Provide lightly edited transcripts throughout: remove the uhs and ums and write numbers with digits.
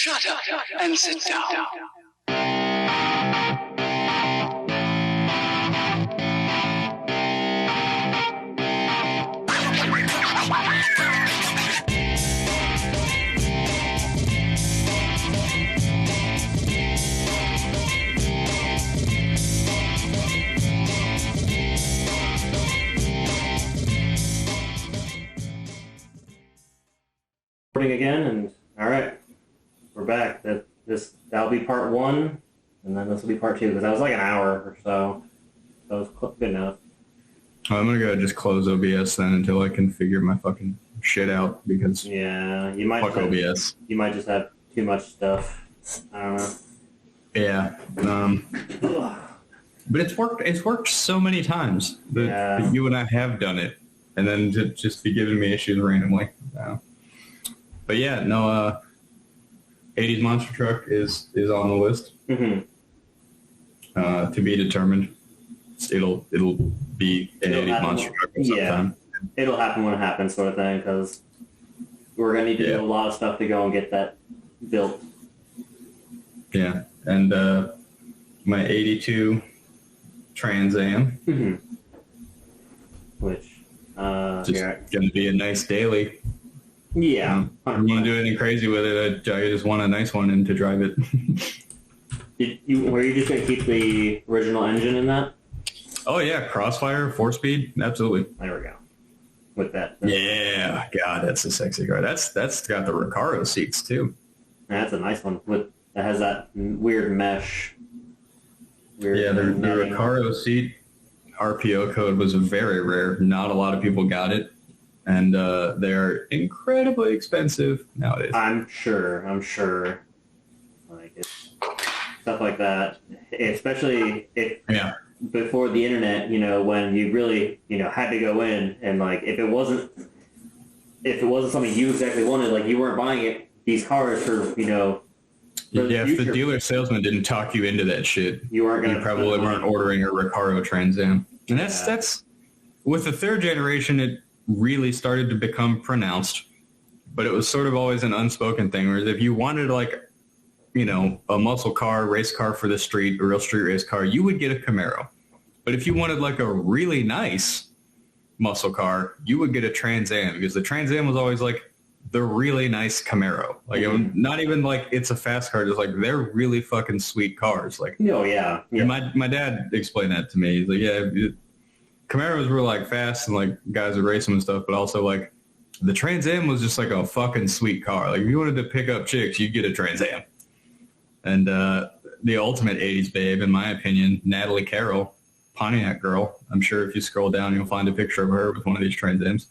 Shut up and sit down. Again, and all right, we're back. That'll be part one, and then this will be part two, because that was like an hour or so. That was good enough. I'm gonna go just close OBS then until I can figure my fucking shit out, because yeah, you might fuck OBS. You might just have too much stuff. I don't know. Yeah. But it's worked so many times that you and I have done it, and then to just be giving me issues randomly. But yeah, no, 80s monster truck is on the list. Mm-hmm. To be determined. It'll be an 80s monster truck at some time. It'll happen when it happens, sort of thing, because we're going to need to do a lot of stuff to go and get that built. Yeah, and my 82 Trans Am. Mm-hmm. Which, just going to be a nice daily. Yeah. I don't want to do anything crazy with it. I just want a nice one and to drive it. Were you just going to keep the original engine in that? Oh, yeah. Crossfire, 4-speed. Absolutely. There we go. With that. Yeah. God, that's a sexy car. That's got the Recaro seats, too. That's a nice one. That has that weird mesh. The Recaro seat RPO code was very rare. Not a lot of people got it. And they're incredibly expensive nowadays. I'm sure. Like stuff like that, especially before the internet. When you really had to go in and like if it wasn't something you exactly wanted, like you weren't buying these cars for if the dealer salesman didn't talk you into that shit, you probably weren't ordering a Recaro Trans Am. And that's with the third generation. It really started to become pronounced, but it was sort of always an unspoken thing. Whereas if you wanted a muscle car, race car for the street, a real street race car, you would get a Camaro. But if you wanted like a really nice muscle car, you would get a Trans Am, because the Trans Am was always like the really nice Camaro. Like it was not even like it's a fast car, just like they're really fucking sweet cars. Like my dad explained that to me. He's like, Camaros were like fast and like guys would race them and stuff, but also like the Trans Am was just like a fucking sweet car. Like if you wanted to pick up chicks, you'd get a Trans Am. And the ultimate 80s babe, in my opinion, Natalie Carroll, Pontiac girl. I'm sure if you scroll down, you'll find a picture of her with one of these Trans Ams.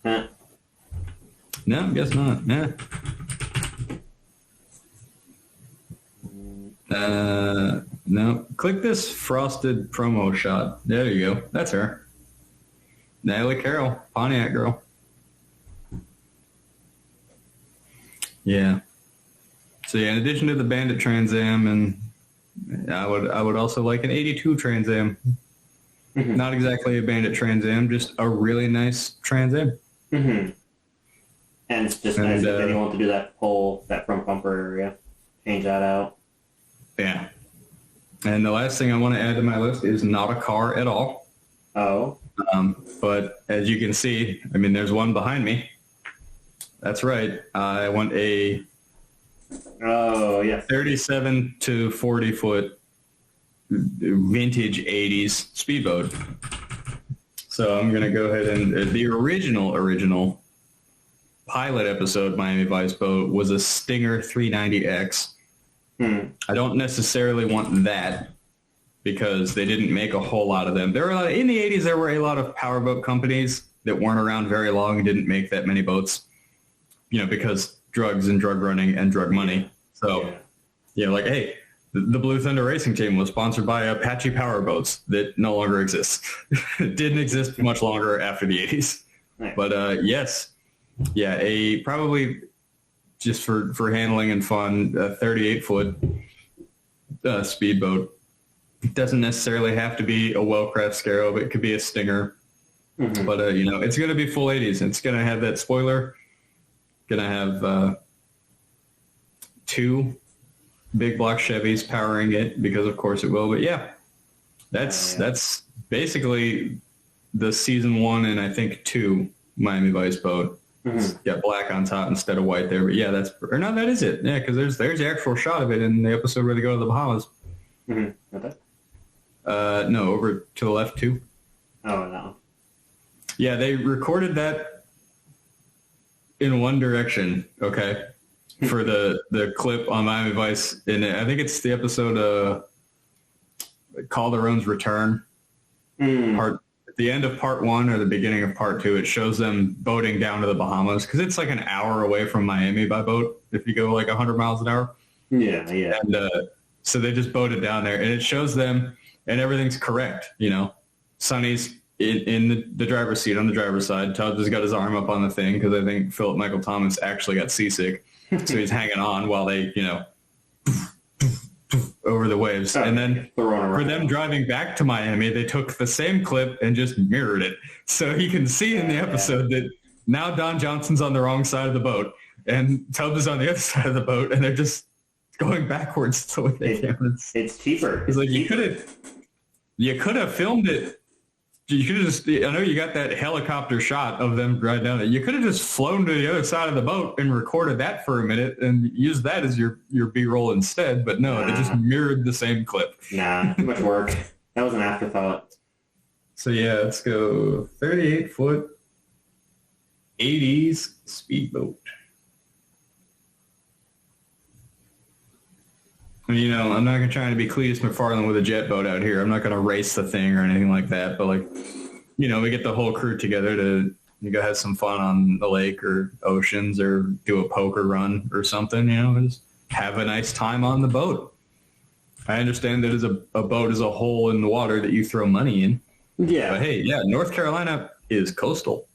No, I guess not. Yeah. No. Click this frosted promo shot. There you go. That's her. Natalie Carroll, Pontiac girl. Yeah. So yeah, in addition to the Bandit Trans Am, and I would also like an 82 Trans Am. Mm-hmm. Not exactly a Bandit Trans Am, just a really nice Trans Am. Mm-hmm. And it's just nice if anyone to do that front bumper area, change that out. Yeah. And the last thing I want to add to my list is not a car at all. Oh. But as you can see, I mean, there's one behind me. That's right. I want a 37 to 40 foot vintage 80s speedboat. So I'm going to go ahead and the original pilot episode Miami Vice boat was a Stinger 390X. I don't necessarily want that because they didn't make a whole lot of them. There were in the 80s, there were a lot of powerboat companies that weren't around very long and didn't make that many boats, because drugs and drug running and drug money. So, like, hey, the Blue Thunder Racing Team was sponsored by Apache powerboats that no longer exist. It didn't exist much longer after the 80s. Nice. But yes, a probably just for handling and fun, a 38-foot speedboat. It doesn't necessarily have to be a Wellcraft Scarab. It could be a Stinger. Mm-hmm. But, it's going to be full 80s. It's going to have that spoiler. Going to have 2 big block Chevys powering it because, of course, it will. But, yeah, that's basically the season 1 and I think 2 Miami Vice boat. Mm-hmm. Got black on top instead of white there. But, yeah, that is it. Yeah, because there's the actual shot of it in the episode where they go to the Bahamas. Mm-hmm. Okay. No, over to the left, too. Oh, no. Yeah, they recorded that in one direction, okay, for the clip on Miami Vice. And I think it's the episode Calderon's Return. At the end of part 1 or the beginning of part 2, it shows them boating down to the Bahamas because it's like an hour away from Miami by boat if you go like 100 miles an hour. Yeah. And so they just boated down there, and it shows them, and everything's correct, Sonny's in the driver's seat on the driver's side. Tubbs has got his arm up on the thing because I think Philip Michael Thomas actually got seasick. So he's hanging on while they, over the waves. And then for them driving back to Miami, they took the same clip and just mirrored it. So you can see in the episode that now Don Johnson's on the wrong side of the boat and Tubbs is on the other side of the boat, and they're just going backwards the way they can. It's cheaper. It's like you could have filmed it. You could have just, I know you got that helicopter shot of them right down there. You could have just flown to the other side of the boat and recorded that for a minute and used that as your B-roll instead. But no, they just mirrored the same clip. Nah, too much work. That was an afterthought. So yeah, let's go 38-foot 80s speedboat. I'm not trying to be Cletus McFarland with a jet boat out here. I'm not going to race the thing or anything like that. But we get the whole crew together to go have some fun on the lake or oceans or do a poker run or something. Just have a nice time on the boat. I understand that a boat is a hole in the water that you throw money in. Yeah. But hey, yeah, North Carolina is coastal.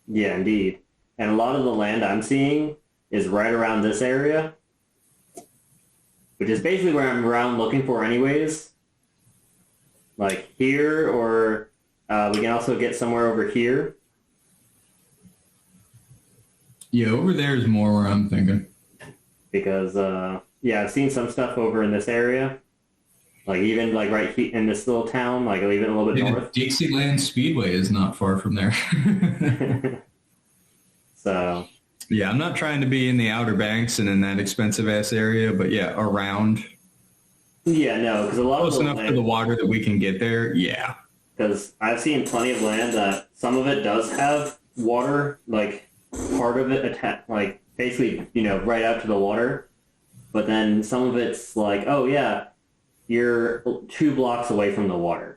Yeah, indeed. And a lot of the land I'm seeing is right around this area, which is basically where I'm around looking for anyways. Like here, or we can also get somewhere over here. Yeah, over there is more where I'm thinking. Because, I've seen some stuff over in this area. Like even like right here in this little town, like even a little bit north. Dixieland Speedway is not far from there. So... Yeah, I'm not trying to be in the Outer Banks and in that expensive-ass area, but yeah, around. Yeah, no, because a lot close of enough to the water that we can get there, yeah. Because I've seen plenty of land that some of it does have water, like part of it, like basically, right out to the water. But then some of it's like, oh yeah, you're 2 blocks away from the water.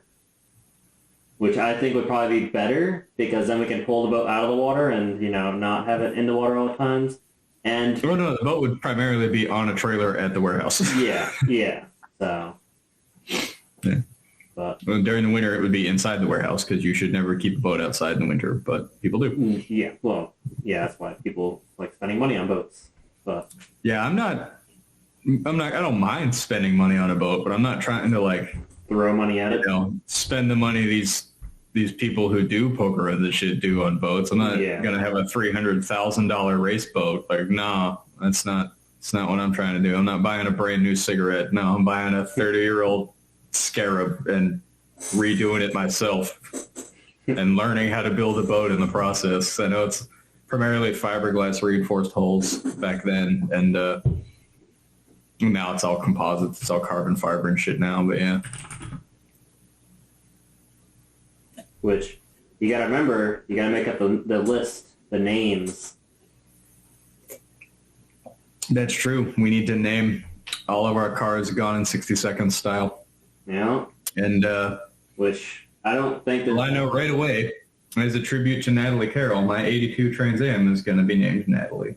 Which I think would probably be better because then we can pull the boat out of the water and, not have it in the water all the times. And no, the boat would primarily be on a trailer at the warehouse. yeah. So. Yeah. But during the winter, it would be inside the warehouse because you should never keep a boat outside in the winter, but people do. Yeah, well, yeah, that's why people like spending money on boats. But yeah, I don't mind spending money on a boat, but I'm not trying to throw money at it. Spend the money these people who do poker and this shit do on boats. I'm not gonna have a $300,000 race boat. No, that's not what I'm trying to do. I'm not buying a brand new cigarette. No, I'm buying a 30-year-old Scarab and redoing it myself and learning how to build a boat in the process. I know it's primarily fiberglass reinforced hulls back then, and now it's all composites. It's all carbon fiber and shit now. But yeah. Which you got to remember, you got to make up the list, the names. That's true. We need to name all of our cars Gone in 60 Seconds style. Yeah. And which I don't think that... Well, I know right away, as a tribute to Natalie Carroll, my 82 Trans Am is going to be named Natalie.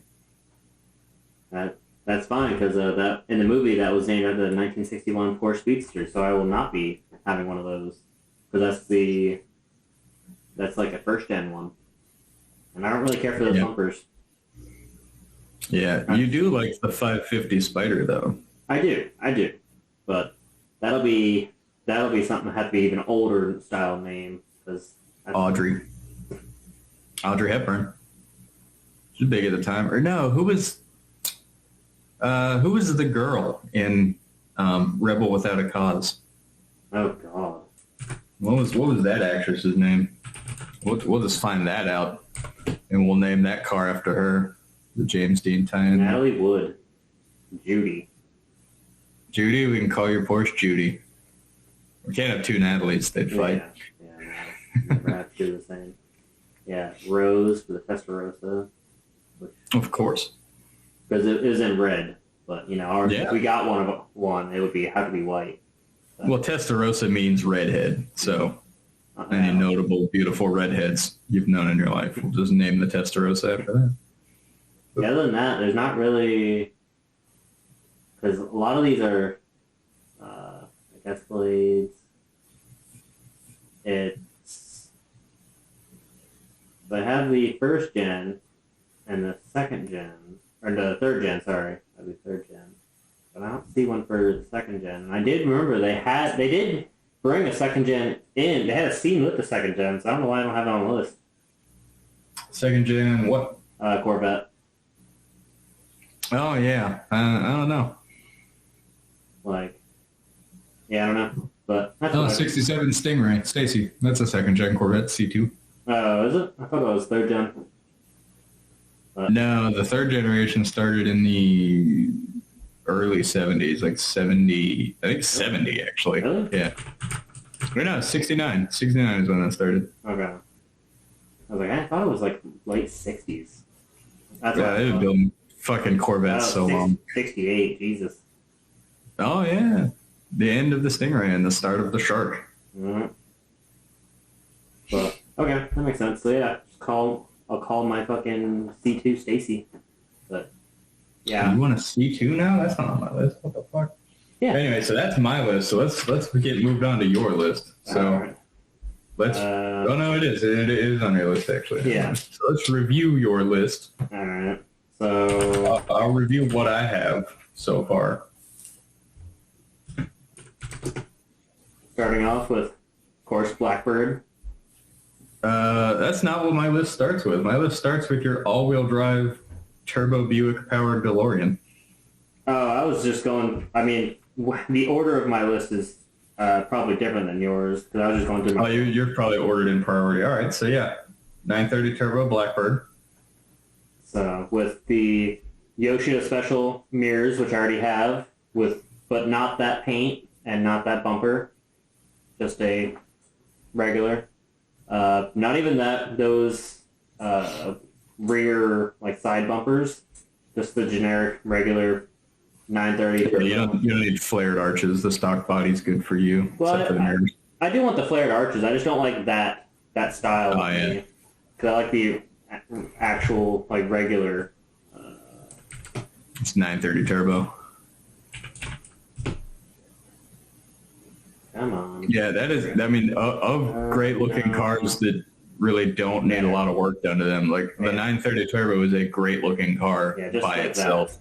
That's fine, because that in the movie that was named after the 1961 Porsche Speedster, so I will not be having one of those. Because that's like a first-gen one. And I don't really care for those bumpers. Yeah, you do like the 550 Spider, though. I do. But that'll be something that has to be even older style name, because Audrey Hepburn. She was big at the time. Or no, who was the girl in Rebel Without a Cause? Oh God. What was that actress's name? We'll just find that out, and we'll name that car after her. The James Dean tie-in. Natalie Wood. Judy. Judy, we can call your Porsche Judy. We can't have two Natalies; they'd fight. Yeah, never have to do the same. Yeah, Rose for the Testarossa. Of course. Because it is in red, but if we got one, it would have to be white. So. Well, Testarossa means redhead, so any notable, beautiful redheads you've known in your life, we'll just name the Testarossa after that. Yeah, other than that, there's not really, because a lot of these are, Escalades. They have the first gen and the second gen, or the third gen, sorry, that'd be third gen. But I don't see one for the second gen. And I did remember they did bring a second gen in. They had a scene with the second gen, so I don't know why I don't have it on the list. Second gen, what? Corvette. Oh, yeah. I don't know. I don't know. But that's 67 Stingray. Stacy, that's a second gen Corvette C2. Oh, is it? I thought it was third gen. But. No, the third generation started in the early 70s, like 70, I think 70 actually. Really? Yeah. Or no, 69. 69 is when that started. Okay. I was like, I thought it was like late 60s. That's they've been building fucking Corvettes so long. 68, Jesus. Oh, yeah. The end of the Stingray and the start of the Shark. Mm-hmm. But, okay, that makes sense. So, yeah, I'll call my fucking C2 Stacy. But, yeah. You want a C2 now? That's not on my list. What the fuck? Yeah. Anyway, so that's my list. So let's get moved on to your list. So right. let's. Oh no, it is. It is on your list actually. Yeah. So let's review your list. All right. So I'll review what I have so far. Starting off with, of course, Blackbird. That's not what my list starts with. My list starts with your all-wheel drive turbo Buick-powered DeLorean. Oh, I was just going. I mean, the order of my list is probably different than yours because I was just going through. Oh, you're probably ordered in priority. All right, so yeah, 930 turbo Blackbird. So with the Yoshida special mirrors, which I already have, but not that paint and not that bumper, just a regular. Not even those rear side bumpers, just the generic regular 930. You don't need flared arches. The stock body's good for you. Well, except for the mirrors. I do want the flared arches. I just don't like that style. Oh yeah. Because I like the actual regular. It's 930 turbo. Come on. Yeah, that is. I mean, of great looking cars that really don't need a lot of work done to them. Like the 930 turbo is a great looking car by itself.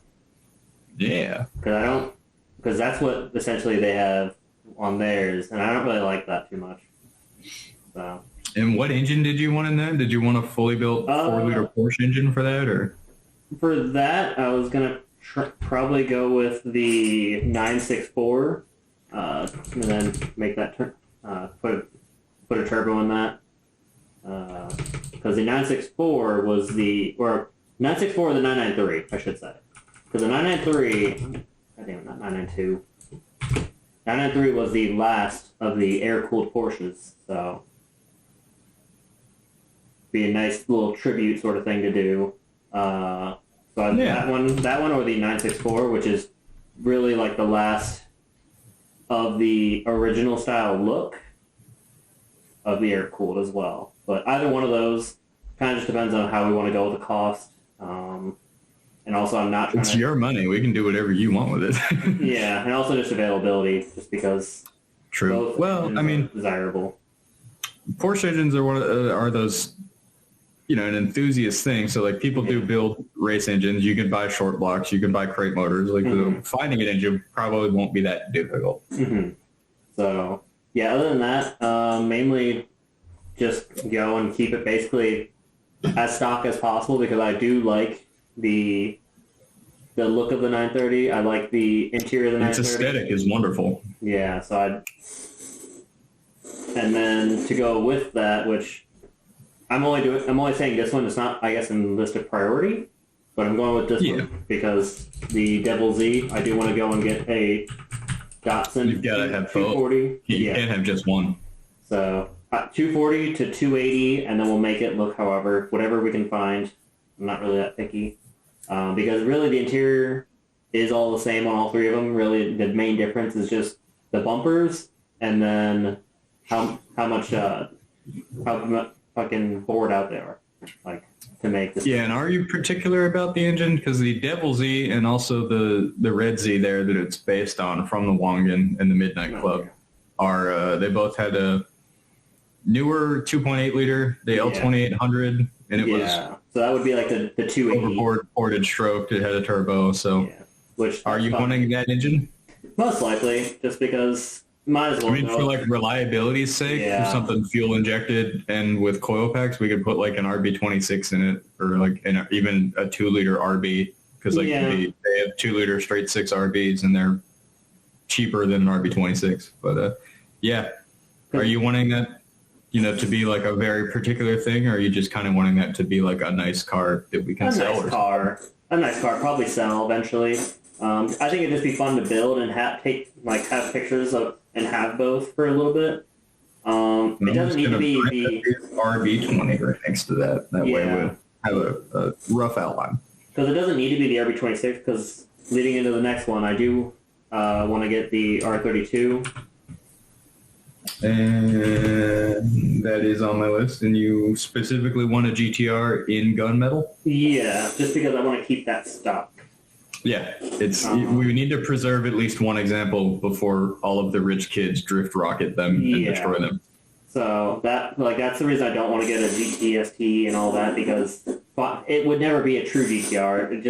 Yeah. Because that's what essentially they have on theirs, and I don't really like that too much. So. And what engine did you want in that? Did you want a fully built 4-liter Porsche engine for that, or? For that, I was gonna probably go with the 964, and then make that put a turbo in that. Because the 964 was the 964 or the 993, I should say. Because the 993, not 992. 993 was the last of the air-cooled Porsches, so be a nice little tribute sort of thing to do. That one or the 964, which is really the last of the original style look of the air-cooled as well. But either one of those kind of just depends on how we want to go with the cost. And also, I'm not trying It's your money. We can do whatever you want with it. Yeah, and also just availability, just because. True. Well, I mean, desirable. Porsche engines are those, an enthusiast thing. So people do build race engines. You can buy short blocks. You can buy crate motors. Finding an engine probably won't be that difficult. Mm-hmm. So yeah, other than that, mainly just go and keep it basically as stock as possible because I do like the look of the 930. I like the interior of the 930. Its aesthetic is wonderful. Yeah, so and then to go with that, which I'm only saying this one. It's not, I guess, in the list of priority, but I'm going with this one because the Devil Z. I do want to go and get a Datsun. You've got to have 240. both. You can't have just one. So 240 to 280, and then we'll make it look whatever we can find. I'm not really that picky because really the interior is all the same on all three of them. Really, the main difference is just the bumpers and then how much fucking bored out they are, like to make this. Yeah, and are you particular about the engine? Because the Devil Z and also the Red Z there that it's based on from the Wangan and the Midnight Club are they both had a newer 2.8 liter, the L2800, and it was so that would be like the 280 overboard ported stroked. It had a turbo. So, which are you wanting that engine? Most likely, just because. Might as well. I mean, for like reliability's sake, for something fuel injected and with coil packs, we could put like an RB26 in it, or like even a 2-liter RB, because like they have 2-liter straight 6 RBs and they're cheaper than an RB26. But are you wanting that, to be like a very particular thing, or are you just kind of wanting that to be like a nice car that we can sell? A nice car, probably sell eventually. I think it'd just be fun to build and have pictures of and have both for a little bit. It doesn't need to be the RB20 right next to that. That way we'll have a rough outline. Because it doesn't need to be the RB26. Because leading into the next one, I do want to get the R32. And that is on my list. And you specifically want a GTR in gunmetal? Yeah, just because I want to keep that stock. Yeah, we need to preserve at least one example before all of the rich kids drift rocket them and destroy them. So that's the reason I don't want to get a GTST and all that, because it would never be a true GTR.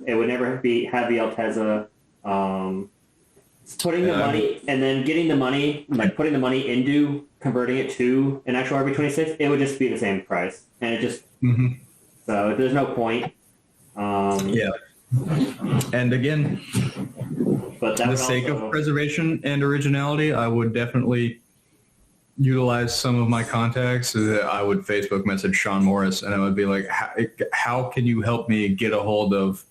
It would never have the Altezza. Putting the money and then getting the money, like putting the money into converting it to an actual RB26, it would just be the same price, and it just so there's no point. And again, but for the sake of preservation and originality, I would definitely utilize some of my contacts. I would Facebook message Sean Morris, and I would be like, how can you help me get a hold of...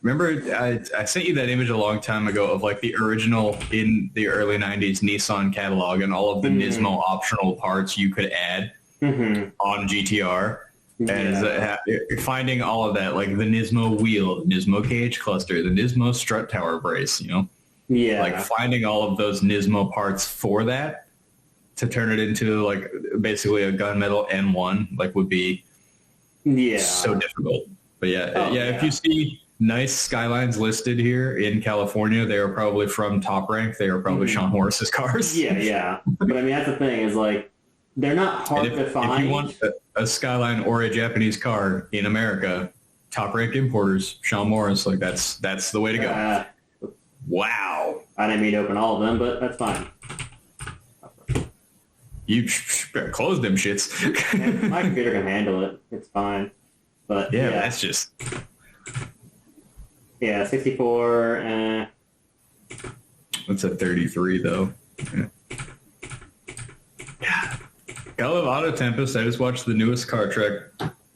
Remember, I sent you that image a long time ago of like the original in the early 90s Nissan catalog and all of the Nismo optional parts you could add on GTR. And finding all of that, like the Nismo wheel, the Nismo cage cluster, the Nismo strut tower brace, like finding all of those Nismo parts for that to turn it into like basically a gunmetal N1, like would be so difficult. But if you see nice Skylines listed here in California, they are probably from Top Rank. They are probably Sean Morris's cars. But I mean, that's the thing is like, they're not hard to find. If you want a Skyline or a Japanese car in America, Top Rank importers, Sean Morris, like that's the way to go. Wow. I didn't mean to open all of them, but that's fine. You close them shits. My computer can handle it. It's fine. But that's just... 64. That's a 33 though. I love Auto Tempest. I just watched the newest car Trek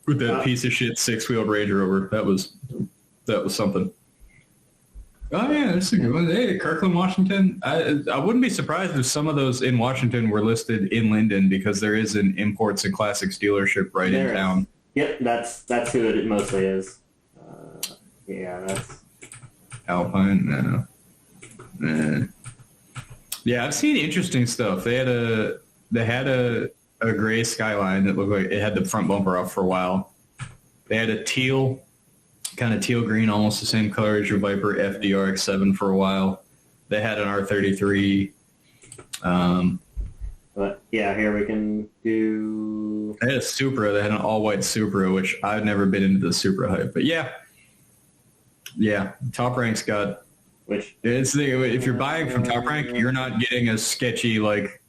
with that piece of shit 6-wheeled Range Rover. That was something. Oh yeah, that's a good one. Hey, Kirkland, Washington. I wouldn't be surprised if some of those in Washington were listed in Linden, because there is an imports and classics dealership right in town. Yep, that's who it mostly is. That's Alpine. No. Yeah, I've seen interesting stuff. They had a gray Skyline that looked like it had the front bumper off for a while. They had a kind of teal green, almost the same color as your Viper FDRX7 for a while. They had an R33. But here we can do... They had a Supra. They had an all-white Supra, which I've never been into the Supra hype. But yeah, Top Rank's got... Which... If you're buying from Top Rank, you're not getting a sketchy, like...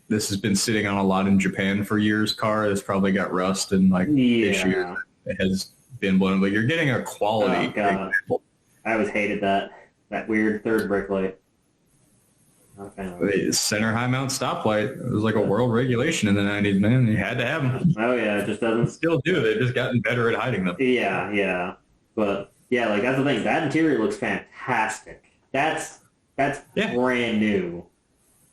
this has been sitting on a lot in Japan for years car that's probably got rust and like issues. It has been blown. But you're getting a quality example. I always hated that weird third brake light. Center high mount stoplight. It was like a world regulation in the 90s, man. You had to have them. Oh yeah, it just doesn't. Still do. They've just gotten better at hiding them. Yeah. But yeah, like that's the thing. That interior looks fantastic. That's brand new.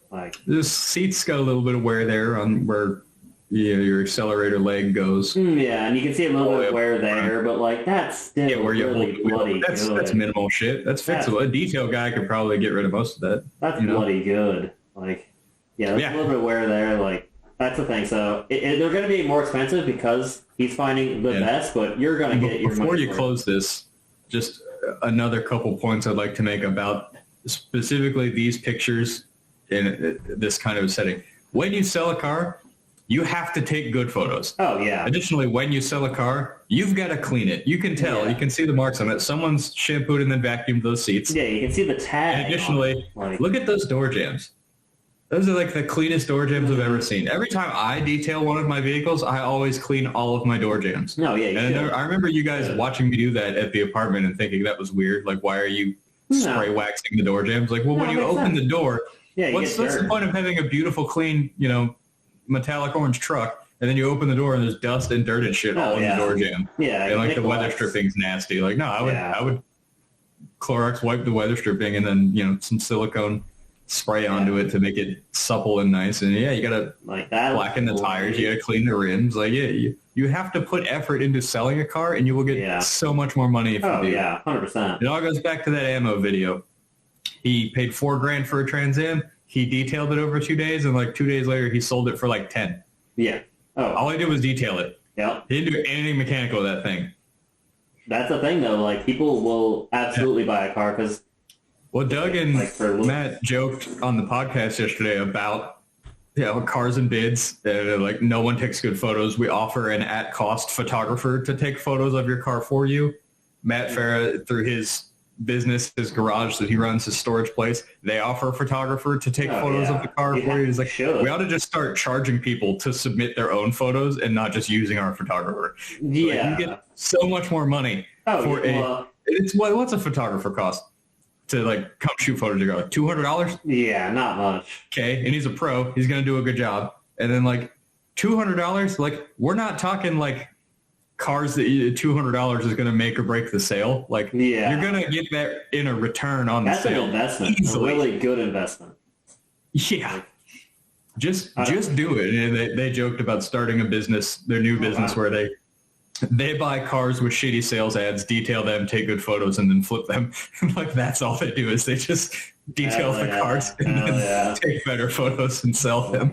Like the seats got a little bit of wear there on where your accelerator leg goes. Yeah, and you can see a little bit of wear there, but like that's still where really bloody good. That's minimal shit. That's fixable. A detail guy could probably get rid of most of that. That's bloody good. Like, there's a little bit of wear there. Like that's the thing. So they're going to be more expensive because he's finding the best, but you're going to get your before you close this. Just another couple points I'd like to make about specifically these pictures in this kind of setting. When you sell a car, you have to take good photos. Oh, yeah. Additionally, when you sell a car, you've got to clean it. You can tell. Yeah. You can see the marks on it. Someone's shampooed and then vacuumed those seats. Yeah, you can see the tag. And additionally, look at those door jambs. Those are like the cleanest door jambs I've ever seen. Every time I detail one of my vehicles, I always clean all of my door jambs. No, yeah, I remember you guys watching me do that at the apartment and thinking that was weird. Like, why are you spray waxing the door jambs? Like, well, when you open the door, what's the point of having a beautiful, clean, metallic orange truck, and then you open the door and there's dust and dirt and shit all in the door jamb? Yeah, and like the weather stripping's nasty. Like, no, I would Clorox wipe the weather stripping and then some silicone spray onto it to make it supple and nice. And you gotta blacken the tires. You gotta clean the rims. Like you have to put effort into selling a car, and you will get so much more money if you do. Yeah, 100%. It all goes back to that ammo video. He paid $4,000 for a Trans Am. He detailed it over 2 days, and like 2 days later, he sold it for like 10. Yeah. Oh. All he did was detail it. Yeah. He didn't do anything mechanical with that thing. That's the thing, though. Like, people will absolutely buy a car because... Well, Doug and Matt joked on the podcast yesterday about cars and bids. Like, no one takes good photos. We offer an at-cost photographer to take photos of your car for you. Matt Farah, through his business, his garage that he runs, his storage place, they offer a photographer to take photos of the car for you. He's like, we ought to just start charging people to submit their own photos and not just using our photographer. Yeah. Like, you get so much more money what's a photographer cost? To like come shoot photos, you go like $200. Yeah, not much. Okay, and he's a pro. He's gonna do a good job. And then like $200, like we're not talking like cars that $200 is gonna make or break the sale. Like you're gonna get that in a return on the sale. That's an investment. Easily. A really good investment. Yeah. Just do it. And they joked about starting a business, their new business, where they buy cars with shitty sales ads, detail them, take good photos, and then flip them. Like, that's all they do is they just detail the cars and then take better photos and sell them.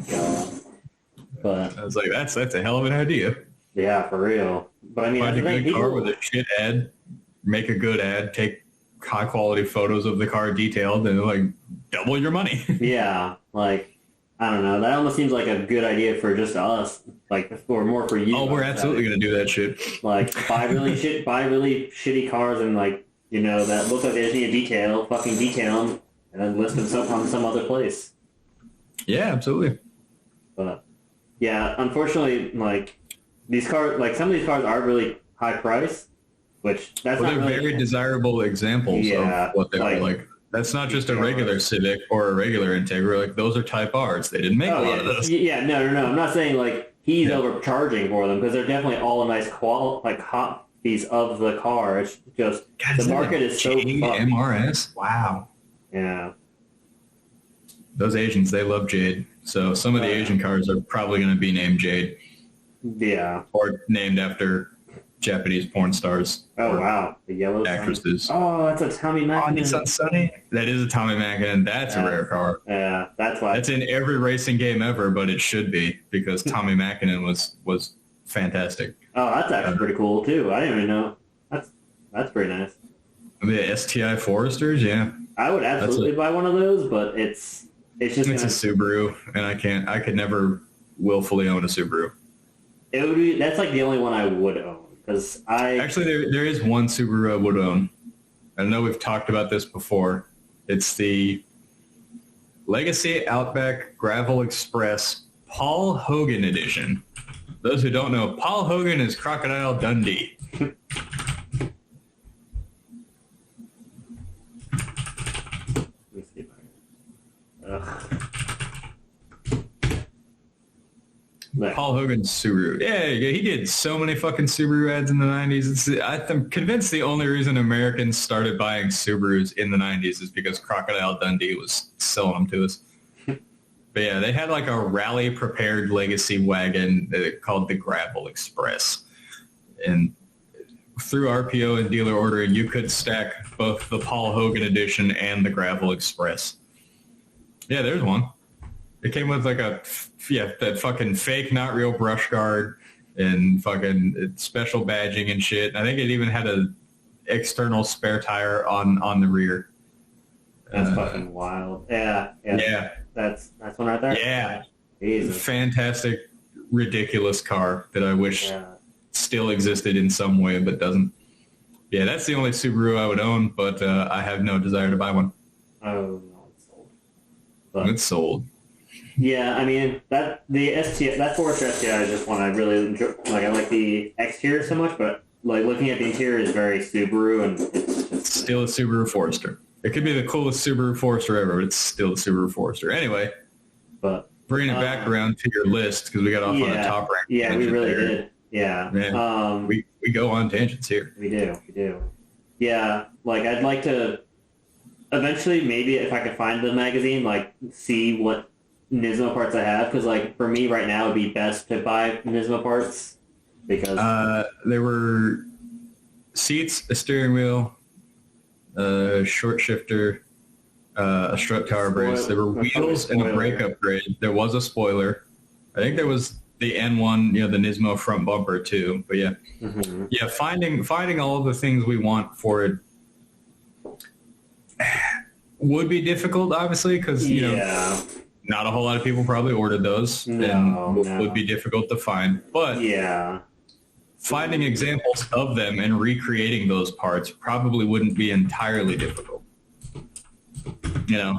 But I was like, that's a hell of an idea. Yeah, for real. But I mean, find a good car with a shit ad, make a good ad, take high quality photos of the car detailed, and like double your money. Yeah, like, I don't know. That almost seems like a good idea for just us, like, or more for you. Oh, we're absolutely gonna do that shit. Like, buy really shitty cars and that look like they just need a detail, fucking detail them, and then list them on some other place. Yeah, absolutely. But yeah, unfortunately, like these cars, like some of these cars are really high priced, which they're very desirable examples of what they were like. That's not just a regular Civic or a regular Integra. Like, those are Type Rs. They didn't make a lot of those. Yeah, no. I'm not saying, like, he's overcharging for them, because they're definitely all a nice copies of the car. It's just, the market is so fucked. MRS? Wow. Yeah. Those Asians, they love Jade. So some of the Asian cars are probably going to be named Jade. Yeah. Or named after Japanese porn stars. Oh, wow. The yellow actresses. Sunny. Oh, that's a Tommy Mackinnon. Nissan Sunny? That is a Tommy Mackinnon. That's a rare car. Yeah, that's why. That's in every racing game ever, but it should be, because Tommy Mackinnon was fantastic. Oh, that's actually pretty cool, too. I didn't even know. That's pretty nice. The STI Foresters, yeah. I would absolutely buy one of those, but it's a Subaru, and I could never willfully own a Subaru. That's like the only one I would own. Actually, there is one Subaru I would own. I know we've talked about this before. It's the Legacy Outback Gravel Express Paul Hogan Edition. Those who don't know, Paul Hogan is Crocodile Dundee. Paul Hogan's Subaru. Yeah, he did so many fucking Subaru ads in the 90s. I'm convinced the only reason Americans started buying Subarus in the 90s is because Crocodile Dundee was selling them to us. But yeah, they had like a rally-prepared legacy wagon called the Gravel Express. And through RPO and dealer ordering, you could stack both the Paul Hogan edition and the Gravel Express. Yeah, there's one. It came with like that fucking fake, not real brush guard and fucking special badging and shit. I think it even had a external spare tire on the rear. That's fucking wild. Yeah. That's one right there. Yeah. Jesus. Fantastic, ridiculous car that I wish still existed in some way, but doesn't. Yeah, that's the only Subaru I would own, but I have no desire to buy one. Oh, no, it's sold. It's sold. Yeah, I mean that Forester STI is just one I really enjoy. Like, I like the exterior so much, but like looking at the interior is very Subaru, and it's still a Subaru Forester. It could be the coolest Subaru Forester ever, but it's still a Subaru Forester. Anyway, but bringing it back around to your list because we got off on the top rank. Yeah, we really did. Yeah, man, we go on tangents here. We do. Yeah, like I'd like to eventually, maybe if I could find the magazine, like see what Nismo parts I have, because like for me right now it'd be best to buy Nismo parts because there were seats, a steering wheel, a short shifter, a strut tower brace. There were wheels and a brake upgrade. There was a spoiler. I think there was the N1, the Nismo front bumper too. But yeah, yeah, finding all of the things we want for it would be difficult, obviously, because not a whole lot of people probably ordered those, would be difficult to find. But finding examples of them and recreating those parts probably wouldn't be entirely difficult.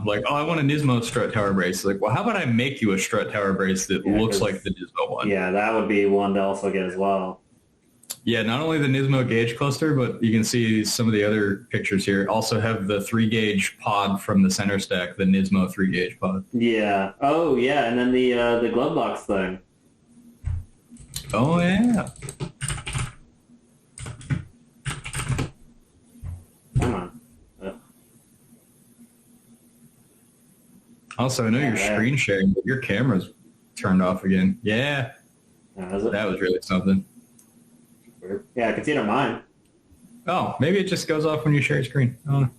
Like, I want a Nismo strut tower brace. Like, well, how about I make you a strut tower brace that looks like the Nismo one? Yeah, that would be one to also get as well. Yeah, not only the Nismo gauge cluster, but you can see some of the other pictures here also have the 3-gauge pod from the center stack, the Nismo 3-gauge pod. Yeah. Oh, yeah, and then the glove box thing. Oh, yeah. Come on. Also, I know you're screen sharing, but your camera's turned off again. Yeah. That was really something. Yeah, I can see it on mine. Oh, maybe it just goes off when you share your screen. I don't know.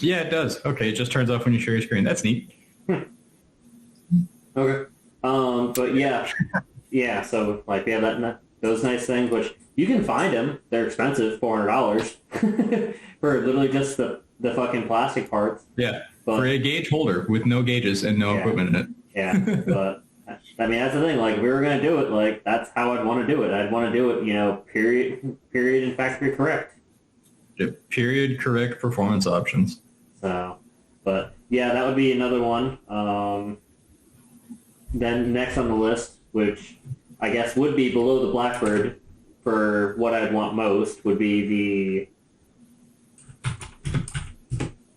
Yeah, it does. Okay, it just turns off when you share your screen. That's neat. Okay. But yeah. So like we have those nice things, which you can find them. They're expensive, $400 for literally just the fucking plastic parts. Yeah, for a gauge holder with no gauges and no equipment in it. Yeah, but. I mean, that's the thing. Like, we were going to do it. Like, that's how I'd want to do it. I'd want to do it, period and factory correct. Period correct performance options. So, but yeah, that would be another one. Then next on the list, which I guess would be below the Blackbird for what I'd want most, would be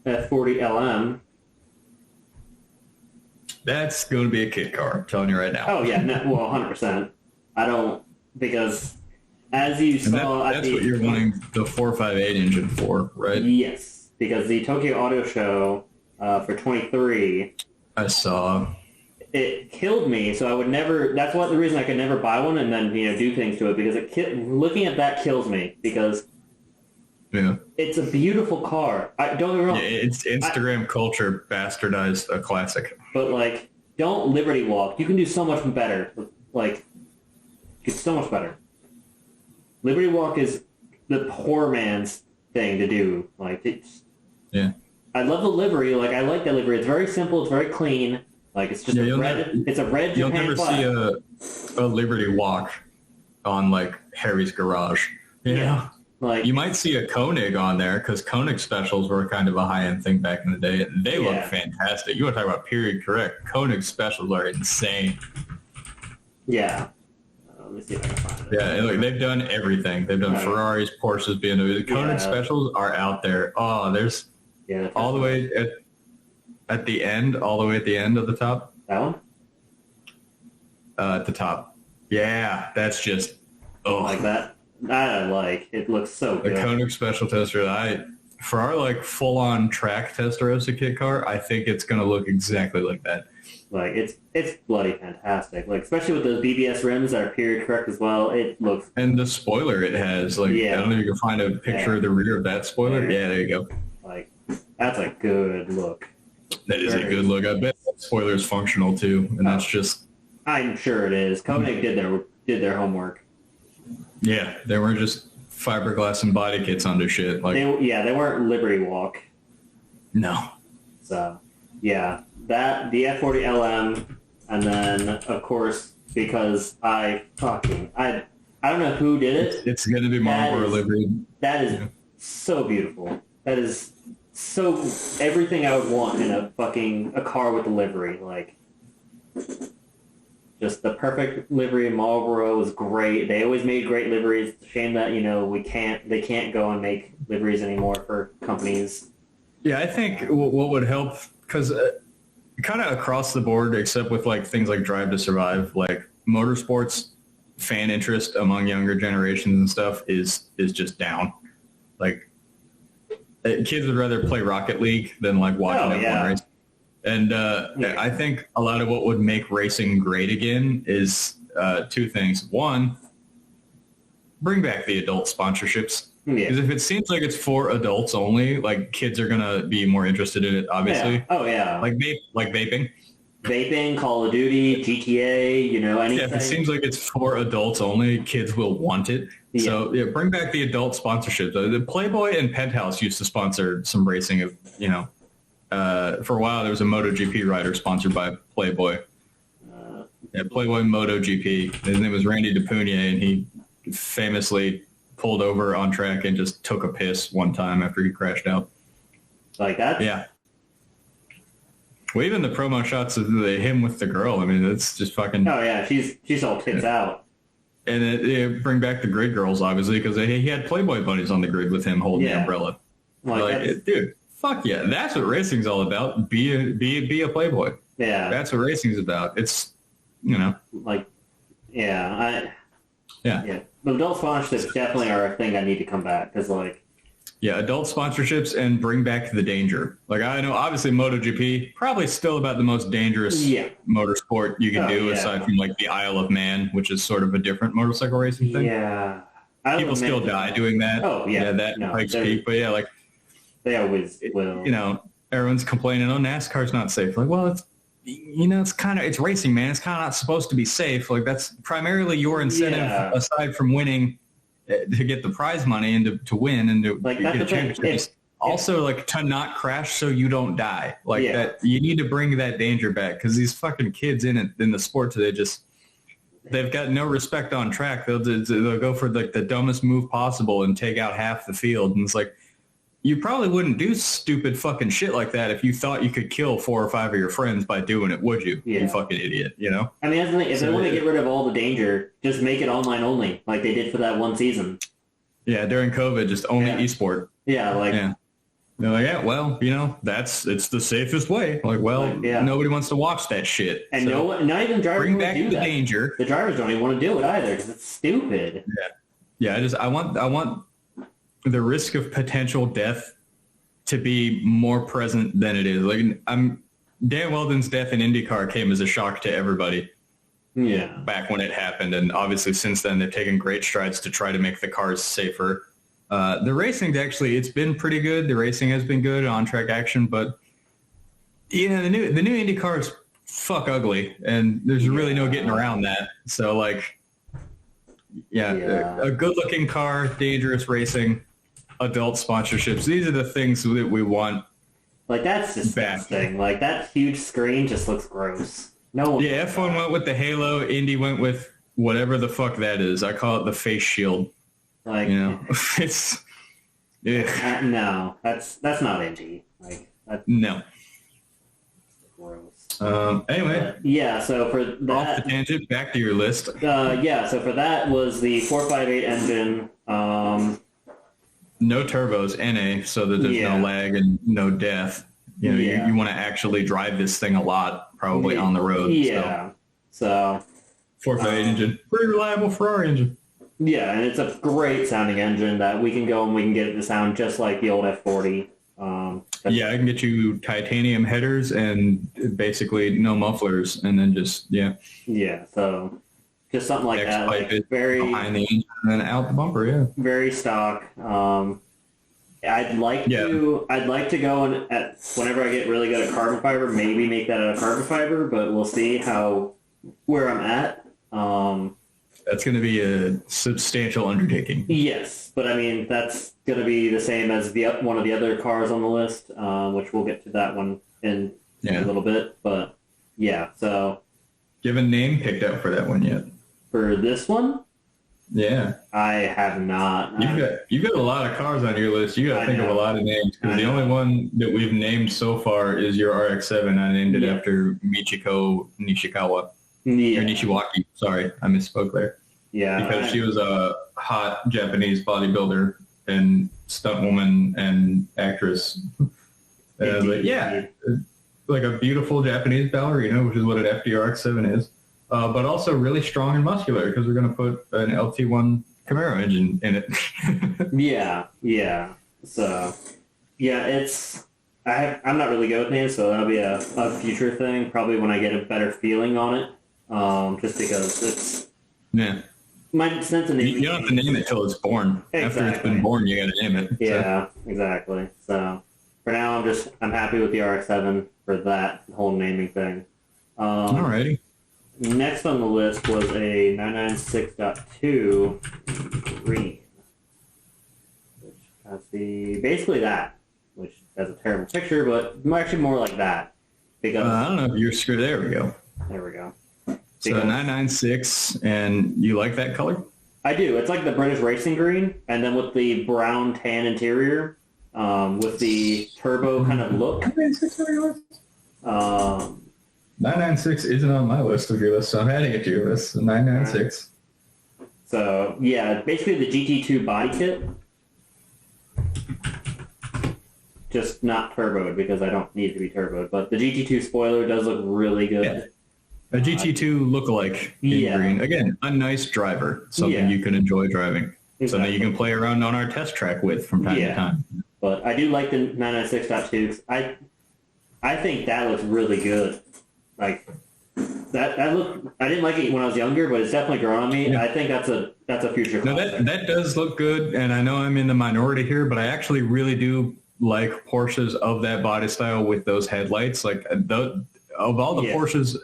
the F40 LM. That's going to be a kit car, I'm telling you right now. Oh, yeah. No, well, 100%. I don't, because as you saw... That's what you're wanting the 458 engine for, right? Yes, because the Tokyo Auto Show for 23... I saw. It killed me, so I would never... That's the reason I could never buy one and then, do things to it, because looking at that kills me, because... Yeah. It's a beautiful car. Don't get me wrong. Yeah, it's Instagram culture bastardized a classic. But, like, don't Liberty Walk. You can do so much better. Like, it's so much better. Liberty Walk is the poor man's thing to do. Like, it's... Yeah. I love the livery. Like, I like that livery. It's very simple. It's very clean. Like, it's just it's a red Japan You'll never see a Liberty Walk on, like, Harry's garage. Yeah. Like, you might see a Koenig on there because Koenig specials were kind of a high-end thing back in the day. They look fantastic. You want to talk about period correct. Koenig specials are insane. Yeah. Let me see if I can find it. Yeah, look, they've done everything. They've done Ferraris, Porsches, BMWs. The Koenig specials are out there. Oh, there's all the way at the end, all the way at the end of the top. That one? At the top. Yeah, that's just like that. I like. It looks so good. The Koenig special tester. For our full-on track Testarossa kit car, I think it's gonna look exactly like that. Like it's bloody fantastic. Like especially with those BBS rims that are period correct as well. It looks. And the spoiler it has. I don't know if you can find a picture of the rear of that spoiler. Yeah, there you go. Like that's a good look. That is a good look. I bet that spoiler is functional too, and that's just. I'm sure it is. Koenig did their homework. Yeah, they weren't just fiberglass and body kits under shit. Like they weren't Liberty Walk. No. So the F40 LM, and then of course because I don't know who did it. It's gonna be Marlboro livery. That is so beautiful. That is so everything I would want in a car with a livery. Like just the perfect livery. Marlboro was great. They always made great liveries. It's a shame that they can't go and make liveries anymore for companies. Yeah, I think what would help because kind of across the board, except with things like Drive to Survive, motorsports fan interest among younger generations and stuff is just down. Kids would rather play Rocket League than watching F1 race. And I think a lot of what would make racing great again is two things. One, bring back the adult sponsorships. Because if it seems like it's for adults only, kids are going to be more interested in it, obviously. Yeah. Oh, yeah. Like vaping. Vaping, Call of Duty, GTA, anything. Yeah, if it seems like it's for adults only, kids will want it. Yeah. So bring back the adult sponsorships. The Playboy and Penthouse used to sponsor some racing of, for a while, there was a MotoGP rider sponsored by Playboy. Playboy MotoGP. His name was Randy DePugnia, and he famously pulled over on track and just took a piss one time after he crashed out. Like that? Yeah. Well, even the promo shots of him with the girl, it's just fucking... Oh, yeah. She's all tits out. And it bring back the grid girls, obviously, because he had Playboy bunnies on the grid with him holding the umbrella. Dude. Fuck yeah, that's what racing's all about. Be a Playboy. Yeah, that's what racing's about. It's But adult sponsorships definitely are a thing I need to come back because adult sponsorships and bring back the danger. I know obviously MotoGP probably still about the most dangerous motorsport you can do aside from the Isle of Man, which is sort of a different motorcycle racing thing. Yeah, people still die doing that. Oh yeah, Pikes Peak, but they always will. Everyone's complaining, NASCAR's not safe. It's racing, man. It's kind of not supposed to be safe. That's primarily your incentive aside from winning to get the prize money and to win and to get a championship. Also, to not crash so you don't die. That you need to bring that danger back because these fucking kids in the sport today they've got no respect on track. They'll go for the dumbest move possible and take out half the field. And it's you probably wouldn't do stupid fucking shit like that if you thought you could kill 4 or 5 of your friends by doing it, would you? Yeah. You fucking idiot, if they want to get rid of all the danger, just make it online only, like they did for that one season. Yeah, during COVID, just only esport. Yeah, They're it's the safest way. Nobody wants to watch that shit. And not even drivers bring back do the that. danger. The drivers don't even want to do it either because it's stupid. Yeah. I want the risk of potential death to be more present than it is. Dan Weldon's death in IndyCar came as a shock to everybody. Yeah. Back when it happened, and obviously since then they've taken great strides to try to make the cars safer. The racing's actually, it's been pretty good. The racing has been good, on-track action, but the new IndyCar is fuck ugly, and there's really no getting around that. So a good-looking car, dangerous racing, adult sponsorships. These are the things that we want. That's disgusting. That huge screen just looks gross. No one. Yeah, F1 went with the halo. Indy went with whatever the fuck that is. I call it the face shield. Like, it's no, that's not indie. Like, no. Gross. Anyway. Yeah, so for that... Off the tangent, back to your list. Yeah, so for that was the 458 engine. No turbos, NA, so that there's no lag and no death. You want to actually drive this thing a lot, probably on the road. Yeah. So 458 engine. Pretty reliable Ferrari engine. Yeah, and it's a great sounding engine that we can go and we can get it to sound just like the old F40. Yeah, I can get you titanium headers and basically no mufflers, and then just Yeah, so just something like that. Like very behind the engine and then out the bumper. Yeah, very stock. I'd like to go and whenever I get really good at carbon fiber, maybe make that out of carbon fiber, but we'll see where I'm at. That's going to be a substantial undertaking. Yes, but I mean that's going to be the same as one of the other cars on the list, which we'll get to that one in a little bit. But yeah, so do you have a name picked out for that one yet? For this one? Yeah, I have not. You've got a lot of cars on your list. You got to think of a lot of names because the only one that we've named so far is your RX-7. I named it after Michiko Nishikawa. Yeah. Or Nishiwaki. Sorry, I misspoke there. Yeah. Because she was a hot Japanese bodybuilder and stunt woman and actress. And I was like, yeah, like a beautiful Japanese ballerina, which is what an FDRX-7 is. But also really strong and muscular because we're going to put an LT1 Camaro engine in it. Yeah. So, yeah, I'm not really good with names, so that'll be a future thing, probably when I get a better feeling on it. Just because it's... Yeah. My sense of naming... You don't have to name it till it's born. Exactly. After it's been born, you got to name it. Yeah, exactly. So, for now, I'm happy with the RX-7 for that whole naming thing. Alrighty. Next on the list was a 996.2 green, which has basically that, which has a terrible picture, but actually more like that. Because I don't know if you're screwed. There we go. There we go. So 996, and you like that color? I do. It's like the British racing green, and then with the brown tan interior, with the turbo kind of look. 996 isn't on my list of your list, so I'm adding it to your list. 996. So, yeah, basically the GT2 body kit. Just not turboed because I don't need it to be turboed. But the GT2 spoiler does look really good. Yeah. A GT2 lookalike in green. Again, a nice driver. Something you can enjoy driving. Exactly. Something you can play around on our test track with from time to time. But I do like the 996.2. I think that looks really good. Like that look. I didn't like it when I was younger, but it's definitely grown on me. Yeah. I think that's a future. No, that does look good, and I know I'm in the minority here, but I actually really do like Porsches of that body style with those headlights. Like of all the Porsches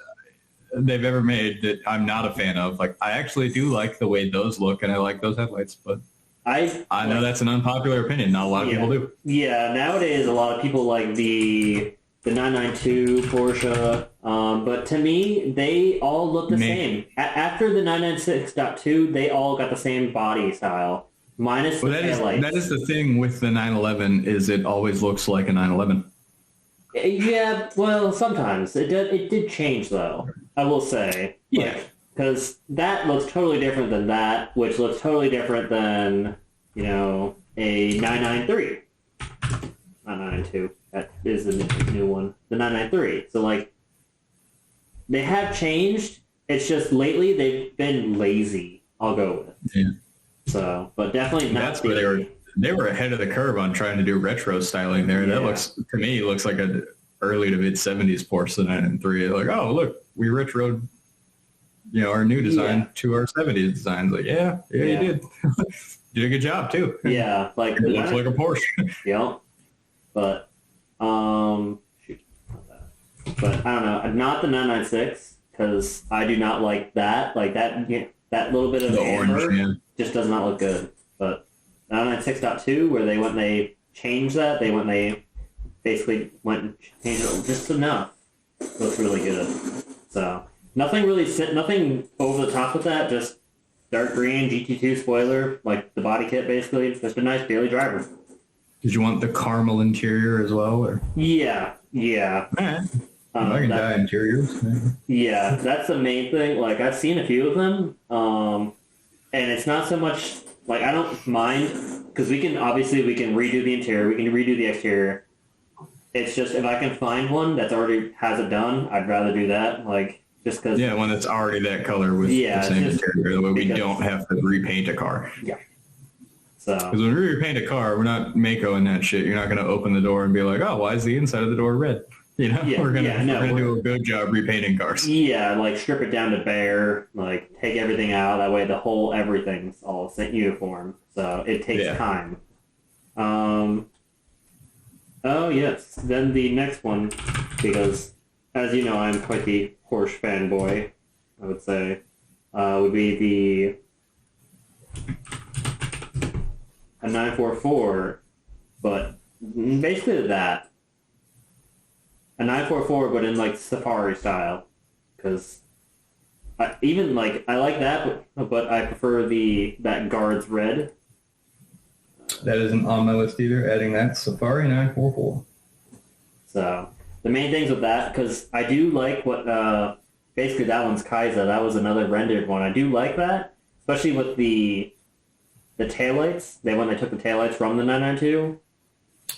they've ever made that I'm not a fan of. Like I actually do like the way those look, and I like those headlights. But I know that's an unpopular opinion. Not a lot of people do. Yeah, nowadays a lot of people like the 992 Porsche, but to me, they all look the same. After the 996.2, they all got the same body style, minus the taillights. That is the thing with the 911, is it always looks like a 911. Yeah, well, sometimes. It did change, though, I will say. Yeah. Because that looks totally different than that, which looks totally different than, a 993. Not 992. That is the new one. The 993. So, they have changed. It's just lately they've been lazy, I'll go with. Yeah. So, but definitely not. That's where they were ahead of the curve on trying to do retro styling there. Yeah. That looks, to me, looks like an early to mid-70s Porsche, the 993. Like, oh, look, we retroed, our new design to our 70s designs. Like, you did. Did a good job, too. Yeah. It looks like a Porsche. Yeah. But, but I don't know. Not the 996, because I do not like that. Like that little bit of amber just does not look good. But 996.2, where they changed that, they basically went and changed it just enough. Looks really good. So nothing over the top with that. Just dark green GT2 spoiler, like the body kit, basically. It's just a nice daily driver. Did you want the caramel interior as well? Or? Yeah. I can dye interiors. Yeah, that's the main thing. Like, I've seen a few of them, and it's not so much, like, I don't mind, because we can redo the interior, we can redo the exterior. It's just, if I can find one that's already has it done, I'd rather do that, like, just because... Yeah, one that's already that color with the same interior, the way we don't have to repaint a car. Yeah. So... Because when we repaint a car, we're not Mako-ing that shit. You're not going to open the door and be like, oh, why is the inside of the door red? You know, we're gonna do a good job repainting cars. Yeah, like strip it down to bare, like take everything out. That way, the whole everything's all uniform. So it takes time. Oh yes. Then the next one, because as you know, I'm quite the Porsche fanboy. I would say would be a 944, but basically that. A 944, but in like Safari style, because I like that, but I prefer that Guards red. That isn't on my list either. Adding that Safari 944. So the main things with that, because I do like what basically that one's Kaiser. That was another rendered one. I do like that, especially with the taillights. When they took the taillights from the 992.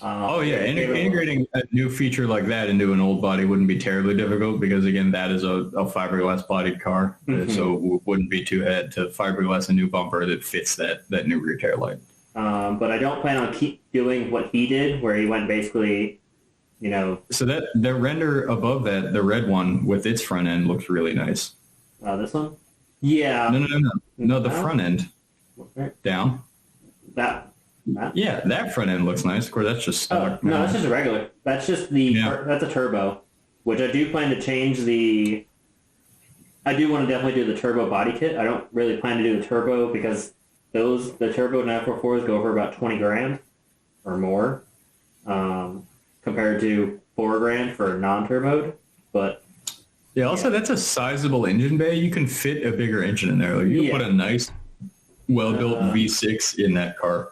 Integrating a new feature like that into an old body wouldn't be terribly difficult because, again, that is a fiberglass bodied car. Mm-hmm. So it wouldn't be too hard to fiberglass a new bumper that fits that new rear tail light. But I don't plan on keep doing what he did, where he went basically, So the render above that, the red one with its front end looks really nice. This one? Yeah. No, the front end. Okay. Down. That? Yeah, that front end looks nice. Of course, that's just stock. No, that's just a regular. That's just that's a turbo, which I do plan to change I do want to definitely do the turbo body kit. I don't really plan to do the turbo because the turbo 944s go for about 20 grand or more, compared to $4 for non-turboed. But also that's a sizable engine bay. You can fit a bigger engine in there. Like, you can put a nice, well-built V6 in that car,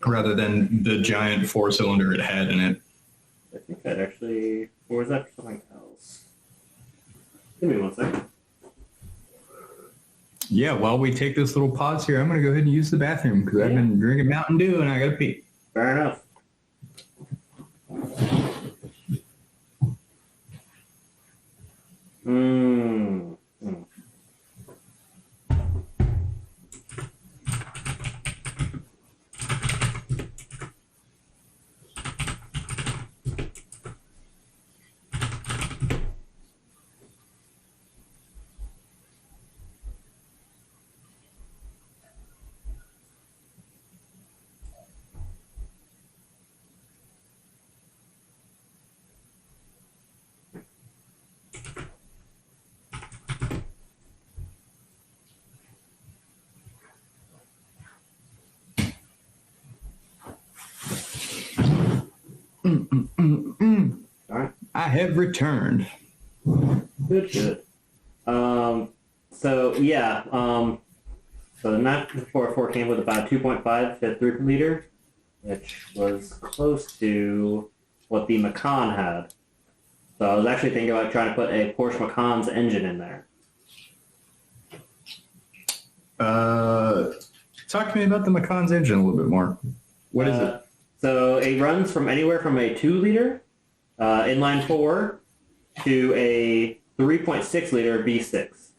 rather than the giant 4-cylinder it had in it. I think that actually... Or was that for something else? Give me one second. Yeah, while we take this little pause here, I'm going to go ahead and use the bathroom because I've been drinking Mountain Dew and I got to pee. Fair enough. All right. I have returned. Good. So the 944 came with about 2.5 to 3 liter, which was close to what the Macan had. So I was actually thinking about trying to put a Porsche Macan's engine in there. Talk to me about the Macan's engine a little bit more. What is it? So it runs from anywhere from a 2-liter inline 4 to a 3.6 liter V6.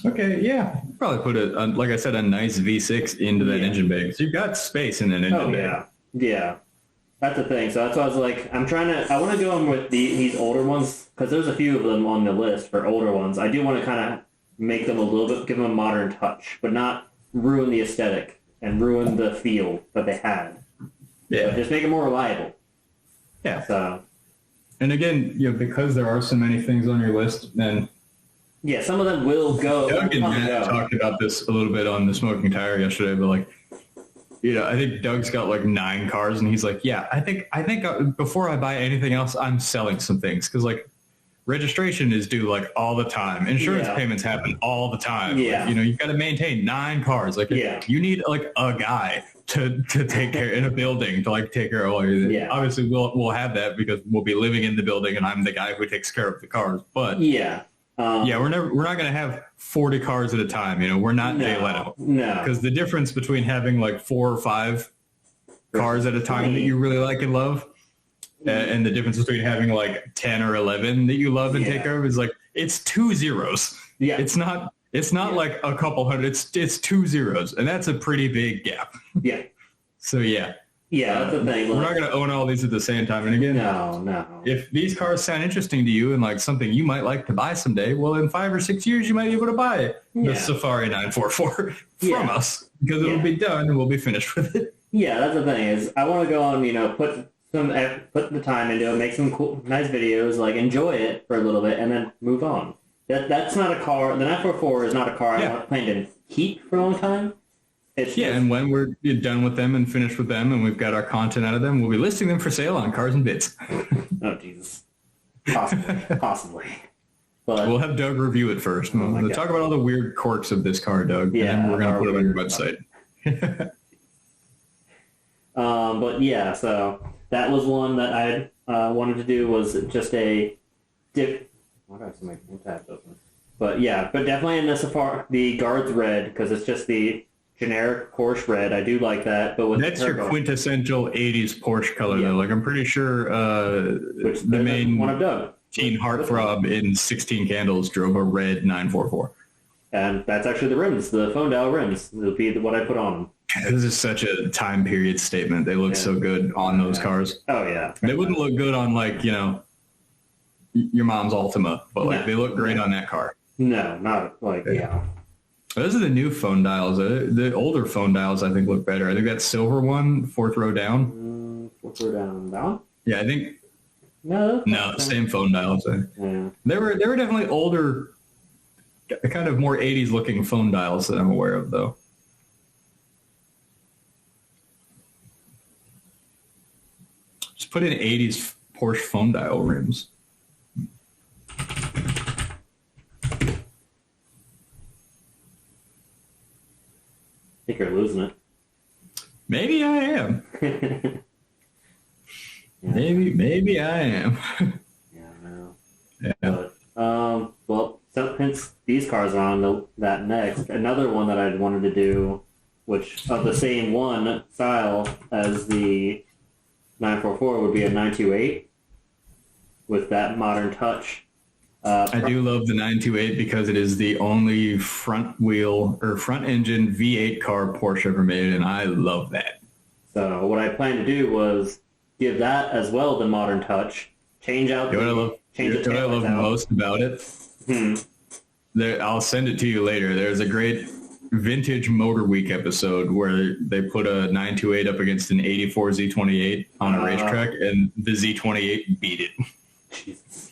Okay, yeah. Probably put like I said, a nice V6 into that engine bay. So you've got space in that engine bay. Yeah. That's the thing. So that's why I was like, I want to go on with these older ones, because there's a few of them on the list for older ones. I do want to kind of make them a little bit, give them a modern touch, but not ruin the aesthetic and ruin the feel that they had. Yeah. So just make it more reliable. Yeah. So. And again, because there are so many things on your list, then... Yeah, some of them will go. Doug and Matt talked about this a little bit on the Smoking Tire yesterday, but I think Doug's got 9 cars, and he's like, yeah, I think before I buy anything else, I'm selling some things, because registration is due like all the time. Insurance payments happen all the time. Yeah. Like, you know, you've got to maintain 9 cars. Like you need like a guy to take care in a building to like take care of all your Obviously we'll have that because we'll be living in the building and I'm the guy who takes care of the cars. But we're not going to have 40 cars at a time. You know, we're not Jay Leno. No. Because the difference between having like 4 or 5 cars at a time that you really like and love and the difference between having like 10 or 11 that you love and take care of is like, it's 2 zeros. Yeah. It's not like a couple hundred, it's 2 zeros. And that's a pretty big gap. Yeah. So yeah, that's the thing. We're not going to own all these at the same time. And again, no. If these cars sound interesting to you and like something you might like to buy someday, well, in 5 or 6 years, you might be able to buy the Safari 944 from us because it'll be done and we'll be finished with it. Yeah, that's the thing is I want to go on, you know, put the time into it, make some cool, nice videos, like enjoy it for a little bit, and then move on. That's not a car. The 944 is not a car I plan to keep for a long time. It's and when we're done with them and finished with them, and we've got our content out of them, we'll be listing them for sale on Cars and Bits. Oh Jesus, possibly. But we'll have Doug review it first. We'll talk about all the weird quirks of this car, Doug, and then we're gonna put it on your website. But yeah, so that was one that I wanted to do, was just a dip. Why do I have so many tabs open? But yeah, but definitely in the Safari, the Guards Red, because it's just the generic Porsche red. I do like that, but with that's your quintessential 80s Porsche color, though. Like I'm pretty sure the main one of Doug, teen heartthrob in 16 Candles drove a red 944. And that's actually the rims, the phone dial rims. It'll be what I put on them. This is such a time period statement. They look so good on those cars. Oh, yeah. They wouldn't look good on, like, you know, your mom's Altima, but, like, they look great on that car. No, not, like, Those are the new phone dials. The older phone dials, I think, look better. I think that silver one, 4th row down. 4th row down. That one? Yeah, I think... No, same phone dials. Yeah. They were definitely older, kind of more 80s looking phone dials that I'm aware of, though. Just put in 80s Porsche phone dial rims. I think you're losing it. Maybe I am. Maybe I am. But, well, since these cars are on that next, another one that I wanted to do, which of the same one style as the 944, would be a 928 with that modern touch. I do love the 928 because it is the only front engine V8 car Porsche ever made, and I love that. So what I plan to do was give that as well the modern touch, change out the... What I love most about it, I'll send it to you later. There's a great Vintage Motor Week episode where they put a 928 up against an 84 Z28 on a racetrack, and the Z28 beat it. Jesus.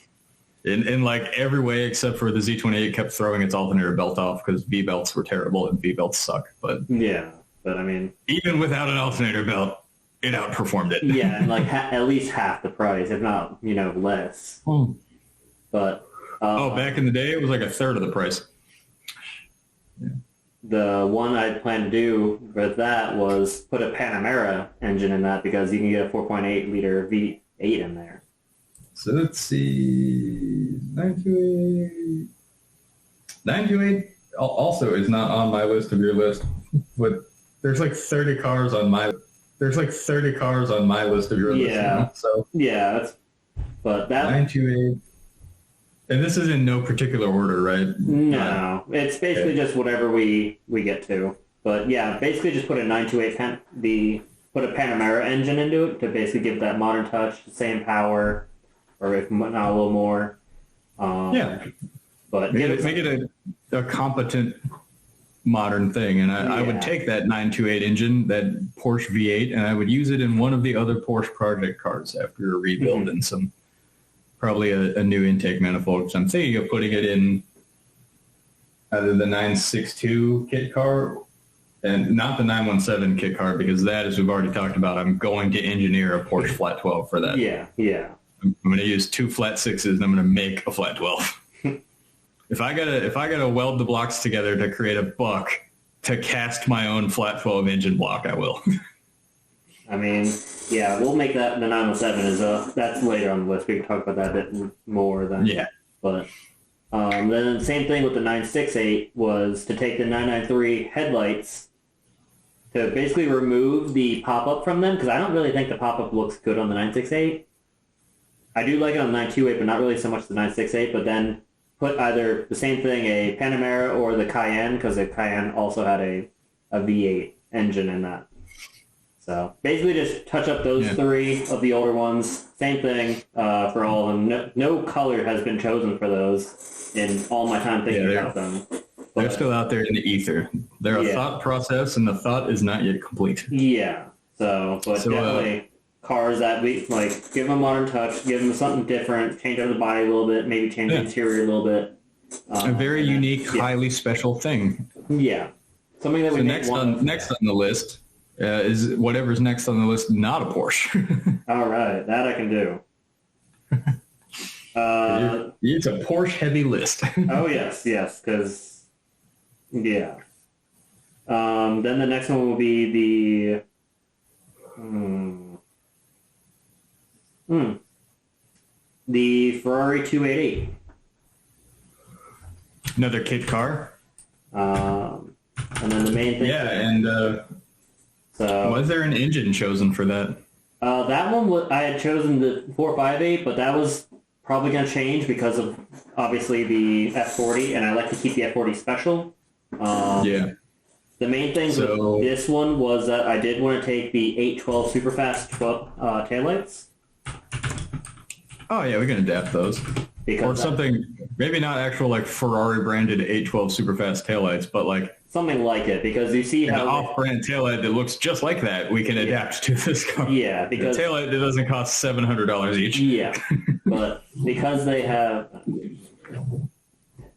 In like every way except for the Z28 kept throwing its alternator belt off because V-belts were terrible and V-belts suck. But I mean... Even without an alternator belt, it outperformed it. Yeah, and like at least half the price, if not, less. But... back in the day, it was like a third of the price. Yeah. The one I planned to do with that was put a Panamera engine in that because you can get a 4.8 liter V8 in there. So let's see, 928 also is not on my list of your list. But there's like 30 cars on my list of your list. Yeah. So but that 928. And this is in no particular order, right? No, it's basically just whatever we get to. But yeah, basically just put a 928 put a Panamera engine into it to basically give that modern touch, the same power, or if not a little more. But make it a competent modern thing, and I would take that 928 engine, that Porsche V8, and I would use it in one of the other Porsche project cars after a rebuild and some. Probably a new intake manifold. So I'm thinking of putting it in either the 962 kit car and not the 917 kit car because that, as we've already talked about, I'm going to engineer a Porsche Flat 12 for that. Yeah. I'm going to use 2 flat 6s and I'm going to make a flat 12. If I gotta weld the blocks together to create a buck to cast my own flat 12 engine block, I will. I mean, yeah, we'll make that the 907 that's later on the list. We can talk about that a bit more then. Yeah. But then the same thing with the 968 was to take the 993 headlights to basically remove the pop-up from them, because I don't really think the pop-up looks good on the 968. I do like it on the 928, but not really so much the 968, but then put either the same thing, a Panamera or the Cayenne, because the Cayenne also had a V8 engine in that. So basically just touch up those 3 of the older ones. Same thing for all of them. No color has been chosen for those in all my time thinking about them. But they're still out there in the ether. They're a thought process, and the thought is not yet complete. Yeah. So definitely cars that we like, give them a modern touch, give them something different, change out the body a little bit, maybe change the interior a little bit. A very unique, highly special thing. Yeah. Something that we next on the list is whatever's next on the list, not a Porsche. All right, that I can do. It's a Porsche heavy list. Oh yes, because yeah. Then the next one will be the Ferrari 288. Another kit car. And then the main thing. Yeah, and so was there an engine chosen for that? That one I had chosen the 458, but that was probably going to change because of obviously the F40, and I like to keep the F40 special. The main thing with this one was that I did want to take the 812 Superfast taillights. Oh yeah, we can adapt those. Or something, maybe not actual like Ferrari branded 812 Superfast taillights, but like something like it, because you see how an off-brand taillight that looks just like that, we can adapt to this car. Yeah, because the taillight that doesn't cost $700 each. Yeah, but because they have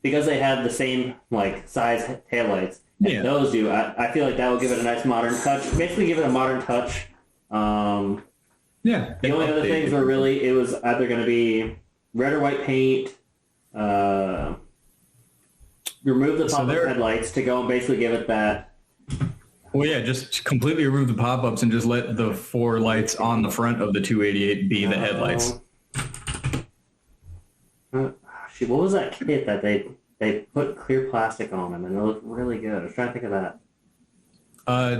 the same like size taillights, those do. I feel like that will give it a nice modern touch. Basically, give it a modern touch. The only other things were really, it was either going to be red or white paint. Remove the pop-up headlights to go and basically give it that. Well, yeah, just completely remove the pop-ups and just let the 4 lights on the front of the 288 be the headlights. What was that kit that they put clear plastic on them and it looked really good? I was trying to think of that.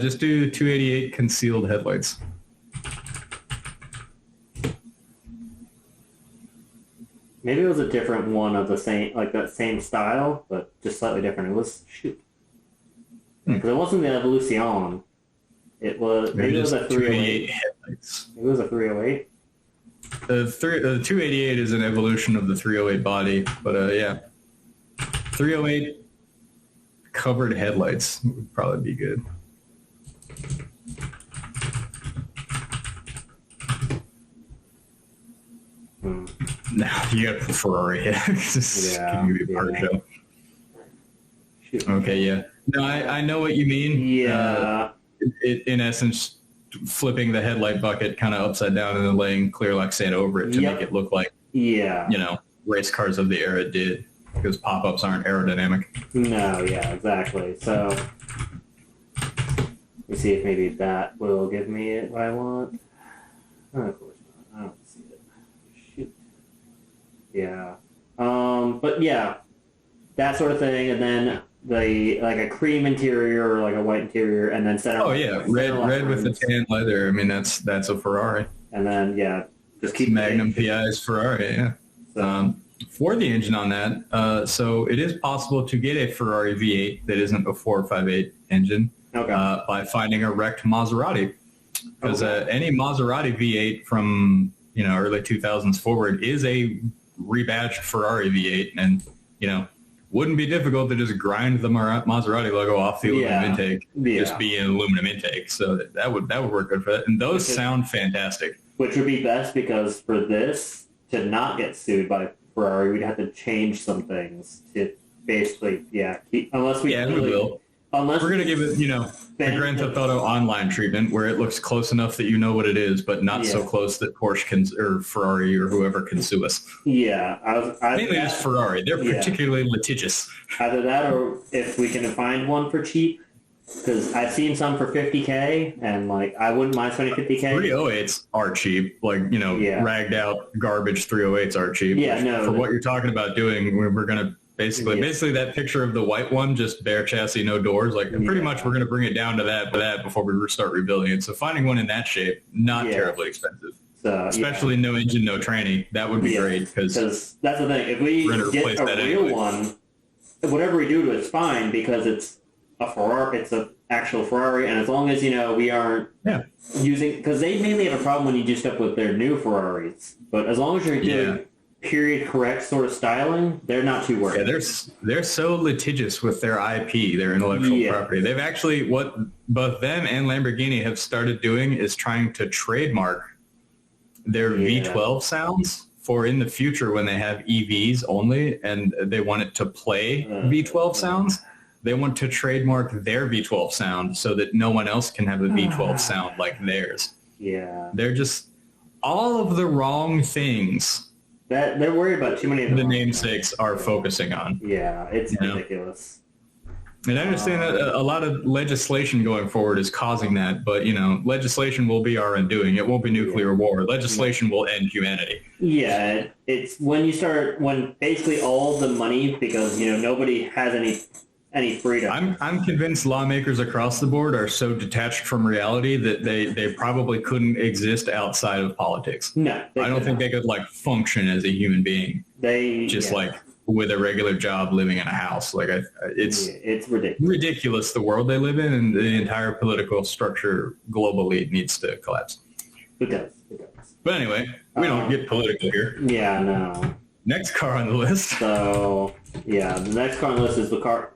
Just do 288 concealed headlights. Maybe it was a different one of the same, like that same style, but just slightly different. It was, because it wasn't the Evolution. It was, maybe it was a 308. Headlights. It was a 308. The 288 is an evolution of the 308 body, but 308 covered headlights would probably be good. Now you got the Ferrari. This can be part of the show. Okay, yeah. No, I know what you mean. Yeah. In essence, flipping the headlight bucket kind of upside down and then laying clear like sand over it to make it look like, race cars of the era did, because pop-ups aren't aerodynamic. No, yeah, exactly. So, let me see if maybe that will give me what I want. Oh, of course not. I don't see it. Shoot. Yeah. But yeah, that sort of thing, and then like a cream interior or like a white interior, and then center. Oh yeah, red with the tan leather. I mean, that's a Ferrari. And then just keep Magnum PI's Ferrari. Yeah. So, for the engine on that, so it is possible to get a Ferrari V8 that isn't a 458 engine by finding a wrecked Maserati, because any Maserati V8 from early 2000s forward is a rebadged Ferrari V8, and wouldn't be difficult to just grind the Maserati logo off the aluminum intake, just be an aluminum intake. So that would work good for that. And those sound fantastic. Which would be best, because for this to not get sued by Ferrari, we'd have to change some things to basically, keep, unless we unless we're going to give it, the Grand Theft Auto Online treatment where it looks close enough that you know what it is, but not so close that Porsche or Ferrari or whoever can sue us. Yeah. Mainly just Ferrari. They're particularly litigious. Either that or if we can find one for cheap. Because I've seen some for $50K, and I wouldn't mind spending $50K. 308s are cheap, ragged out garbage 308s are cheap. Yeah, no. For what you're talking about doing, we're going to basically that picture of the white one, just bare chassis, no doors. Pretty much we're going to bring it down to that before we start rebuilding it. So finding one in that shape, not terribly expensive. So, especially no engine, no tranny. That would be great because that's the thing. If we get a real one, whatever we do to it's fine because it's a Ferrari, it's an actual Ferrari, and as long as we aren't using, because they mainly have a problem when you do stuff with their new Ferraris. But as long as you're doing period correct sort of styling, they're not too worried. Yeah, they're so litigious with their IP, their intellectual property. They've actually, what both them and Lamborghini have started doing is trying to trademark their V12 sounds for in the future when they have EVs only, and they want it to play V12 sounds. They want to trademark their V12 sound so that no one else can have a V12 sound like theirs. Yeah. They're just all of the wrong things that they're worried about. Too many of the namesakes are focusing on. Yeah, it's ridiculous. And I understand that a lot of legislation going forward is causing that, but legislation will be our undoing. It won't be nuclear war. Legislation will end humanity. Yeah, it's when basically all the money, because nobody has any freedom. I'm convinced lawmakers across the board are so detached from reality that they probably couldn't exist outside of politics. No, I don't think they could function as a human being. With a regular job, living in a house. It's ridiculous the world they live in, and the entire political structure globally needs to collapse. It does. But anyway, we don't get political here. Yeah, no. Next car on the list. So the next car on the list is the car.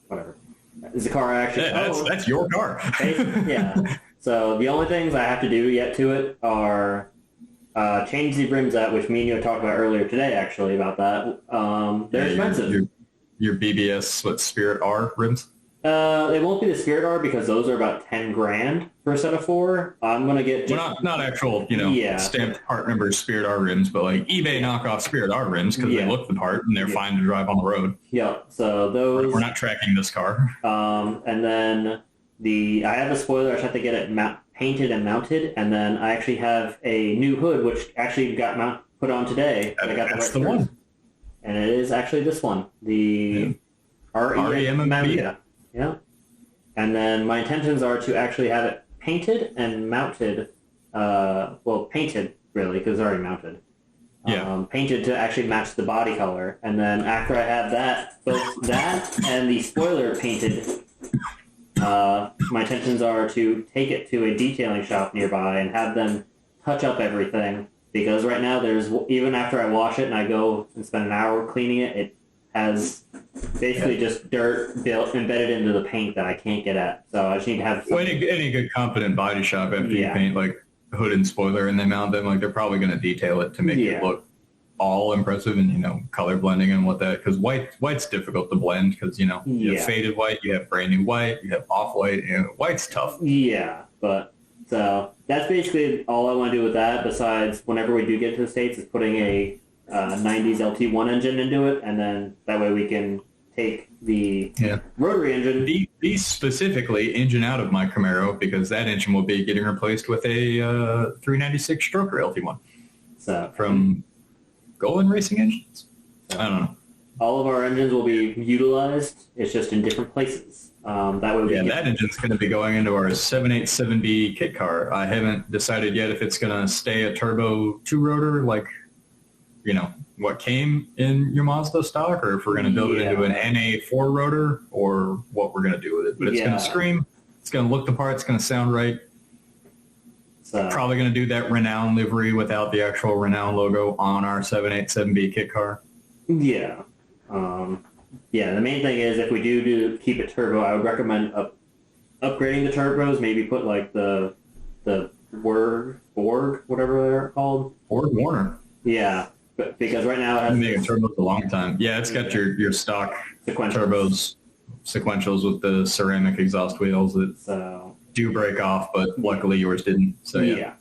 Whatever. Is the car actually? Yeah, that's your car. Yeah. So the only things I have to do yet to it are change the rims out, which me and you had talked about earlier today, actually, about that. They're expensive. Your BBS, Spirit R rims? They won't be the Spirit R because those are about $10,000 for a set of 4. I'm gonna get not actual, stamped part number Spirit R rims, but eBay knockoff Spirit R rims because they look the part and they're fine to drive on the road. Yeah. So those. We're not tracking this car. And then I have a spoiler. I just have to get it painted and mounted, and then I actually have a new hood, which actually got put on today. That's the one. And it is actually this one, the REM. Yeah. And then my intentions are to actually have it painted and mounted. Painted, really, because it's already mounted. Yeah. Painted to actually match the body color. And then after I have both that and the spoiler painted, my intentions are to take it to a detailing shop nearby and have them touch up everything. Because right now, even after I wash it and I go and spend an hour cleaning it, it has basically just dirt embedded into the paint that I can't get at. So I just need to have any good competent body shop after you paint hood and spoiler and they mount them, they're probably going to detail it to make it look all impressive and color blending and because white's difficult to blend because you have faded white, you have brand new white, you have off white, white's tough. Yeah, but so that's basically all I want to do with that. Besides, whenever we do get to the States, is putting a 90s LT1 engine into it, and then that way we can take the rotary engine. These specifically engine out of my Camaro because that engine will be getting replaced with a 396 stroker LT1 from Golden Racing Engines. I don't know. All of our engines will be utilized. It's just in different places. That way that engine's going to be going into our 787B kit car. I haven't decided yet if it's going to stay a turbo 2-rotor what came in your Mazda stock, or if we're going to build it into an NA 4-rotor, or what we're going to do with it. But it's going to scream. It's going to look the part. It's going to sound right. Probably going to do that Renown livery without the actual Renown logo on our 787B kit car. Yeah. The main thing is if we do keep it turbo, I would recommend upgrading the turbos, maybe put the Borg, whatever they're called. Borg Warner. Yeah. But because right now it has been making turbos a long time. Yeah, it's got your stock turbos sequentials with the ceramic exhaust wheels that do break off, but luckily yours didn't. So yeah.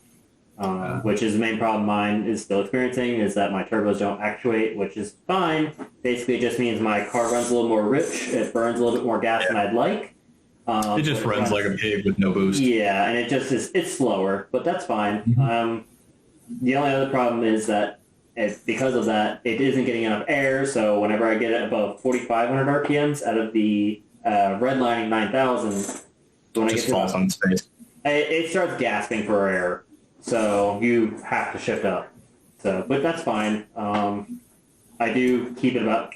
Which is the main problem mine is still experiencing, is that my turbos don't actuate, which is fine. Basically, it just means my car runs a little more rich. It burns a little bit more gas than I'd like. It just runs like a pig with no boost. Yeah, and it's slower, but that's fine. Mm-hmm. The only other problem is that because of that, it isn't getting enough air, so whenever I get it above 4,500 RPMs out of the redlining 9,000, when I get to falls on space. It starts gasping for air, so you have to shift up. So, but that's fine. I do keep it about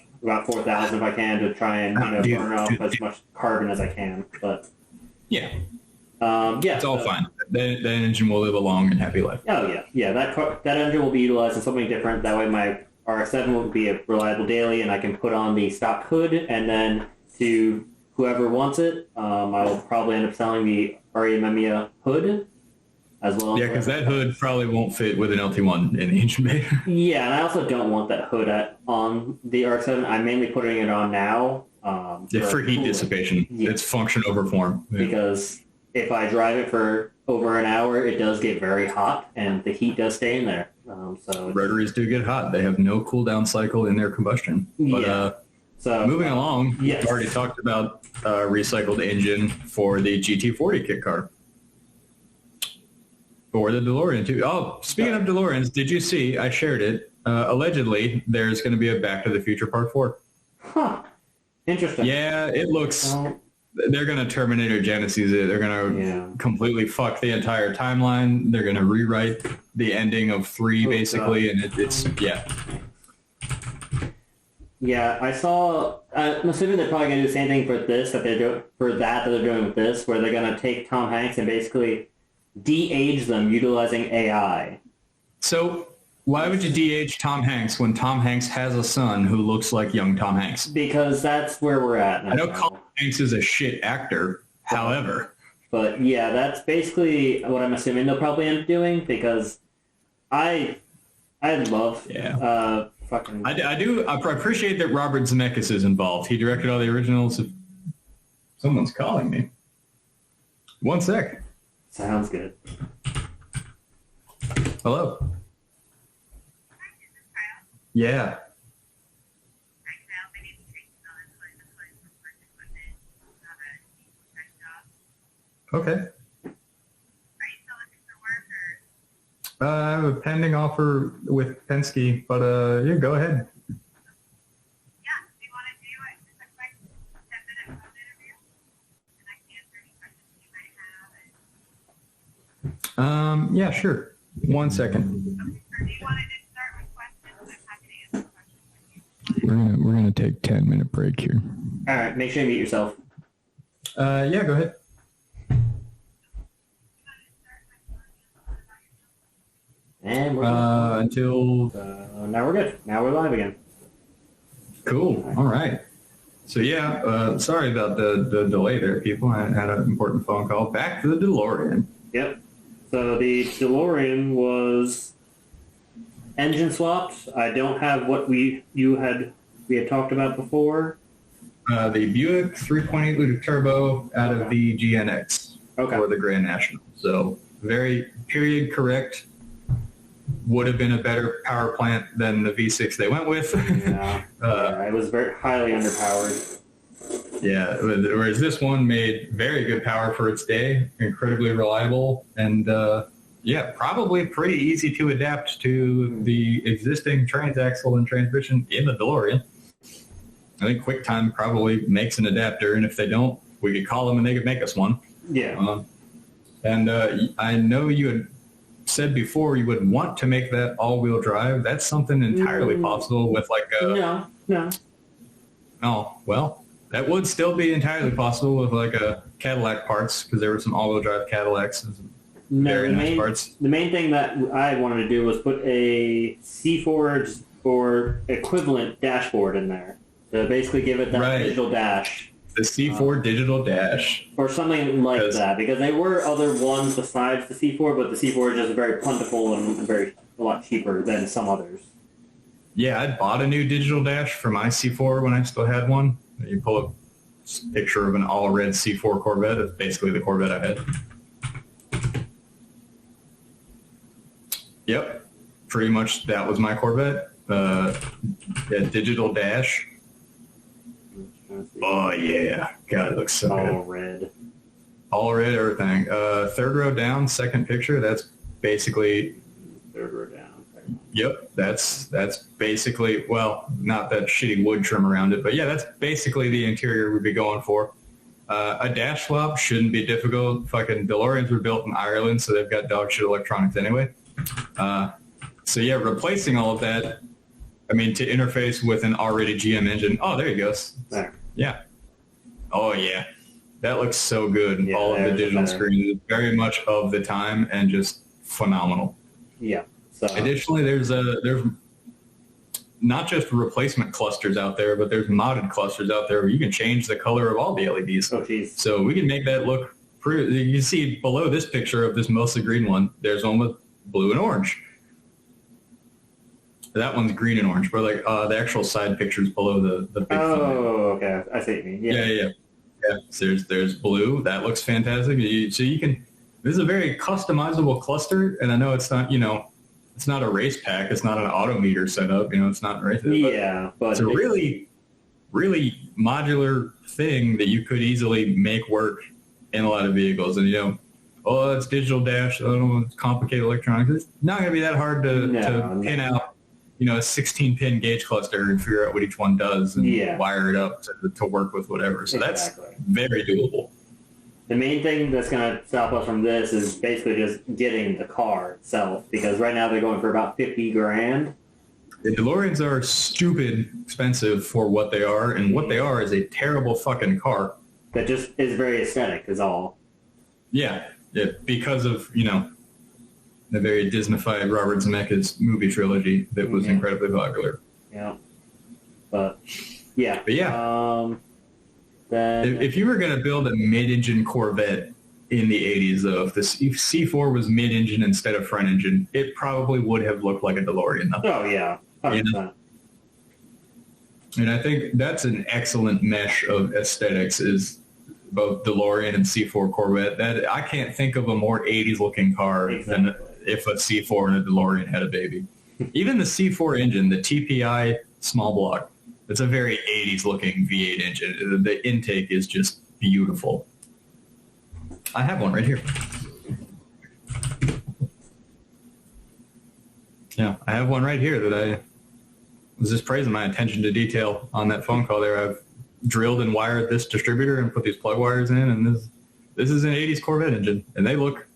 4,000 if I can to try and burn off as much carbon as I can. But yeah, it's all fine. That engine will live a long and happy life. Oh yeah. That engine will be utilized in something different. That way, my RX-7 will be a reliable daily, and I can put on the stock hood, and then to whoever wants it, I will probably end up selling the RE hood. As well. Yeah, because that hood probably won't fit with an LT1 in the engine bay. Yeah, and I also don't want that hood on the RX-7. I'm mainly putting it on now. For heat dissipation. Yeah. It's function over form. Yeah. Because if I drive it for over an hour, it does get very hot, and the heat does stay in there. Rotaries do get hot. They have no cool down cycle in their combustion. But so moving along, yes. We've already talked about recycled engine for the GT40 kit car. Or the DeLorean, too. Oh, speaking of DeLoreans, did you see, I shared it, allegedly, there's going to be a Back to the Future Part 4. Huh. Interesting. Yeah, it looks... They're going to Terminator Genesis it. They're going to completely fuck the entire timeline. They're going to rewrite the ending of 3, basically, and it's... Yeah, I saw... I'm assuming they're probably going to do the same thing for this, that they're doing with this, where they're going to take Tom Hanks and basically... de-age them utilizing AI. So why would you de-age Tom Hanks when Tom Hanks has a son who looks like young Tom Hanks? Because that's where we're at now. I know Tom Hanks is a shit actor, however. But yeah, that's basically what I'm assuming they'll probably end up doing, because I love fucking... I appreciate that Robert Zemeckis is involved. He directed all the originals. Someone's calling me. One sec. Sounds good. Hello. Yeah. Okay. I have a pending offer with Penske, but yeah, go ahead. Yeah, sure. 1 second. We're gonna take 10-minute break here. All right, make sure you mute yourself. Yeah, go ahead. And we're until now we're good. Now we're live again. Cool. All right. So yeah, sorry about the delay there, people. I had an important phone call. Back to the DeLorean. Yep. So the DeLorean was engine swapped. I don't have what we had talked about before. The Buick 3.8 liter turbo out of the GNX for the Grand National. So very period correct. Would have been a better power plant than the V6 they went with. It was very highly underpowered. Yeah, whereas this one made very good power for its day, incredibly reliable, and probably pretty easy to adapt to the existing transaxle and transmission in the DeLorean. I think QuickTime probably makes an adapter, and if they don't, we could call them and they could make us one. Yeah. I know you had said before you would want to make that all-wheel drive. That's something entirely possible with like a... No. Oh, well... That would still be entirely possible with like a Cadillac parts, because there were some all-wheel drive Cadillacs and some very nice parts. The main thing that I wanted to do was put a C4 or equivalent dashboard in there to basically give it that digital dash. The C4 digital dash. Or something like that, because there were other ones besides the C4, but the C4 is just very plentiful and a lot cheaper than some others. Yeah, I bought a new digital dash for my C4 when I still had one. You pull picture of an all-red C4 Corvette. It's basically the Corvette I had. Yep, pretty much that was my Corvette. Digital dash. Oh, yeah. God, it looks so good. All red. All red, everything. Third row down, second picture, that's basically... Third row down. Yep, that's basically, well, not that shitty wood trim around it, but yeah, that's basically the interior we'd be going for. A dash swap shouldn't be difficult. Fucking DeLoreans were built in Ireland, so they've got dog shit electronics anyway. So yeah, replacing all of that, I mean, to interface with an already GM engine. Oh, there you go. There. Yeah. Oh, yeah. That looks so good. Yeah, all of the digital screens, very much of the time and just phenomenal. Yeah. So. Additionally, there's not just replacement clusters out there, but there's modded clusters out there where you can change the color of all the LEDs. Oh, geez. So we can make that look pretty. You see below this picture of this mostly green one, there's one with blue and orange. That one's green and orange, but like the actual side pictures below the big Oh, okay. I see what you mean. Yeah. So there's blue. That looks fantastic. So you can. This is a very customizable cluster, and I know it's not, it's not a race pack. It's not an auto meter setup. It's not right there. Yeah, but it's a really, really modular thing that you could easily make work in a lot of vehicles. And it's digital dash. I don't know, it's complicated electronics. It's not going to be that hard to pin out, a 16-pin gauge cluster and figure out what each one does and wire it up to work with whatever. So that's very doable. The main thing that's going to stop us from this is basically just getting the car itself, because right now they're going for about $50,000. The DeLoreans are stupid expensive for what they are, and what they are is a terrible fucking car. That just is very aesthetic, is all. Yeah, because of, the very Disney-fied Robert Zemeckis movie trilogy that was incredibly popular. Yeah. But yeah. Then if you were going to build a mid-engine Corvette in the 80s, though, if the C4 was mid-engine instead of front engine, it probably would have looked like a DeLorean. Oh, yeah. 100%. And I think that's an excellent mesh of aesthetics, is both DeLorean and C4 Corvette. That I can't think of a more 80s-looking car than if a C4 and a DeLorean had a baby. Even the C4 engine, the TPI small block, it's a very 80s-looking V8 engine. The intake is just beautiful. I have one right here. Yeah, I have one right here that I was just praising my attention to detail on that phone call there. I've drilled and wired this distributor and put these plug wires in, and this is an 80s Corvette engine, and they look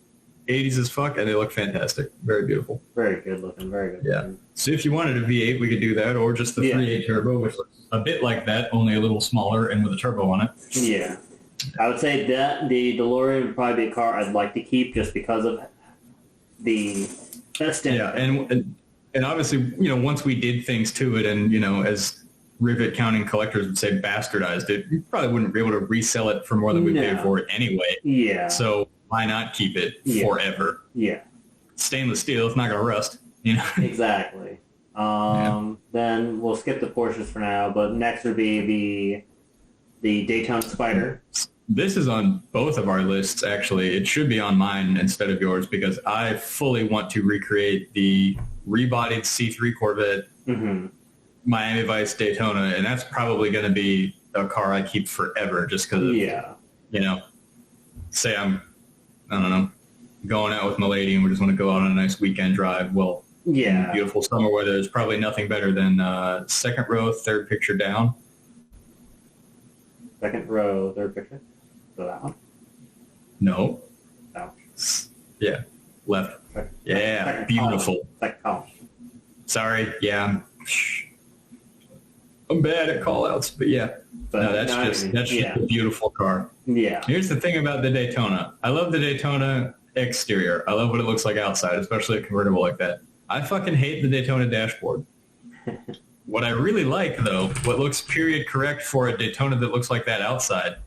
80s as fuck, and they look fantastic. Very beautiful. Very good looking. Very good looking. Yeah. So if you wanted a V8, we could do that, or just the 3.8 turbo, which looks a bit like that, only a little smaller and with a turbo on it. Yeah. I would say that the DeLorean would probably be a car I'd like to keep just because of the aesthetic. Yeah, and obviously, once we did things to it and, as rivet counting collectors would say, bastardized it, you probably wouldn't be able to resell it for more than we paid for it anyway. Yeah. So why not keep it forever? Yeah. Stainless steel, it's not going to rust, Exactly. Then we'll skip the Porsches for now, but next would be the Daytona Spider. This is on both of our lists, actually. It should be on mine instead of yours, because I fully want to recreate the rebodied C3 Corvette, Miami Vice Daytona, and that's probably going to be a car I keep forever just because of, say I don't know, going out with my lady and we just want to go out on a nice weekend drive. Well, in beautiful summer weather, there's probably nothing better than second row, third picture down. Second row, third picture? So that one? No. Oh. Yeah, left. Second beautiful. Second column. Sorry, I'm bad at call-outs, but that's just a beautiful car. Yeah. Here's the thing about the Daytona. I love the Daytona exterior. I love what it looks like outside, especially a convertible like that. I fucking hate the Daytona dashboard. What I really like, though, what looks period correct for a Daytona that looks like that outside,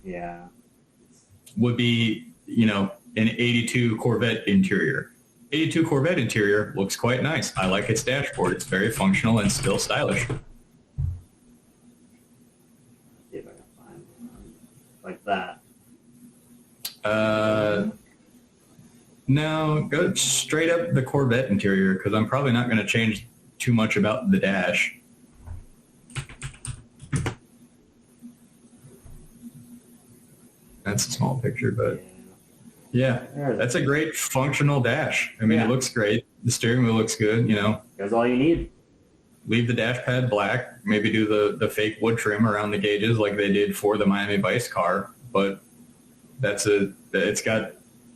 would be, an 82 Corvette interior. 82 Corvette interior looks quite nice. I like its dashboard. It's very functional and still stylish. like that. No, go straight up the Corvette interior, because I'm probably not going to change too much about the dash. That's a small picture, but yeah, that's a great functional dash. I mean, It looks great. The steering wheel looks good, That's all you need. Leave the dash pad black, maybe do the fake wood trim around the gauges like they did for the Miami Vice car, but it's got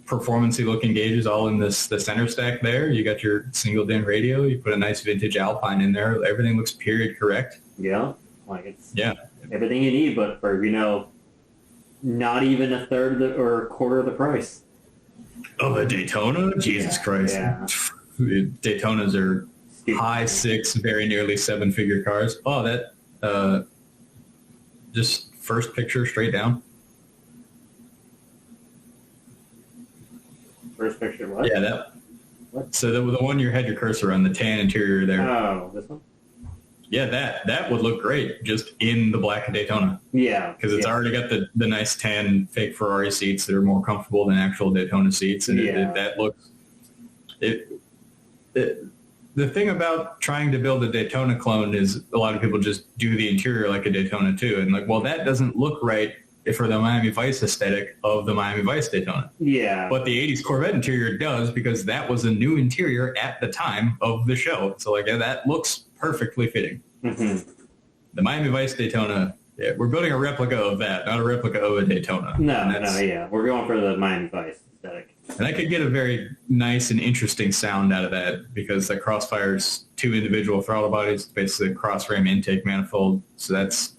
performance-y looking gauges all in the center stack there. You got your single DIN radio, you put a nice vintage Alpine in there, everything looks period correct. Yeah, it's everything you need, but for, not even a third or a quarter of the price. Of a Daytona? Jesus Christ. Yeah. Daytonas are high six, very nearly seven-figure cars. Oh, that just first picture straight down. First picture, what? Yeah, what? So the one you had your cursor on, the tan interior there. Oh, this one? Yeah, that would look great just in the black Daytona. Yeah. Because it's already got the nice tan fake Ferrari seats that are more comfortable than actual Daytona seats. And that looks... The thing about trying to build a Daytona clone is a lot of people just do the interior like a Daytona too. And that doesn't look right for the Miami Vice aesthetic of the Miami Vice Daytona. Yeah. But the 80s Corvette interior does, because that was a new interior at the time of the show. So that looks perfectly fitting. Mm-hmm. The Miami Vice Daytona, we're building a replica of that, not a replica of a Daytona. No, we're going for the Miami Vice aesthetic. And I could get a very nice and interesting sound out of that, because the Crossfire's two individual throttle bodies, basically a cross-frame intake manifold, so that's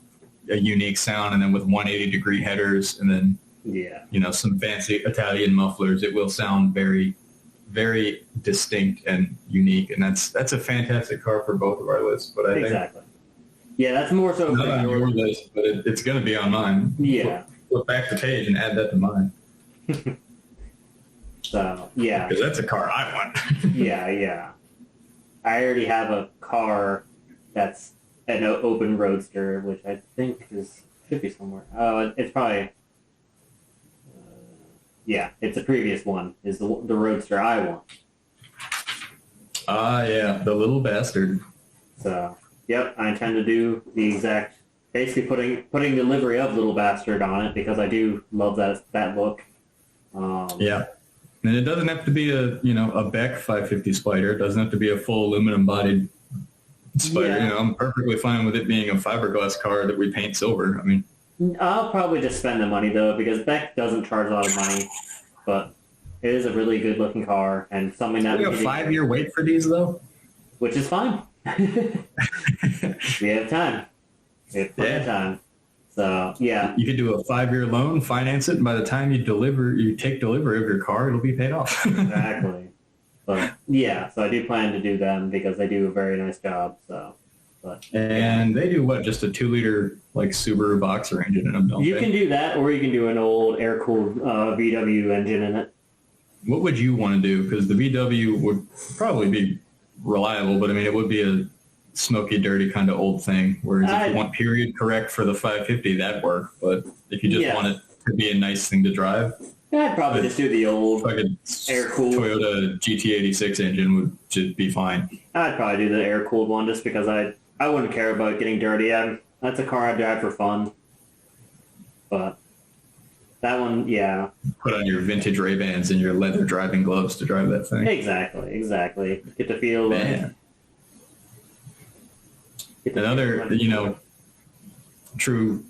a unique sound, and then with 180-degree headers, and then some fancy Italian mufflers, it will sound very, very distinct and unique, and that's a fantastic car for both of our lists. But I think that's more so not on your list, but it's going to be on mine. Yeah, flip back the page and add that to mine. So because that's a car I want. yeah. I already have a car that's an open roadster, which I think should be somewhere. Oh, it's probably it's a previous one. Is the roadster I want? The little bastard. So I intend to do the exact, basically putting the livery of Little Bastard on it, because I do love that look. And it doesn't have to be a Beck 550 Spider. It doesn't have to be a full aluminum bodied Spider. I'm perfectly fine with it being a fiberglass car that we paint silver. I mean, I'll probably just spend the money though, because Beck doesn't charge a lot of money, but it is a really good looking car and something that we have a 5-year wait for these though, which is fine. We have time. We have plenty of time. So you could do a 5-year loan, finance it, and by the time you take delivery of your car, it'll be paid off. Exactly. But so I do plan to do them because they do a very nice job. So, and they do just a 2-liter Subaru Boxer engine in them, don't you they? can do that, or you can do an old air-cooled VW engine in it. What would you want to do? Because the VW would probably be reliable, but I mean, it would be a smoky, dirty kind of old thing. Whereas if you want period correct for the 550, that'd work. But if you just want it to be a nice thing to drive, I'd probably just do the old air-cooled Toyota GT86 engine would just be fine. I'd probably do the air-cooled one just because I wouldn't care about getting dirty. That's a car I drive for fun. But that one, Put on your vintage Ray-Bans and your leather driving gloves to drive that thing. Exactly. Get to feel another, true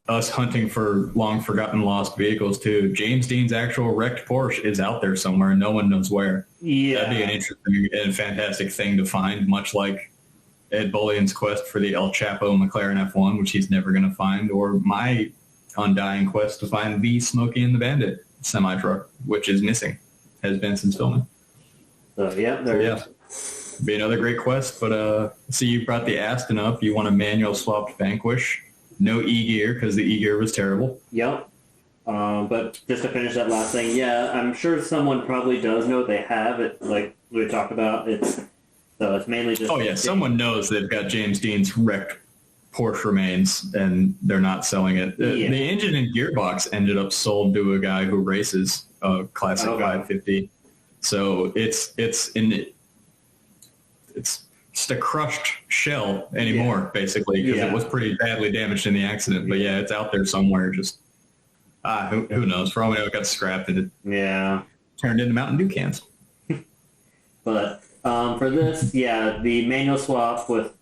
us hunting for long forgotten lost vehicles too. James Dean's actual wrecked Porsche is out there somewhere and no one knows where. That'd be an interesting and fantastic thing to find, much like Ed Bullion's quest for the El Chapo McLaren F1, which he's never going to find, or my undying quest to find the Smokey and the Bandit semi-truck, which is missing, has been since filming. Be another great quest, but see, you brought the Aston up. You want a manual swapped Vanquish. No E-gear, because the E-gear was terrible. Yep. But just to finish that last thing, I'm sure someone probably does know they have it, like we talked about. It's mainly just... someone knows they've got James Dean's wrecked Porsche remains, and they're not selling it. The engine and gearbox ended up sold to a guy who races a classic 550. So it's just a crushed shell anymore, basically, because it was pretty badly damaged in the accident. But it's out there somewhere. Just who knows? For all we know, it got scrapped and it turned into Mountain Dew cans. But for this, the manual swap with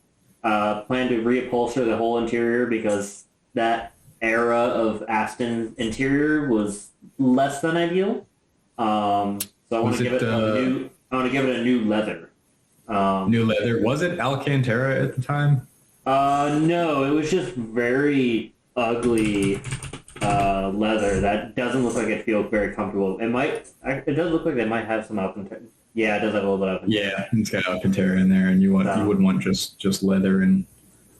plan to reupholster the whole interior, because that era of Aston interior was less than ideal. So I want to give it a new leather. New leather. Was it Alcantara at the time? No, it was just very ugly leather that doesn't look like it feels very comfortable. It does look like they might have some Alcantara. Yeah, it does have a little bit of Alcantara. Yeah, it's got Alcantara in there, and you wouldn't want just leather. And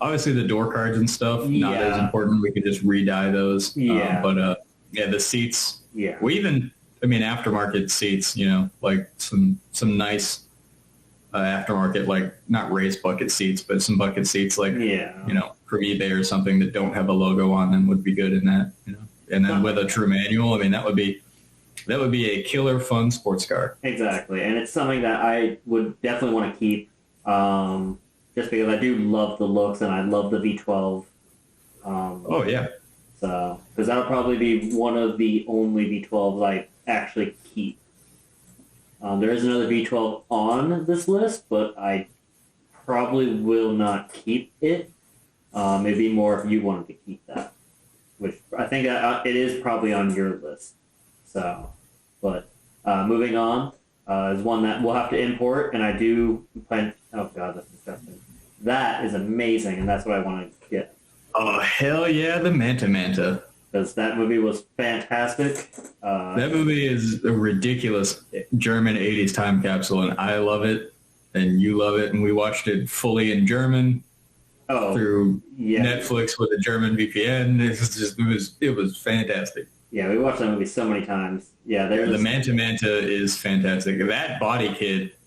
obviously the door cards and stuff, not as important. We could just re-dye those. But the seats. Yeah. Aftermarket seats, like some nice aftermarket, like not race bucket seats, but some bucket seats like, from eBay or something that don't have a logo on them would be good in that, And then with a true manual, that would be a killer fun sports car. Exactly. And it's something that I would definitely want to keep, just because I do love the looks and I love the V12. So, because that'll probably be one of the only V12s I actually keep. There is another V12 on this list, but I probably will not keep it. Maybe more if you wanted to keep that, which I think it is probably on your list. So, but moving on is one that we'll have to import, and I do plan. Oh god, that's disgusting. That is amazing, and that's what I want to get. Oh hell yeah, the Manta. Because that movie was fantastic. That movie is a ridiculous German 80s time capsule, and I love it, and you love it, and we watched it fully in German through Netflix with a German VPN. It was fantastic. Yeah, we watched that movie so many times. Yeah, the Manta is fantastic. That body kit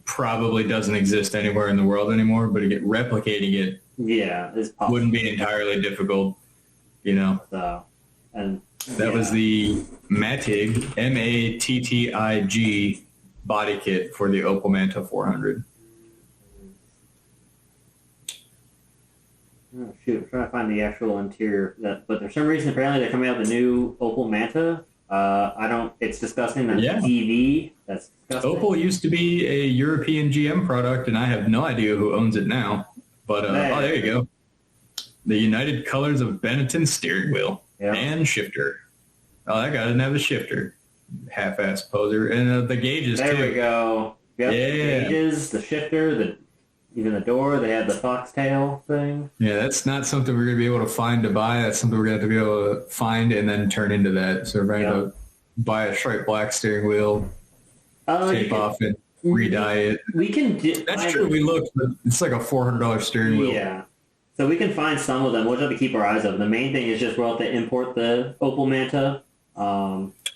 probably doesn't exist anywhere in the world anymore, but replicating it is possible. Wouldn't be entirely difficult. So, and that was the Mattig, Mattig body kit for the Opel Manta 400. Oh, shoot, I'm trying to find the actual interior. But for some reason, apparently they're coming out with the new Opel Manta. It's disgusting. That's EV. That's disgusting. Opel used to be a European GM product, and I have no idea who owns it now. But, there you go. The United Colors of Benetton steering wheel and shifter. Oh, that guy doesn't have a shifter. Half-ass poser. And the gauges, There we go. Yep, the gauges, the shifter, even the door. They had the foxtail thing. Yeah, that's not something we're going to be able to find to buy. That's something we're going to have to be able to find and then turn into that. So we're going to buy a striped black steering wheel, tape off it, re-dye it. We can That's true. We looked, but it's like a $400 steering wheel. Yeah. So we can find some of them. We'll just have to keep our eyes open. The main thing is just we'll have to import the Opel Manta.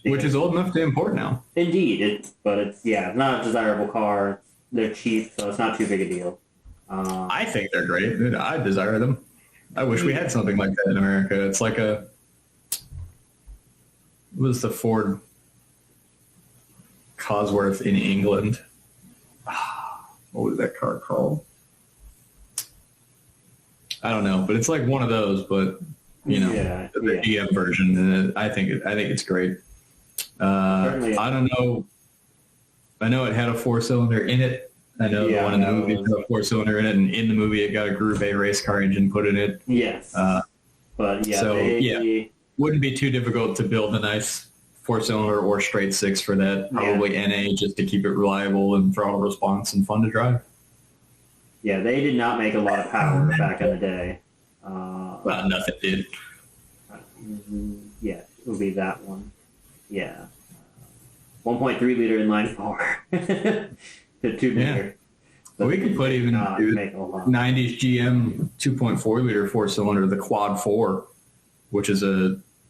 Which is old enough to import now. Indeed. But it's not a desirable car. They're cheap, so it's not too big a deal. I think they're great. I desire them. I wish we had something like that in America. It's like what was the Ford Cosworth in England? What was that car called? I don't know, but it's like one of those, but the GM version, and I think it's great. I don't know. I know it had a 4-cylinder in it. I know the one in the movie had a 4-cylinder in it, and in the movie it got a Group A race car engine put in it. Yes. But wouldn't be too difficult to build a nice 4-cylinder or straight 6 for that. Probably NA just to keep it reliable and throttle response and fun to drive. Yeah, they did not make a lot of power back in the day. Well, nothing did. It would be that one. Yeah. 1.3 liter inline 4 to 2 liter. Well, we could put even 90s GM 2.4 liter 4-cylinder, the Quad 4, which is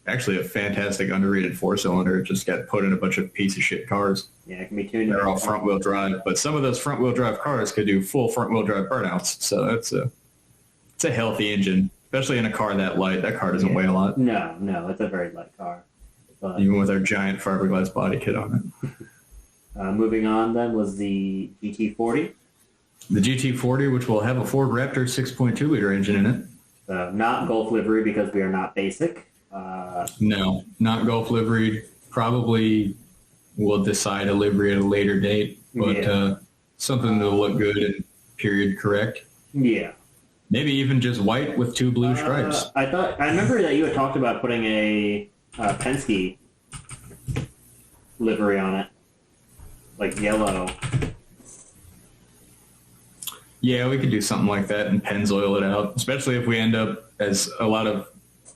actually a fantastic underrated 4-cylinder. It just got put in a bunch of piece of shit cars. Yeah, it can be tuned. They're all front-wheel drive, but some of those front-wheel drive cars could do full front-wheel drive burnouts. So it's a healthy engine, especially in a car that light. That car doesn't weigh a lot. No, it's a very light car. But, even with our giant fiberglass body kit on it. Moving on then was the GT40. The GT40, which will have a Ford Raptor 6.2 liter engine in it. So not Gulf livery because we are not basic. No, not Gulf livery. Probably we'll decide a livery at a later date, but something that'll look good and period correct. Yeah. Maybe even just white with 2 blue stripes. I remember that you had talked about putting a Penske livery on it, like yellow. Yeah, we could do something like that and Pennzoil it out, especially if we end up, as a lot of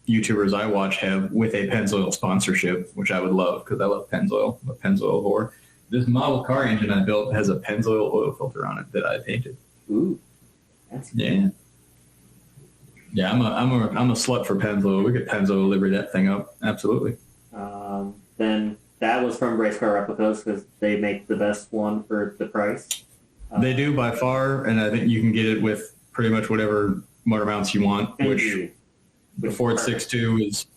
YouTubers I watch have, with a Pennzoil sponsorship, which I would love because I love Pennzoil. I'm a Pennzoil whore. This model car engine I built has a Pennzoil oil filter on it that I painted. Ooh, that's cool. Yeah. Yeah, I'm a slut for Pennzoil. We could Pennzoil livery that thing up. Absolutely. Then that was from Race Car Replicas because they make the best one for the price. They do by far, and I think you can get it with pretty much whatever motor mounts you want, which the Ford 6.2 is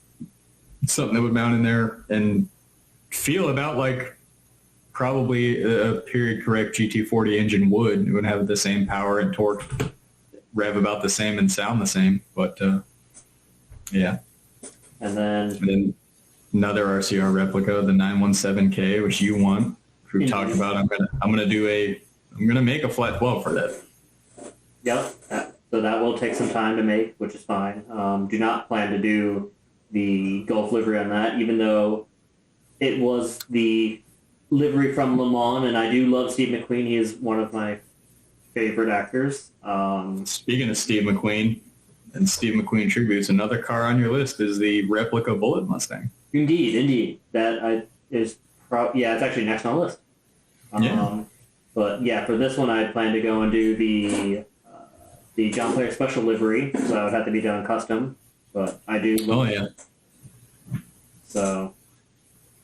something that would mount in there and feel about like probably a period correct GT40 engine would. It would have the same power and torque, rev about the same and sound the same, but yeah. And then another RCR replica, the 917K, which you want. We've talked about. I'm gonna make a flat 12 for that. Yep. So that will take some time to make, which is fine. Do not plan to do the Gulf livery on that, even though it was the livery from Le Mans, and I do love Steve McQueen. He is one of my favorite actors. Speaking of Steve McQueen and Steve McQueen tributes, another car on your list is the replica Bullet Mustang. Indeed. It's actually next on the list. But yeah, for this one, I plan to go and do the John Player Special livery, so I would have to be done custom. But I do. Oh yeah. So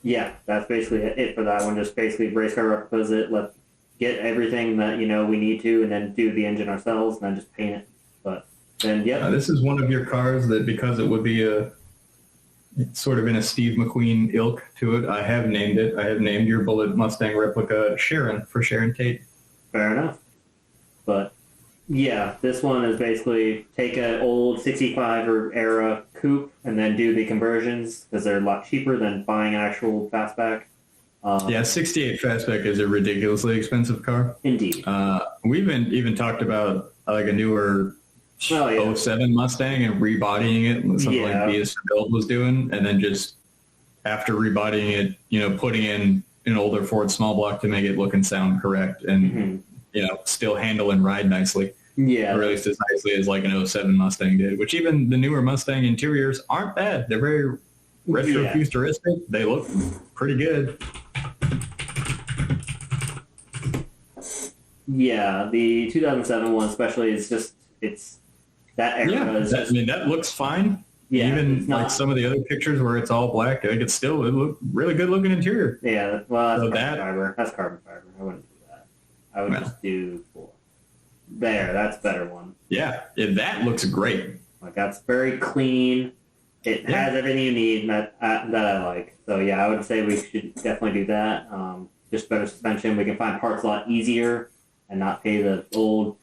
yeah, that's basically it for that one. Just basically race car replicas it. Let's get everything that we need to, and then do the engine ourselves, and then just paint it. But then this is one of your cars that, because it would be it's sort of in a Steve McQueen ilk to it, I have named it. I have named your Bullet Mustang replica Sharon for Sharon Tate. Fair enough. But yeah, this one is basically take an old 65 era coupe and then do the conversions because they're a lot cheaper than buying an actual fastback. 68 fastback is a ridiculously expensive car. Indeed. We've even talked about like a newer 07 Mustang and rebodying it, something like BS Build was doing, and then just after rebodying it, putting in an older Ford small block to make it look and sound correct and still handle and ride nicely. Yeah. Or at least as nicely as like an 07 Mustang did, which even the newer Mustang interiors aren't bad. They're very retro futuristic. They look pretty good. Yeah, the 2007 one especially is just, it's that era. That looks fine. Yeah, even like some of the other pictures where it's all black, it look really good looking interior. Yeah, well, that's fiber. That's carbon fiber. I wouldn't do that. I would just do there. That's a better one. Yeah, that looks great. Like that's very clean. It has everything you need that I like. So yeah, I would say we should definitely do that. Just better suspension. We can find parts a lot easier and not pay the old.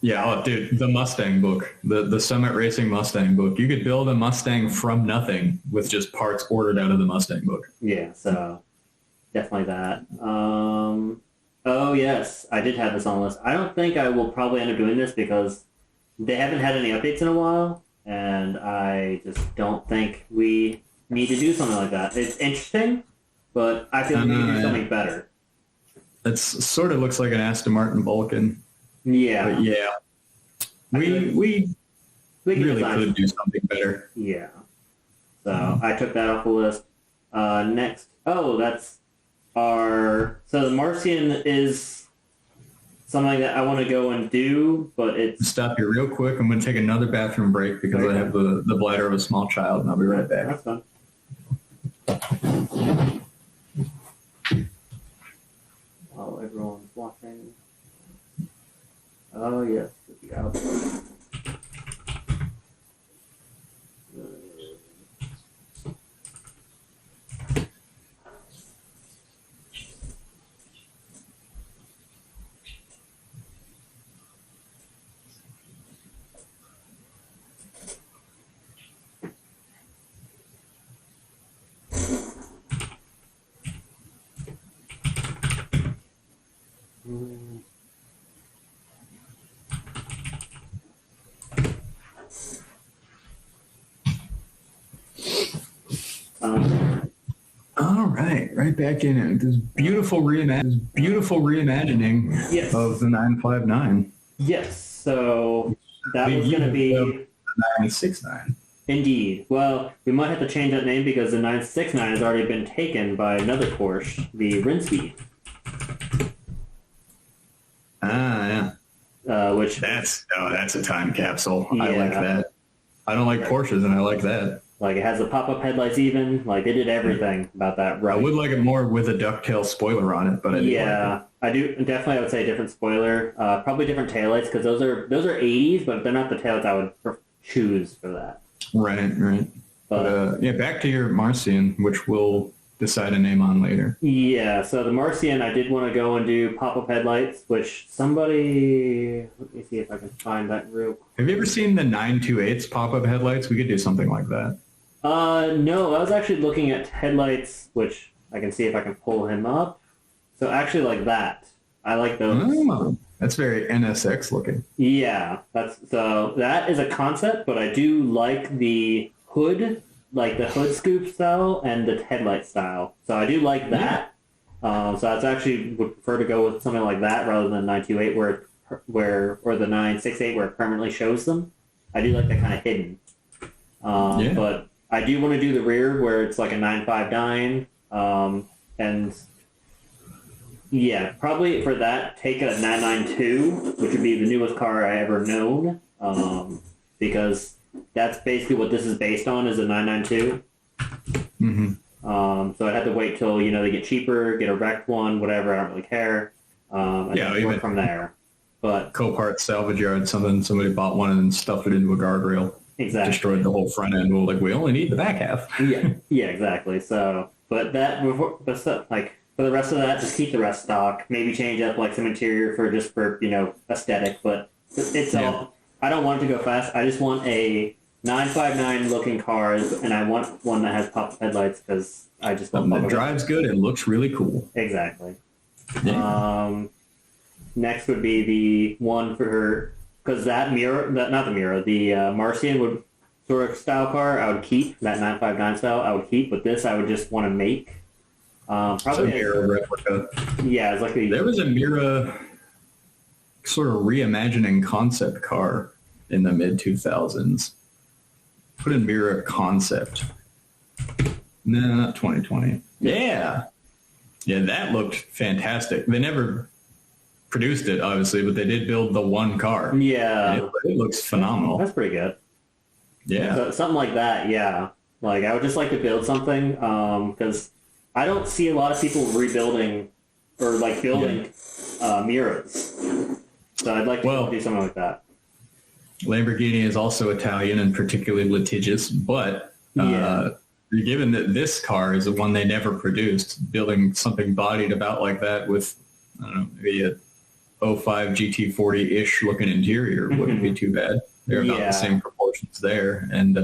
Yeah, dude, the Mustang book, the Summit Racing Mustang book. You could build a Mustang from nothing with just parts ordered out of the Mustang book. Yeah, so definitely that. Oh, yes, I did have this on the list. I don't think I will probably end up doing this because they haven't had any updates in a while, and I just don't think we need to do something like that. It's interesting, but I feel like we can do something better. It sort of looks like an Aston Martin Vulcan. Yeah. But yeah. We really could do something better. Yeah. So I took that off the list. Next. Oh, that's so the Martian is something that I want to go and do, but it's... Stop you real quick. I'm going to take another bathroom break because I have the bladder of a small child, and I'll be right back. That's fine. While everyone's watching. Oh, yes. All right back in it. This beautiful reimagining of the 959. Yes, so that was going to be the 969. Indeed. Well, we might have to change that name because the 969 has already been taken by another Porsche, the Rinsky. Yeah. Which that's a time capsule. Yeah. I like that. I don't like Porsches, and I like that. Like, it has the pop-up headlights even. Like, they did everything about that right. I would like it more with a ducktail spoiler on it, but I do like it. I do. Definitely, I would say a different spoiler. Probably different taillights, because those are 80s, but they're not the taillights I would choose for that. Right. But back to your Marcian, which we'll decide a name on later. Yeah, so the Marcian, I did want to go and do pop-up headlights, which somebody... Let me see if I can find that real quick. Have you ever seen the 928's pop-up headlights? We could do something like that. No, I was actually looking at headlights, which I can see if I can pull him up. So actually like that. I like those. Oh, that's very NSX looking. Yeah, that is a concept, but I do like the hood, like the hood scoop style and the headlight style. So I do like that. So that's actually would prefer to go with something like that rather than 928 or the 968 where it permanently shows them. I do like that kind of hidden. But I do want to do the rear where it's like a 959, and yeah, probably for that, take a 992, which would be the newest car I ever known, because that's basically what this is based on, is a 992. So I'd have to wait till, they get cheaper, get a wrecked one, whatever, I don't really care. Even work from there. But Copart salvage yard, somebody bought one and then stuffed it into a guardrail. Exactly. Destroyed the whole front end. Well, we only need the back half. yeah, exactly. So, but for the rest of that, just keep the rest stock. Maybe change up like some interior for aesthetic. But it's all. I don't want it to go fast. I just want a 959 looking car, and I want one that has pop headlights because I just want that drives good and looks really cool. Exactly. Yeah. Next would be the one for her. Because the Marcian would sort of style car, I would keep. That 959 style, I would keep. But this, I would just want to make. Probably a Mira replica. Yeah, it's like there was a Mira sort of reimagining concept car in the mid-2000s. Put in Mira concept. No, not 2020. Yeah, that looked fantastic. They never produced it, obviously, but they did build the one car. Yeah. It looks phenomenal. That's pretty good. Yeah. So, something like that, yeah. Like, I would just like to build something, because I don't see a lot of people rebuilding or, building Miras. So I'd like to do something like that. Lamborghini is also Italian and particularly litigious, but given that this car is the one they never produced, building something bodied about like that with, I don't know, maybe a 05 GT40-ish looking interior wouldn't be too bad. They're about the same proportions there. And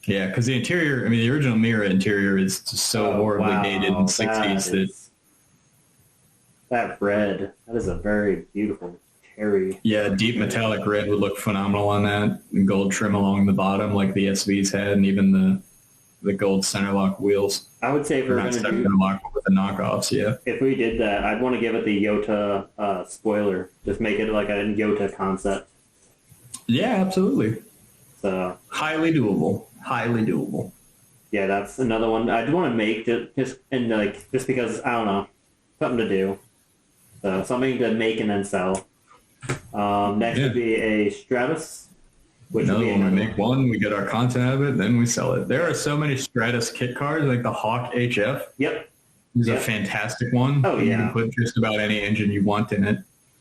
because the interior, the original Mira interior is just so horribly dated in the 60s that red, that is a very beautiful cherry. Yeah, deep metallic red would look phenomenal on that. And gold trim along the bottom like the SVs had, and even the gold center lock wheels. I would say if we're going to lock with the knockoffs, if we did that, I'd want to give it the Yota spoiler. Just make it like a Yota concept. Yeah, absolutely. So highly doable. Yeah, that's another one I'd want to make just because I don't know, something to do. So something to make and then sell. Next would be a Stratus. Another one, we make one, we get our content out of it, then we sell it. There are so many Stratus kit cars, like the Hawk HF. Yep. It's a fantastic one. Oh, You can put just about any engine you want in it.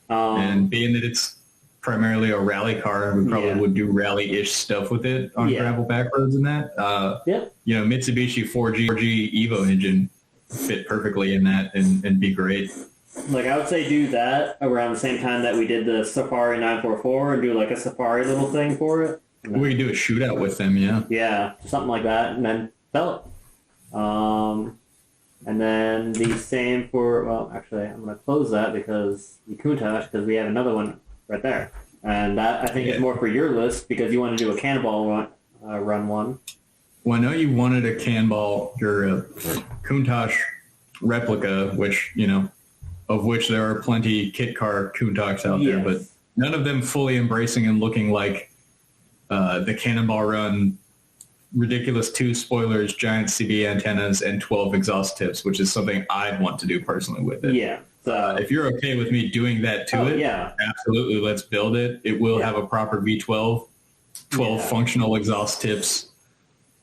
And being that it's primarily a rally car, we probably would do rally-ish stuff with it on gravel back roads and that. Mitsubishi 4G Evo engine fit perfectly in that and be great. Like, I would say do that around the same time that we did the Safari 944 and do like a Safari little thing for it. We could do a shootout with them, Yeah, something like that, and then sell it. And then the same for, well, actually, I'm going to close that because the Countach, because we have another one right there. And that, I think, is more for your list because you want to do a Cannonball run one. Well, I know you wanted a Cannonball, your Countach replica, which, of which there are plenty kit car Countachs out there, but none of them fully embracing and looking like the Cannonball Run ridiculous 2 spoilers, giant CB antennas, and 12 exhaust tips, which is something I'd want to do personally with it. Yeah. So, if you're okay with me doing that to it, absolutely, let's build it. It will have a proper V12, 12 functional exhaust tips,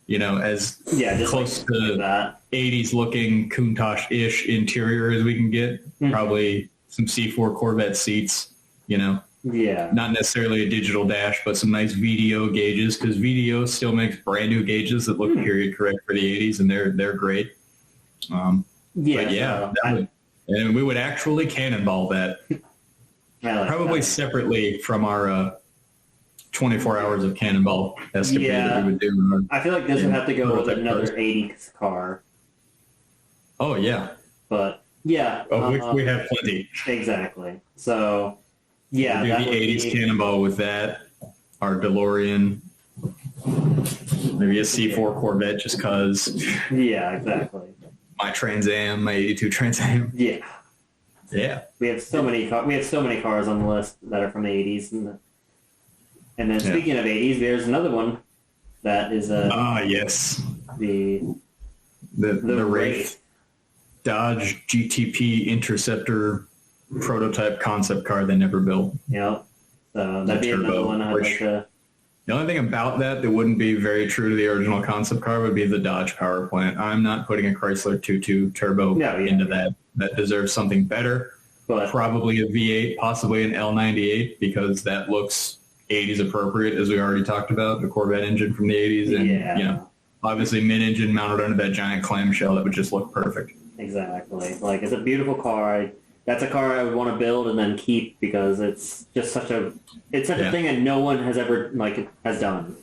as close to that 80s looking Countach-ish interior as we can get. Probably some C4 Corvette seats, not necessarily a digital dash, but some nice VDO gauges, because VDO still makes brand new gauges that look period correct for the 80s, and they're great. And we would actually Cannonball that, probably separately from our 24 hours of Cannonball escapade that we would do. I feel like this would have to go with another 80s car. Oh yeah, but of which we have plenty. Exactly. So. Yeah, we'll do the 80s Cannonball with that. Our DeLorean, maybe a C4 Corvette, just cause. Yeah, exactly. My Trans Am, my '82 Trans Am. Yeah. We have so many cars on the list that are from the '80s, and then speaking of '80s, there's another one that is yes, the Wraith Dodge GTP Interceptor prototype concept car they never built. Yep. So that'd be another one I'd like to... The only thing about that wouldn't be very true to the original concept car would be the Dodge power plant. I'm not putting a Chrysler 2.2 turbo into that. That deserves something better. But probably a V8, possibly an L98, because that looks 80s appropriate, as we already talked about, the Corvette engine from the 80s. And, obviously mid-engine mounted under that giant clamshell that would just look perfect. Exactly. Like, it's a beautiful car. That's a car I would want to build and then keep because it's just such a thing that no one has ever has done.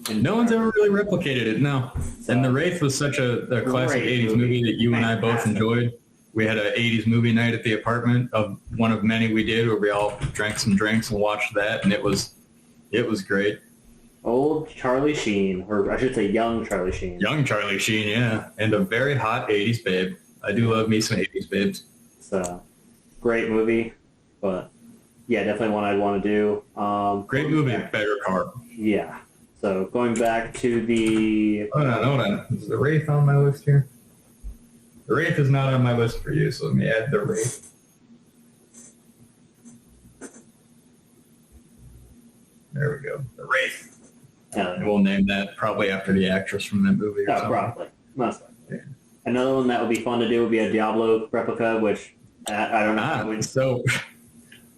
And no one's ever really replicated it, no. So, and the Wraith was such a classic 80s movie that you and I both enjoyed. We had an 80s movie night at the apartment, of one of many we did, where we all drank some drinks and watched that, and it was great. Old Charlie Sheen, or I should say young Charlie Sheen. Young Charlie Sheen, yeah. And a very hot 80s babe. I do love me some 80s babes. So... great movie, but definitely one I'd want to do. Great movie, better car. Yeah. So going back to the... Hold on. Is the Wraith on my list here? The Wraith is not on my list for you, so let me add the Wraith. There we go. The Wraith. And we'll name that probably after the actress from that movie or something. Probably. Most likely. Yeah. Another one that would be fun to do would be a Diablo replica, which... I don't know. So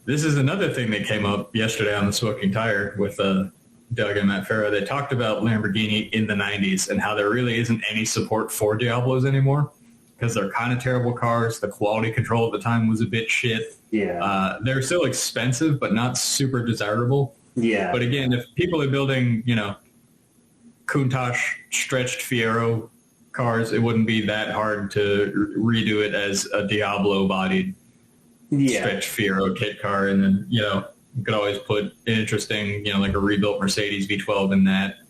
this is another thing that came up yesterday on the Smoking Tire with Doug and Matt Farah. They talked about Lamborghini in the 90s and how there really isn't any support for Diablos anymore because they're kind of terrible cars. The quality control at the time was a bit shit. Yeah. They're still expensive, but not super desirable. Yeah. But again, if people are building, Countach stretched Fiero cars, it wouldn't be that hard to redo it as a Diablo-bodied stretch Fiero kit car, and then you could always put an interesting, like a rebuilt Mercedes V12 in that,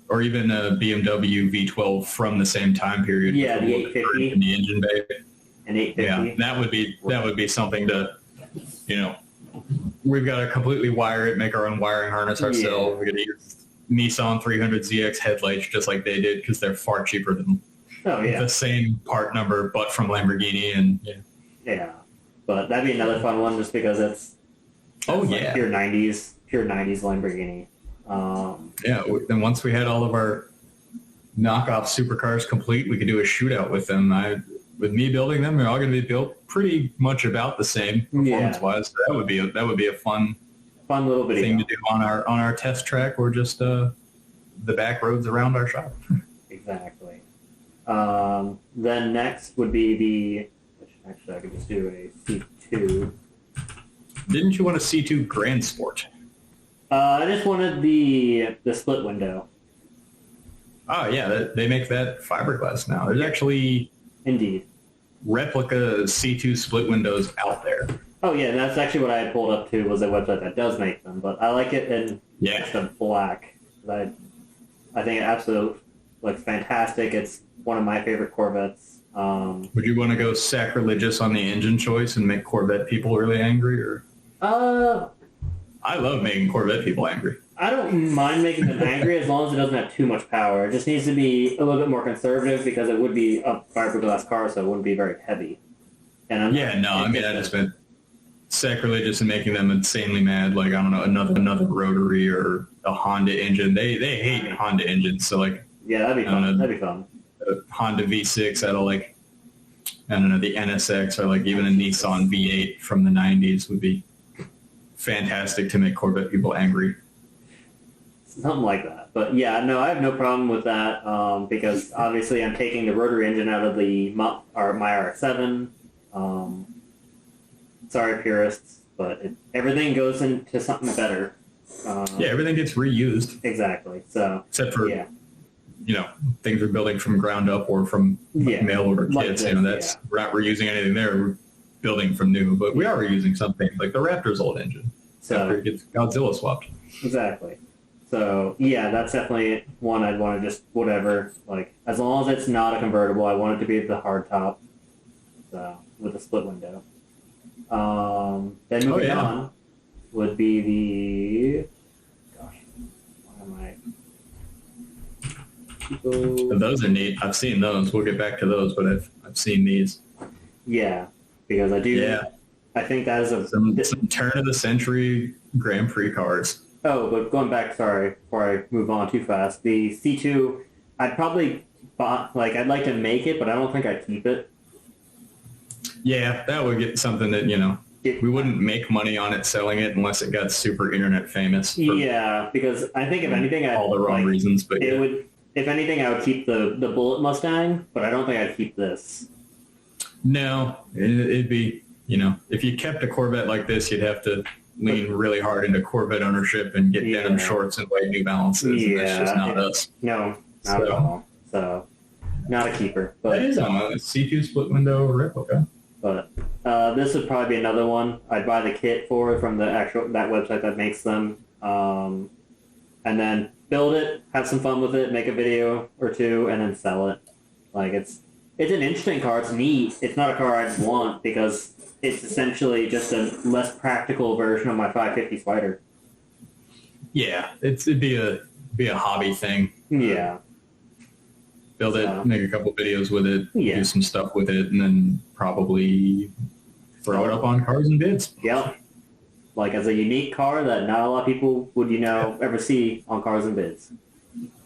or even a BMW V12 from the same time period. Yeah, the 850 in the engine bay. An 850. Yeah, that would be something to, we've got to completely wire it, make our own wiring harness ourselves. We got to use Nissan 300ZX headlights just like they did because they're far cheaper than the same part number but from Lamborghini. And but that'd be another fun one just because it's pure 90s Lamborghini. Then once we had all of our knockoff supercars complete, we could do a shootout with them. With me building them, they're all going to be built pretty much about the same performance wise. So that would be a fun little video thing to do on our test track or just the back roads around our shop. Exactly. Then next would be which actually I could just do a C2. Didn't you want a C2 Grand Sport? I just wanted the split window. Oh yeah, they make that fiberglass now. There's actually Indeed. replica C2 split windows out there. Oh yeah, and that's actually what I had pulled up to was a website that does make them, but I like it in just a black. I think it absolutely looks fantastic. It's one of my favorite Corvettes. Would you want to go sacrilegious on the engine choice and make Corvette people really angry, or? I love making Corvette people angry. I don't mind making them angry as long as it doesn't have too much power. It just needs to be a little bit more conservative because it would be a fiberglass car, so it wouldn't be very heavy. And I just meant sacrilegious and making them insanely mad. Like, I don't know, another rotary or a Honda engine. They hate Honda engines, so like. Yeah, that'd be fun. That'd be fun. A Honda V6 out of like, I don't know, the NSX or like even a Nissan V8 from the 90s would be fantastic to make Corvette people angry. Something like that. But yeah, no, I have no problem with that because obviously I'm taking the rotary engine out of my RX-7. Sorry, purists, but everything goes into something better. Everything gets reused. Exactly. So except for things we're building from ground up or from mail order kits. We're not reusing anything there. We're building from new, but we are reusing something like the Raptor's old engine. So after it gets Godzilla swapped. Exactly. So yeah, that's definitely one I'd want to just whatever. Like as long as it's not a convertible, I want it to be the hard top, with a split window. Then moving on would be the. Gosh, why am I? Those are neat. I've seen those. We'll get back to those, but I've seen these. Yeah, because I do. Yeah. I think that is some turn of the century Grand Prix cars. Oh, but going back, sorry, before I move on too fast, the C2, I'd probably I'd like to make it, but I don't think I'd keep it. Yeah, that would get something that, we wouldn't make money on it selling it unless it got super internet famous. Because I think if anything, all the wrong reasons, but if anything, I would keep the Bullet Mustang, but I don't think I'd keep this. No, it'd be, if you kept a Corvette like this, you'd have to lean really hard into Corvette ownership and get denim shorts and white New Balances. Yeah, and that's just not us. No, not at all. So, not a keeper. But that is on a C2 split window replica. But this would probably be another one I'd buy the kit for from that website that makes them, and then build it, have some fun with it, make a video or two, and then sell it. Like it's an interesting car. It's neat. It's not a car I'd want because it's essentially just a less practical version of my 550 Spider. Yeah, it'd be a hobby thing. Yeah. Build it, make a couple videos with it, do some stuff with it, and then probably throw it up on Cars and Bids. Yep. Like as a unique car that not a lot of people would, ever see on Cars and Bids.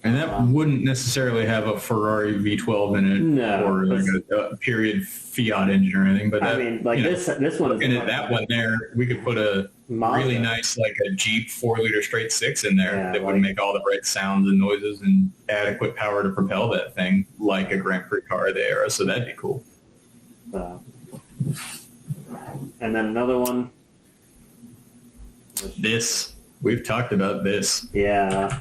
And that wouldn't necessarily have a Ferrari V12 in it, or like a period Fiat engine or anything. But this one. Looking at that one there, we could put a really nice, like a Jeep 4-liter straight six in there that would make all the right sounds and noises and adequate power to propel that thing like a Grand Prix car of the era. So that'd be cool. And then another one. We've talked about this. Yeah.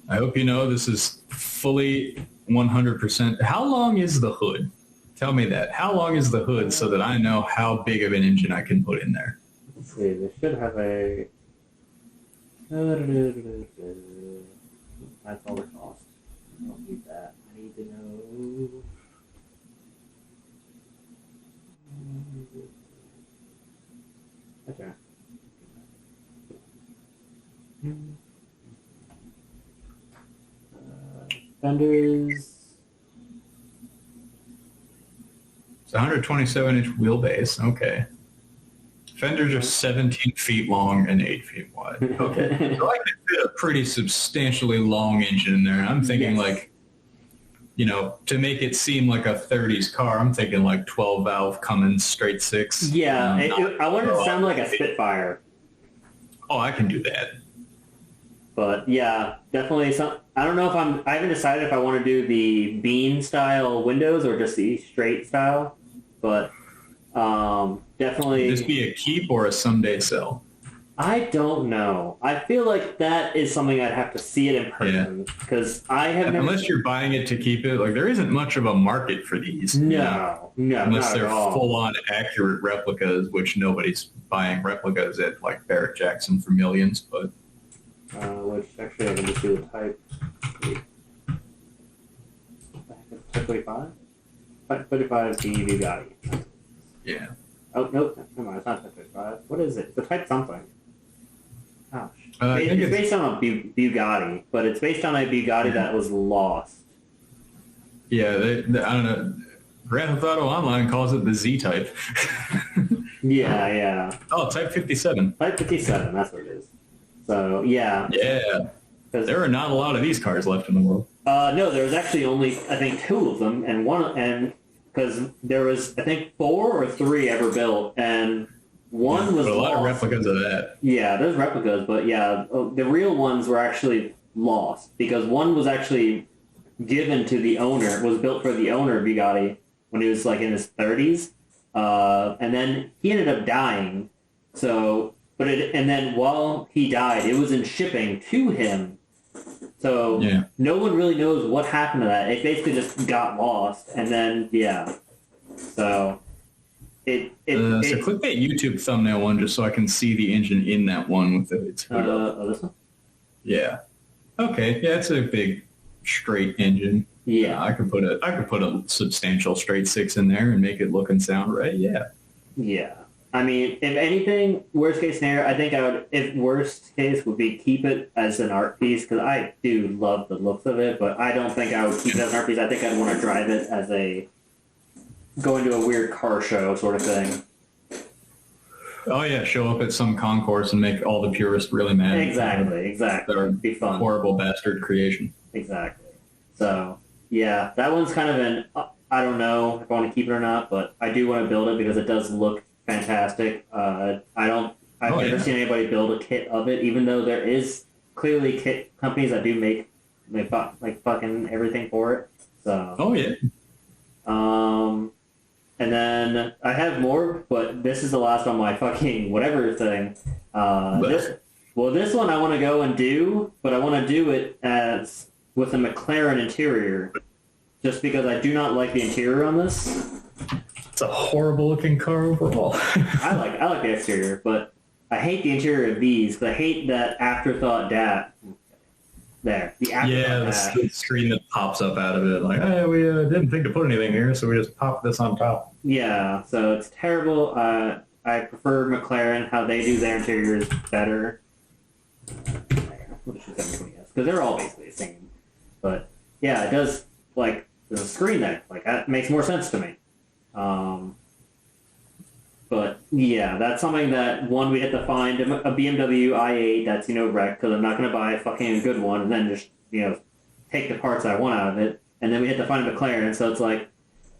I hope you know this is fully 100%. How long is the hood? Tell me that. How long is the hood so that I know how big of an engine I can put in there? Let's see. They should have a... That's all the cost. I don't need that. I need to know... Okay. Fenders. It's 127-inch wheelbase. Okay. Fenders are 17 feet long and 8 feet wide. Okay. So I can fit a pretty substantially long engine in there. I'm thinking to make it seem like a 30s car, I'm thinking like 12-valve Cummins straight six. Yeah, I want it to sound like a Spitfire. Oh, I can do that. But yeah, definitely I don't know I haven't decided if I want to do the bean style windows or just the straight style, but definitely. Would this be a keep or a someday sell? I don't know. I feel like that is something I'd have to see it in person because I have never... Unless you're buying it to keep it, like there isn't much of a market for these. No, unless they're full-on accurate replicas, which nobody's buying replicas at like Barrett Jackson for millions. But which actually I can just do the type. Type 35. Type 35 the Bugatti. Yeah. Oh nope, never mind. It's not type 35. What is it? The type something. Gosh. It's based on a Bugatti, but it's based on a Bugatti that was lost. Yeah, I don't know. Grand Theft Auto Online calls it the Z-Type. Yeah. Oh, Type 57. Type 57, that's what it is. So, yeah. Yeah. There are not a lot of these cars left in the world. No, there's actually only, I think, 2 of them, and because there was, I think, 4 or 3 ever built, and one was a lot lost. of replicas of that. Yeah, there's replicas, but yeah, the real ones were actually lost because one was actually given to the owner, was built for the owner of Bugatti when he was like in his 30s, and then he ended up dying. So, and then while he died, it was in shipping to him. So no one really knows what happened to that. It basically just got lost, and then so. So click that YouTube thumbnail one just so I can see the engine in that one with its hood up. This one? Yeah. Okay. Yeah, it's a big straight engine. Yeah. I could put a substantial straight 6 in there and make it look and sound right. Yeah. Yeah. I mean, if anything, worst case scenario, I think I would, if worst case would be keep it as an art piece because I do love the looks of it, but I don't think I would keep it as an art piece. I think I'd want to drive it as going to a weird car show sort of thing. Oh yeah, show up at some concourse and make all the purists really mad. Exactly. It'd be fun. Horrible bastard creation. Exactly. So yeah, that one's kind of an I don't know if I want to keep it or not, but I do want to build it because it does look fantastic. I've never seen anybody build a kit of it, even though there is clearly kit companies that do make like fucking everything for it. So. Oh yeah. And then I have more, but this is the last on my fucking whatever thing. This one I want to go and do, but I want to do it as with a McLaren interior, just because I do not like the interior on this. It's a horrible looking car overall. I like the exterior, but I hate the interior of these because I hate that afterthought dash. There, the screen that pops up out of it, like, hey, we didn't think to put anything here, so we just popped this on top. Yeah, so it's terrible. I prefer McLaren, how they do their interiors better. Because they're all basically the same. But yeah, it does, like, there's a screen there. Like, that makes more sense to me. But yeah, that's something that we have to find a BMW i8 that's wrecked because I'm not going to buy a fucking good one and then just take the parts I want out of it, and then we have to find a McLaren. So it's like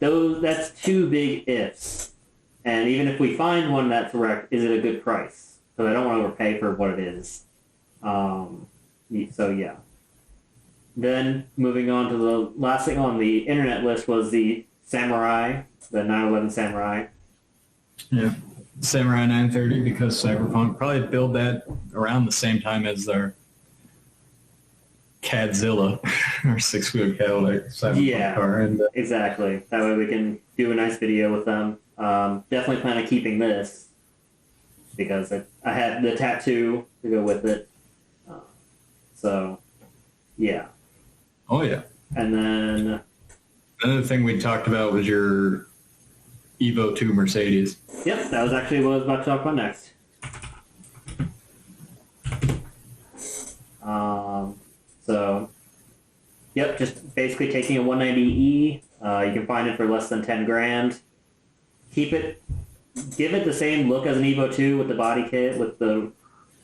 that's 2 big ifs. And even if we find one that's wrecked, is it a good price? Because I don't want to overpay for what it is. So yeah. Then moving on to the last thing on the internet list was the Samurai, the 911 Samurai. Yeah, Samurai 930 because Cyberpunk probably build that around the same time as their Cadzilla, our 6-wheel Cadillac Cyberpunk car. And, exactly. That way we can do a nice video with them. Definitely plan on keeping this because I had the tattoo to go with it. So, yeah. Oh, yeah. And then... Another thing we talked about was your Evo 2 Mercedes. Yep, that was actually what I was about to talk about next. So, yep, just basically taking a 190E. You can find it for less than 10 grand. Keep it, give it the same look as an Evo 2 with the body kit, with the,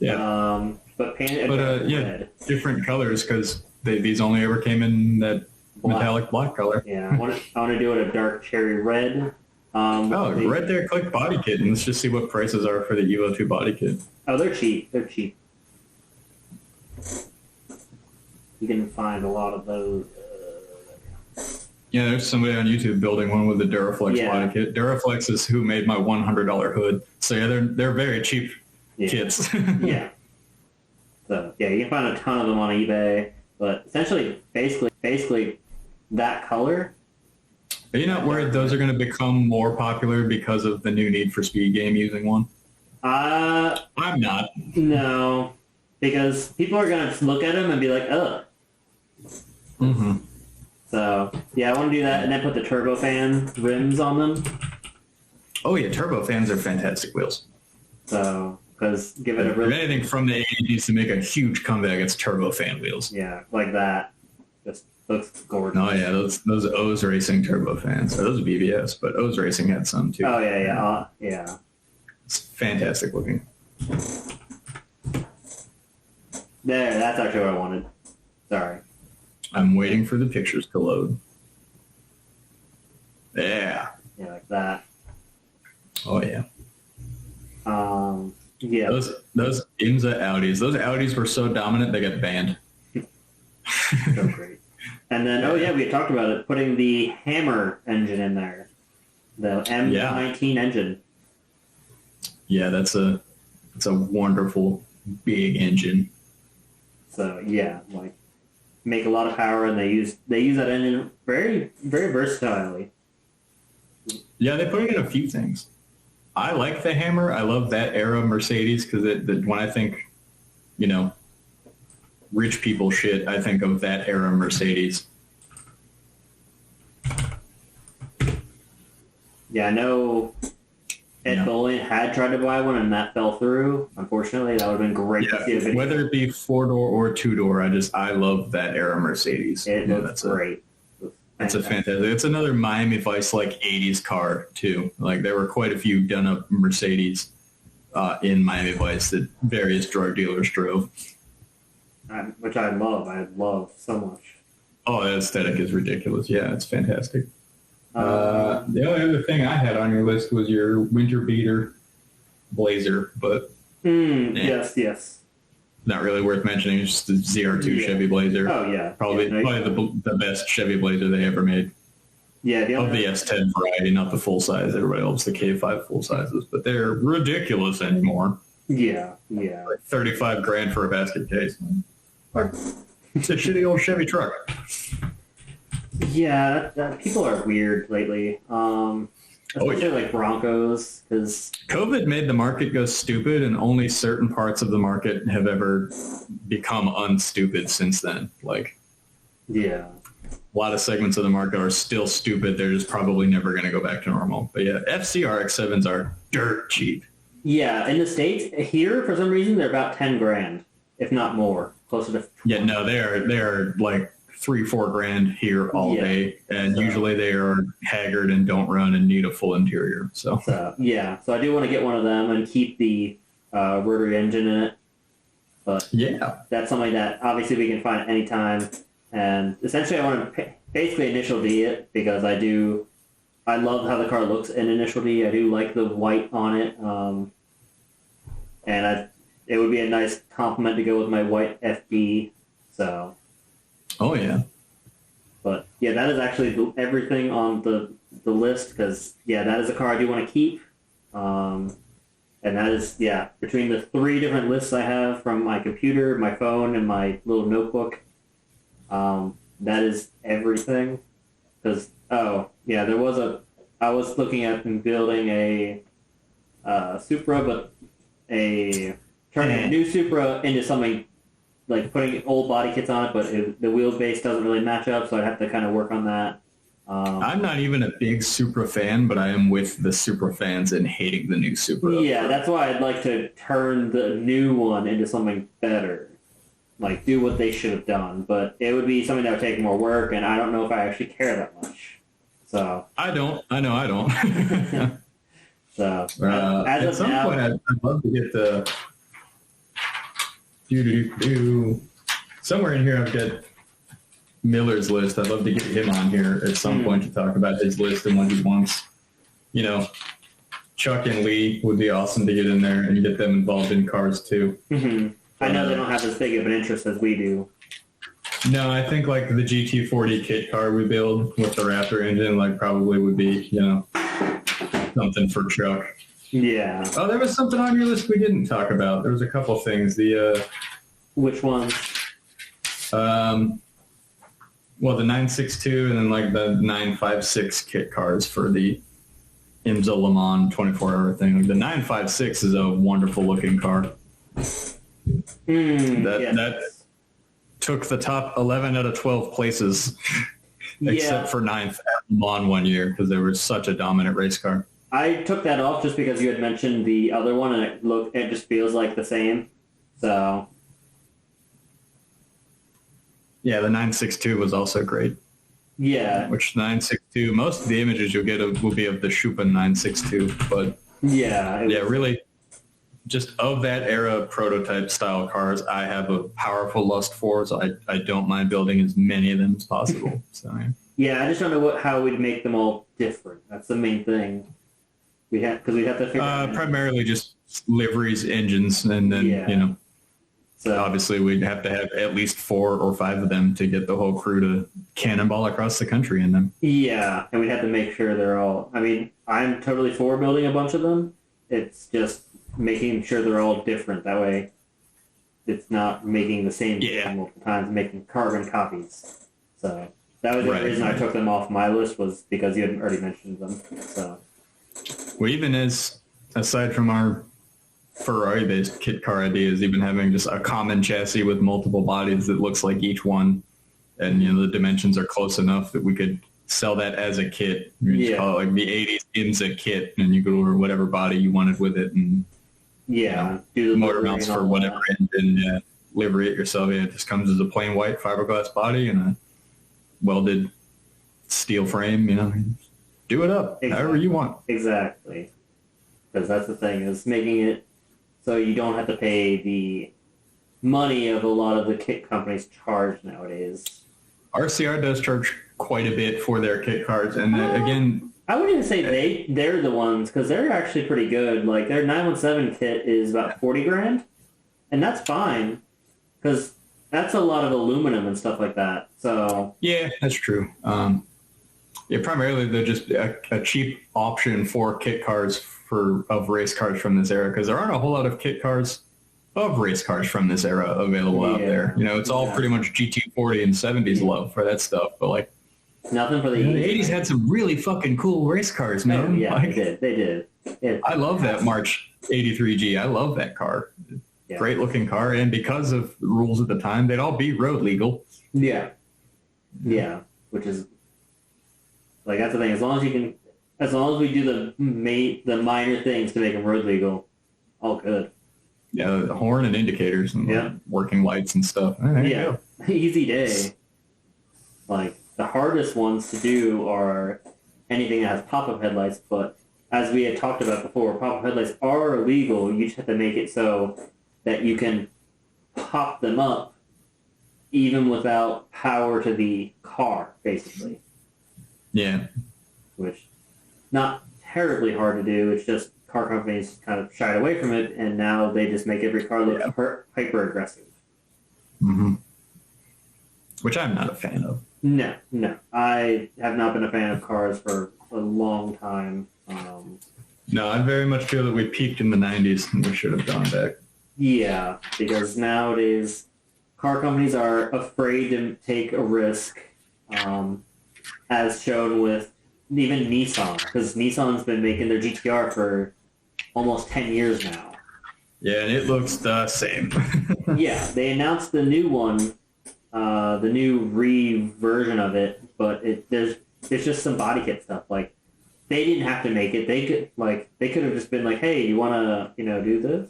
but paint it red. Different colors because these only ever came in that metallic black color. Yeah, I want to do it a dark cherry red. Right there, click body kit, and let's just see what prices are for the Evo 2 body kit. Oh, they're cheap. They're cheap. You can find a lot of those. Yeah, there's somebody on YouTube building one with the Duraflex body kit. Duraflex is who made my $100 hood. So yeah, they're very cheap. kits. Yeah. So yeah, you can find a ton of them on eBay, but essentially, basically that color. Are you not worried those are going to become more popular because of the new Need for Speed game using one? I'm not. No, because people are going to look at them and be like, ugh. Mm-hmm. So, yeah, I want to do that and then put the turbofan rims on them. Oh, yeah, turbofans are fantastic wheels. So, because give it a really... anything from the 80s to make a huge comeback, it's turbofan wheels. Yeah, like that. Just looks gorgeous. Oh, yeah, those O's Racing turbofans. Those are BBS, but O's Racing had some, too. Oh, yeah. Yeah. It's fantastic looking. There, that's actually what I wanted. Sorry. I'm waiting for the pictures to load. Yeah. Yeah, like that. Oh, yeah. Yeah. Those IMSA Audis. Those Audis were so dominant, they got banned. So great. And then, we talked about it, putting the Hammer engine in there. The M19 engine. Yeah, that's a wonderful big engine. So yeah, like make a lot of power, and they use that engine very, very versatilely. Yeah, they put it in a few things. I like the Hammer. I love that era Mercedes because when I think, rich people shit, I think of that era Mercedes. Yeah, I know Ed Bolin had tried to buy one and that fell through. Unfortunately, that would have been great to see a video. Whether it be 4-door or 2-door, I love that era Mercedes. It looks great. It's a fantastic. It's another Miami Vice like 80s car too. Like there were quite a few done up Mercedes in Miami Vice that various drug dealers drove. Which I love. I love so much. Oh, the aesthetic is ridiculous. Yeah, it's fantastic. The only other thing I had on your list was your winter beater Blazer, but yes, not really worth mentioning. It's just the ZR2 Chevy Blazer. Oh yeah, probably the best Chevy Blazer they ever made. Yeah, of the S10 variety, not the full size. Everybody loves the K5 full sizes, but they're ridiculous anymore. Yeah. Like $35,000 for a basket case. It's a shitty old Chevy truck. Yeah, people are weird lately. Especially like Broncos, because COVID made the market go stupid, and only certain parts of the market have ever become unstupid since then. Like, yeah, a lot of segments of the market are still stupid. They're just probably never going to go back to normal. But yeah, FCRX7s are dirt cheap. Yeah, in the States, here for some reason they're about $10,000, if not more, closer to. Yeah, no, they are like $3-4 here all day, and usually they are haggard and don't run and need a full interior. So I do want to get one of them and keep the rotary engine in it. But that's something that obviously we can find at any time. And essentially, I want to basically Initial D it because I love how the car looks in Initial D. I do like the white on it, and it would be a nice complement to go with my white FB. So. Oh, yeah. But, yeah, that is actually everything on the list because, that is a car I do want to keep. And that is, between the 3 different lists I have from my computer, my phone, and my little notebook, that is everything. Because, I was looking at building a Supra, but turning a new Supra into something like putting old body kits on it, but the wheelbase doesn't really match up, so I'd have to kind of work on that. I'm not even a big Supra fan, but I am with the Supra fans and hating the new Supra. Yeah, that's why I'd like to turn the new one into something better. Like, do what they should have done. But it would be something that would take more work, and I don't know if I actually care that much. So I know I don't. So, at some point, I'd love to get the... Somewhere in here I've got Miller's list. I'd love to get him on here at some point to talk about his list and what he wants. Chuck and Lee would be awesome to get in there and get them involved in cars too. Mm-hmm. I know they don't have as big of an interest as we do. No, I think like the GT40 kit car we build with the Raptor engine probably would be, something for Chuck. Yeah. Oh, there was something on your list we didn't talk about. There was a couple things. Which ones? Well, the 962 and then like the 956 kit cars for the IMSA Le Mans 24-hour thing. Like the 956 is a wonderful looking car. That took the top 11 out of 12 places, except for 9th at Le Mans one year because they were such a dominant race car. I took that off just because you had mentioned the other one, and it just feels like the same. So. Yeah, the 962 was also great. Yeah. Which 962, most of the images you'll get will be of the Schuppen 962, but really, just of that era prototype style cars, I have a powerful lust for, so I don't mind building as many of them as possible. So yeah, I just don't know how we'd make them all different. That's the main thing. Because we'd have to figure out. Primarily just liveries, engines, and then So obviously, we'd have to have at least 4 or 5 of them to get the whole crew to cannonball across the country in them. Yeah, and we'd have to make sure they're all... I mean, I'm totally for building a bunch of them. It's just making sure they're all different. That way, it's not making the same thing multiple times, making carbon copies. So that was the reason I took them off my list, was because you had already mentioned them. So. Well, even aside from our Ferrari-based kit car ideas, even having just a common chassis with multiple bodies that looks like each one, and the dimensions are close enough that we could sell that as a kit. You just call it like the 80s IMSA kit, and you could order whatever body you wanted with it, and do the motor mounts for whatever engine, livery it yourself. Yeah, it just comes as a plain white fiberglass body and a welded steel frame. Do it up however you want. Exactly, because that's the thing, is making it so you don't have to pay the money of a lot of the kit companies charge nowadays. RCR does charge quite a bit for their kit cards, and again, I wouldn't even say they're the ones, because they're actually pretty good. Like their 917 kit is about $40,000, and that's fine, because that's a lot of aluminum and stuff like that. So yeah, that's true. Primarily they're just a cheap option for kit cars of race cars from this era, because there aren't a whole lot of kit cars of race cars from this era available out there. It's all pretty much GT40 and 70s love for that stuff, but like nothing for the 80s. The 80s had some really fucking cool race cars, man. Oh, yeah, they did. I love that March 83G. I love that car. Great looking car, and because of the rules at the time, they'd all be road legal. Yeah, which is like, that's the thing. As long as we do the minor things to make them road legal, all good. Yeah, the horn and indicators and working lights and stuff. Easy day. Like, the hardest ones to do are anything that has pop-up headlights, but as we had talked about before, pop-up headlights are illegal. You just have to make it so that you can pop them up even without power to the car, basically. Yeah. Which, not terribly hard to do. It's just car companies kind of shied away from it, and now they just make every car look hyper aggressive. Mm-hmm. Which I'm not a fan of. No. I have not been a fan of cars for a long time. No, I very much feel that we peaked in the 90s and we should have gone back. Yeah, because nowadays car companies are afraid to take a risk, as shown with even Nissan, because Nissan's been making their GTR for almost 10 years now. Yeah, and it looks the same. Yeah, they announced the new one, the new version of it, but there's just some body kit stuff. Like, they didn't have to make it. They could have just been like, hey, you want to do this?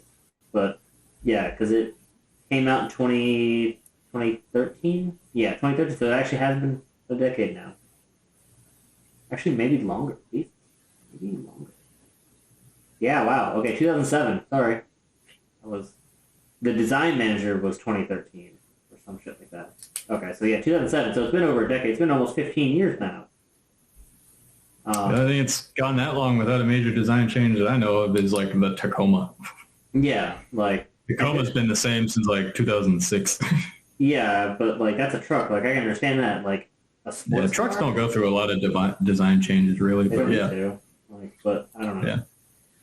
But yeah, because it came out in 2013. Yeah, 2013. So it actually has been a decade now. Actually, maybe longer. Maybe longer. Yeah, wow. Okay, 2007. Sorry. The design manager was 2013 or some shit like that. Okay, so yeah, 2007. So it's been over a decade. It's been almost 15 years now. I think it's gone that long without a major design change that I know of is like the Tacoma. Yeah, like... Tacoma's been the same since like 2006. Yeah, but like that's a truck. Like I can understand that. Like a sports trucks car? don't go through a lot of design changes really, but yeah. But I don't know. Yeah.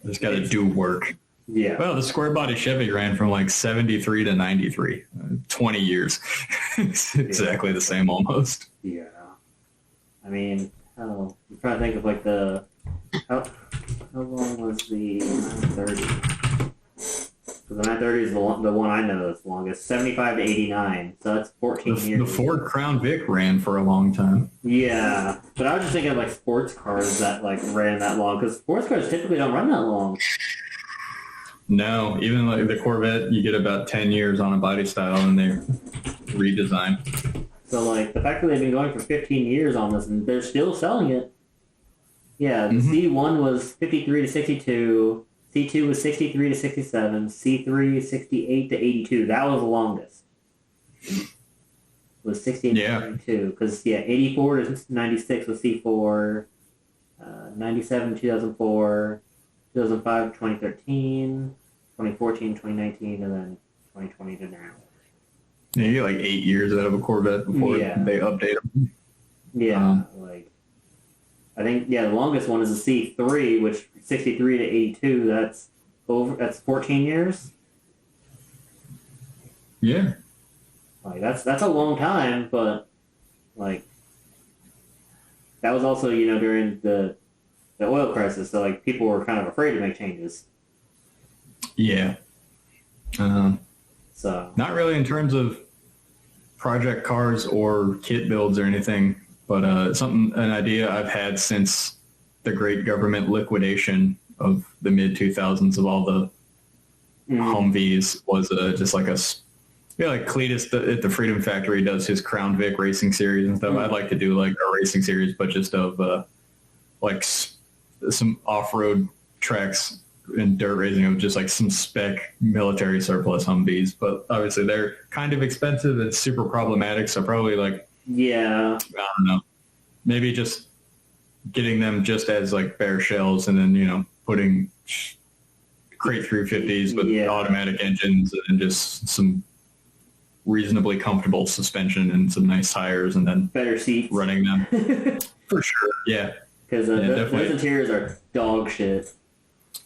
Just got to do work. Yeah. Well, the square body Chevy ran from like 73 to 93, 20 years. It's exactly the same almost. Yeah. I mean, I'm trying to think of like how long was the 930? So the 930 is the one I know that's longest, 75 to 89. So that's 14 years. The Ford Crown Vic ran for a long time. Yeah, but I was just thinking of like sports cars that like ran that long, because sports cars typically don't run that long. No, even like the Corvette, you get about 10 years on a body style and they redesign. So like the fact that they've been going for 15 years on this and they're still selling it. Yeah, the C1 was 53 to 62, C2 was 63 to 67, C3 68 to 82. That was the longest. Was 68 to 82. Because 84 to 96 was C4, 97 2004, 2005 2013, 2014 2019, and then 2020 to now. Yeah, you get like 8 years out of a Corvette before they update them. Yeah, I think the longest one is a C3, which 63 to 82. That's 14 years. Yeah, like that's a long time, but like that was also during the oil crisis, so like people were kind of afraid to make changes. Yeah. So not really in terms of project cars or kit builds or anything. But an idea I've had since the great government liquidation of the mid-2000s of all the Humvees was just like like Cletus at the Freedom Factory does his Crown Vic racing series and stuff. I'd like to do like a racing series, but just of like some off-road tracks and dirt racing of just like some spec military surplus Humvees. But obviously they're kind of expensive and super problematic, so probably like yeah, I don't know. Maybe just getting them just as like bare shells and then, putting crate 350s with automatic engines and just some reasonably comfortable suspension and some nice tires and then better seats running them. For sure. Yeah. Because those interiors are dog shit.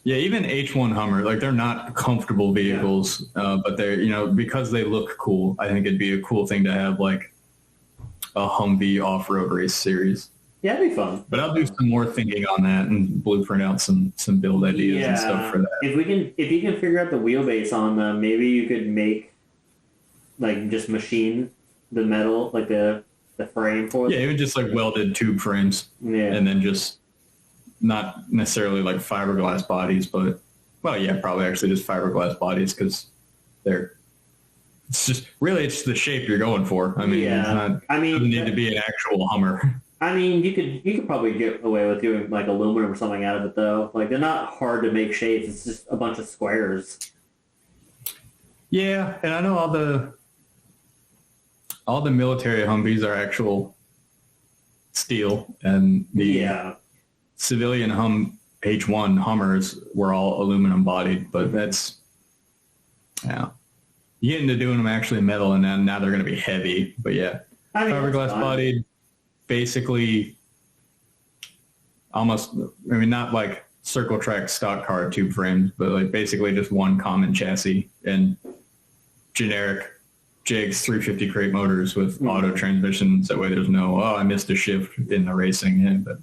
Yeah, even H1 Hummer, like they're not comfortable vehicles, but they're, because they look cool, I think it'd be a cool thing to have like a Humvee off-road race series. Yeah, it'd be fun. But I'll do some more thinking on that and blueprint out some build ideas and stuff for that. If you can figure out the wheelbase on them, maybe you could make like just machine the metal, like the frame for them. Yeah, even just like welded tube frames. Yeah. And then just not necessarily like fiberglass bodies, but probably actually just fiberglass bodies because it's the shape you're going for. I mean, it doesn't need to be an actual Hummer. I mean, you could probably get away with doing like aluminum or something out of it though. Like they're not hard to make shapes. It's just a bunch of squares. Yeah, and I know all the military Humvees are actual steel, and the civilian H1 Hummers were all aluminum bodied. But that's you get into doing them actually metal, and then now they're going to be heavy. But fiberglass bodied, basically almost. I mean, not like circle track stock car tube frames, but like basically just one common chassis and generic Jigs 350 crate motors with auto transmissions. That way, there's no I missed a shift in the racing. But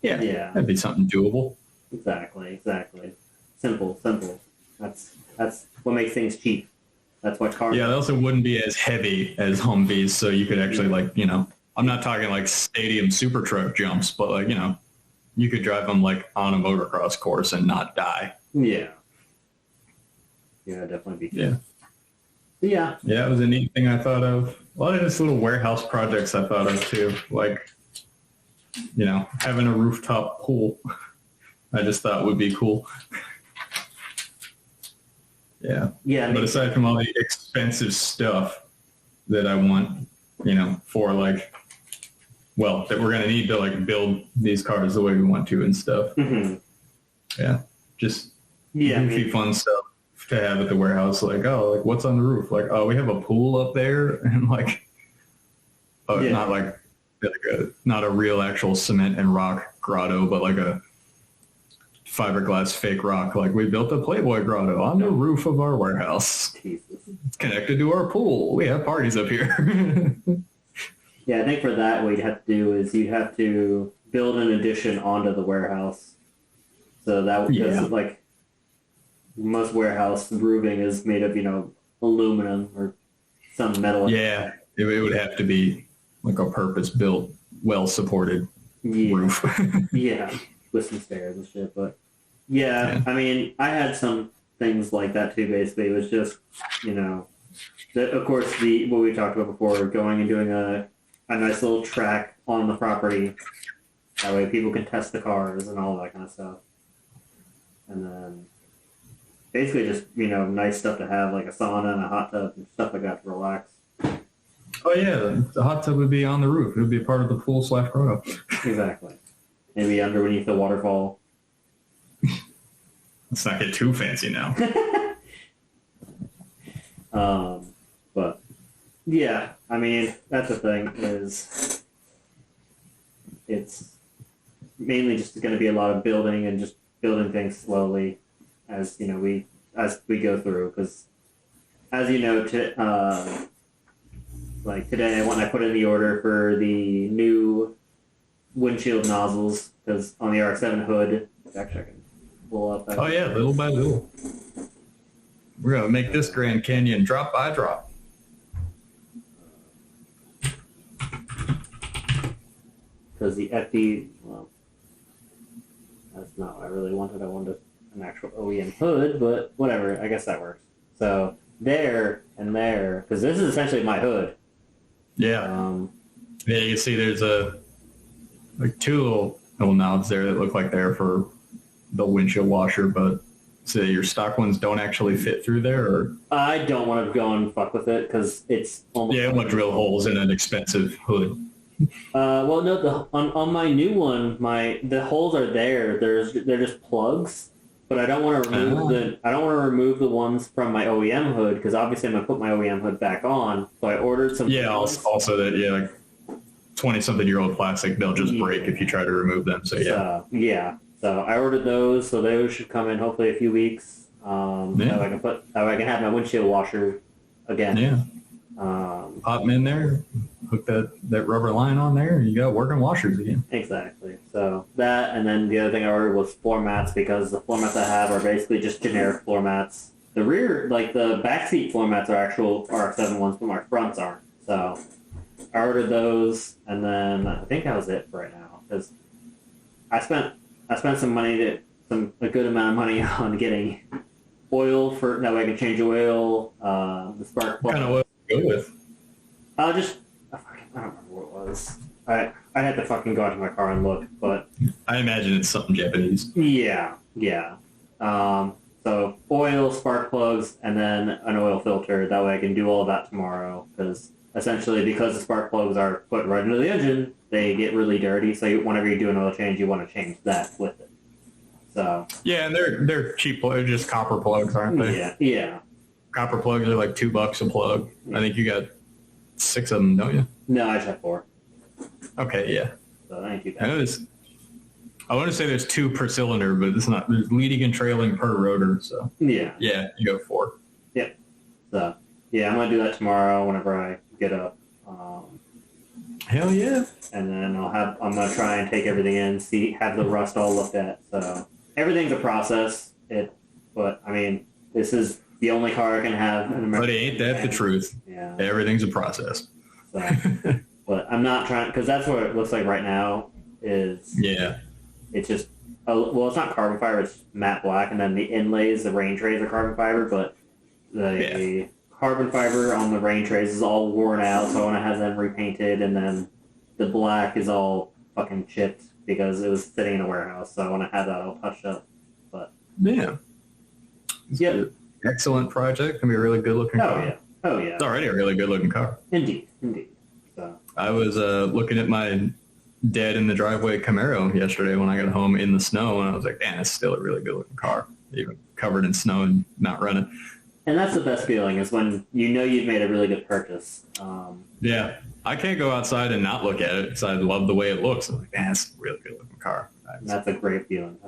that'd be something doable. Exactly. Simple. That's what makes things cheap. That's why cars. Yeah, they also wouldn't be as heavy as Humvees, so you could actually I'm not talking like stadium super truck jumps, but like you could drive them like on a motocross course and not die. Yeah. Yeah, definitely be. Yeah. Yeah. Yeah, it was a neat thing I thought of. A lot of just little warehouse projects I thought of too, like having a rooftop pool. I just thought would be cool. Yeah. Yeah. But aside from all the expensive stuff that I want, for like, that we're going to need to like build these cars the way we want to and stuff. Mm-hmm. Yeah. Just goofy fun stuff to have at the warehouse. Like, what's on the roof? Like, we have a pool up there and like, not like not a real actual cement and rock grotto, but like a fiberglass fake rock. Like, we built a Playboy grotto on the roof of our warehouse. Jesus. It's connected to our pool. We have parties up here. Yeah, I think for that, what you'd have to do is you'd have to build an addition onto the warehouse. So that would, like, most warehouse roofing is made of, aluminum or some metal. Yeah, it would have to be like a purpose-built, well-supported roof. Yeah, with some stairs and shit. But yeah, I mean, I had some things like that too. Basically, it was just, of course, what we talked about before, going and doing a nice little track on the property. That way, people can test the cars and all that kind of stuff. And then basically just, nice stuff to have, like a sauna and a hot tub and stuff like that to relax. Oh, yeah. The hot tub would be on the roof. It would be part of the pool/grotto. Exactly. Maybe underneath the waterfall. Let's not get too fancy now. But, yeah, I mean, that's the thing, is it's mainly just going to be a lot of building and just building things slowly as we go through, because as you know, like today when I put in the order for the new windshield nozzles, because on the RX-7 hood, actually I can pull up. Oh yeah, little by little, we're gonna make this Grand Canyon drop by drop. Because the FD, well, that's not what I really wanted. I wanted an actual OEM hood, but whatever. I guess that works. So there and there, because this is essentially my hood. Yeah. Yeah, you can see there's two little knobs there that look like they're for the windshield washer, but so your stock ones don't actually fit through there, or I don't want to go and fuck with it because it's almost. Yeah, I want to drill holes in an expensive hood. Well, no, on my new one, the holes are there. They're just plugs, but I don't want to remove the ones from my OEM hood, because obviously I'm gonna put my OEM hood back on. So I ordered some. Yeah, also that like 20-something-year-old plastic, they'll just break if you try to remove them. So yeah. So I ordered those, so those should come in hopefully a few weeks. That way I can have my windshield washer again. Yeah. Pop them in there, hook that rubber line on there, and you got working washers again. Exactly. So that, and then the other thing I ordered was floor mats, because the floor mats I have are basically just generic floor mats. The rear, like the backseat floor mats, are actual RX-7 ones, but my fronts aren't. So I ordered those, and then I think that was it for right now, because I spent some money, a good amount of money on getting oil for that way I can change oil, the spark plug. What kind of oil do you go with? I don't remember what it was. I had to fucking go out to my car and look, but I imagine it's something Japanese. Yeah. So oil, spark plugs, and then an oil filter. That way I can do all of that tomorrow, because essentially, because the spark plugs are put right into the engine, they get really dirty. So whenever you do an oil change, you want to change that with it. So yeah, and they're cheap. They're just copper plugs, aren't they? Yeah. Copper plugs are like $2 a plug. Yeah. I think you got 6 of them, don't you? No, I just have 4. Okay, yeah. So I ain't too bad. I want to say there's 2 per cylinder, but it's not. There's leading and trailing per rotor. So yeah, you go 4. Yeah. So yeah, I'm gonna do that tomorrow whenever I get up. Hell yeah! And then I'm gonna try and take everything in, have the rust all looked at. So everything's a process. But I mean, this is the only car I can have in America. But ain't that the truth? Yeah. Everything's a process. So, but I'm not trying, because that's what it looks like right now. It's just it's not carbon fiber. It's matte black, and then the inlays, the rain trays, are carbon fiber. But the carbon fiber on the rain trays is all worn out, so I want to have them repainted, and then the black is all fucking chipped because it was sitting in a warehouse, so I want to have that all touched up. But excellent project. Gonna be a really good looking car. Oh yeah. It's already a really good looking car. Indeed. So I was looking at my dead in the driveway Camaro yesterday when I got home in the snow, and I was like, man, it's still a really good looking car, even covered in snow and not running. And that's the best feeling, is when you know you've made a really good purchase. Yeah, I can't go outside and not look at it because I love the way it looks. I'm like, man, it's a really good looking car. That's a great feeling.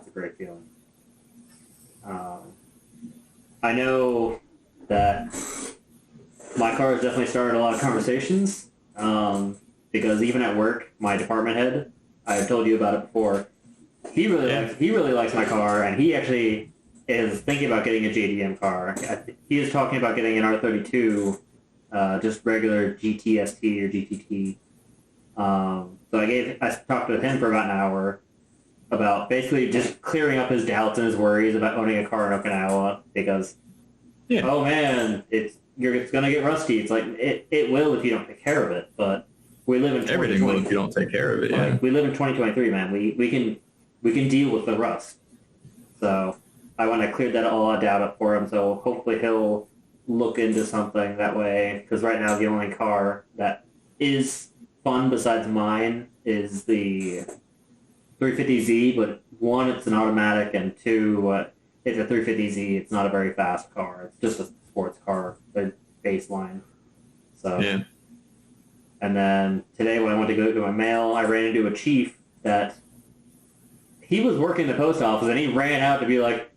I know that my car has definitely started a lot of conversations, because even at work, my department head, I've told you about it before, he really likes my car, and he actually is thinking about getting a JDM car. He is talking about getting an R32, just regular GTST or GTT. So I talked with him for about an hour about basically just clearing up his doubts and his worries about owning a car in Okinawa, because, oh man, it's going to get rusty. It's like, it will if you don't take care of it, but we live in everything will if you don't take care of it. Yeah. We live in 2023, man. We can deal with the rust. So I want to clear that all doubt up for him. So hopefully he'll look into something that way. Because right now the only car that is fun besides mine is the 350Z. But one, it's an automatic, and two, it's a 350Z. It's not a very fast car. It's just a sports car, the baseline. So yeah. And then today when I went to go to my mail, I ran into a chief that he was working the post office, and he ran out to be like,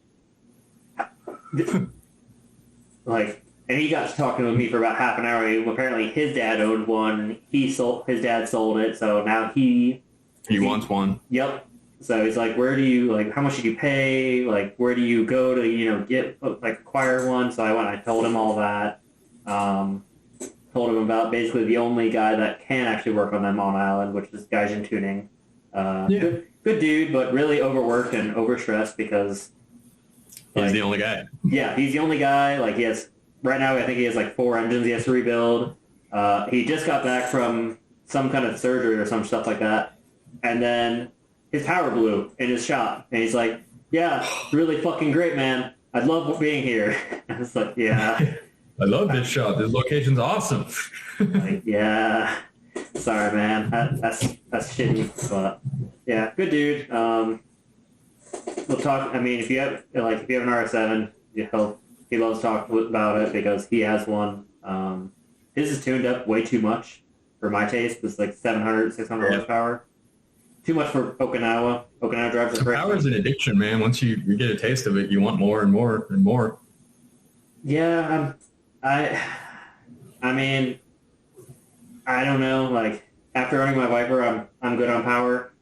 and he got to talking with me for about half an hour. Apparently his dad owned one. His dad sold it, so now he wants one. Yep. So he's like, how much did you pay? Like, where do you go to, get, acquire one? So I told him all that. Told him about basically the only guy that can actually work on them on island, which is Gaijin Tuning. Good dude, but really overworked and overstressed because he's the only guy. Yeah, he's the only guy. Right now I think he has 4 engines he has to rebuild. He just got back from some kind of surgery or some stuff like that, and then his power blew in his shop, and he's like, "Yeah, really fucking great, man. I love being here." And it's like, yeah. I love this shop. This location's awesome. Yeah. Sorry, man. That's shitty. But yeah, good dude. We'll talk. I mean, if you have an RX-7, he loves talking about it because he has one. His is tuned up way too much for my taste. It's 700, 600 horsepower. Too much for Okinawa. Okinawa drives are great. Power's an addiction, man. Once you get a taste of it, you want more and more and more. Yeah, I mean, I don't know. After owning my Viper, I'm good on power.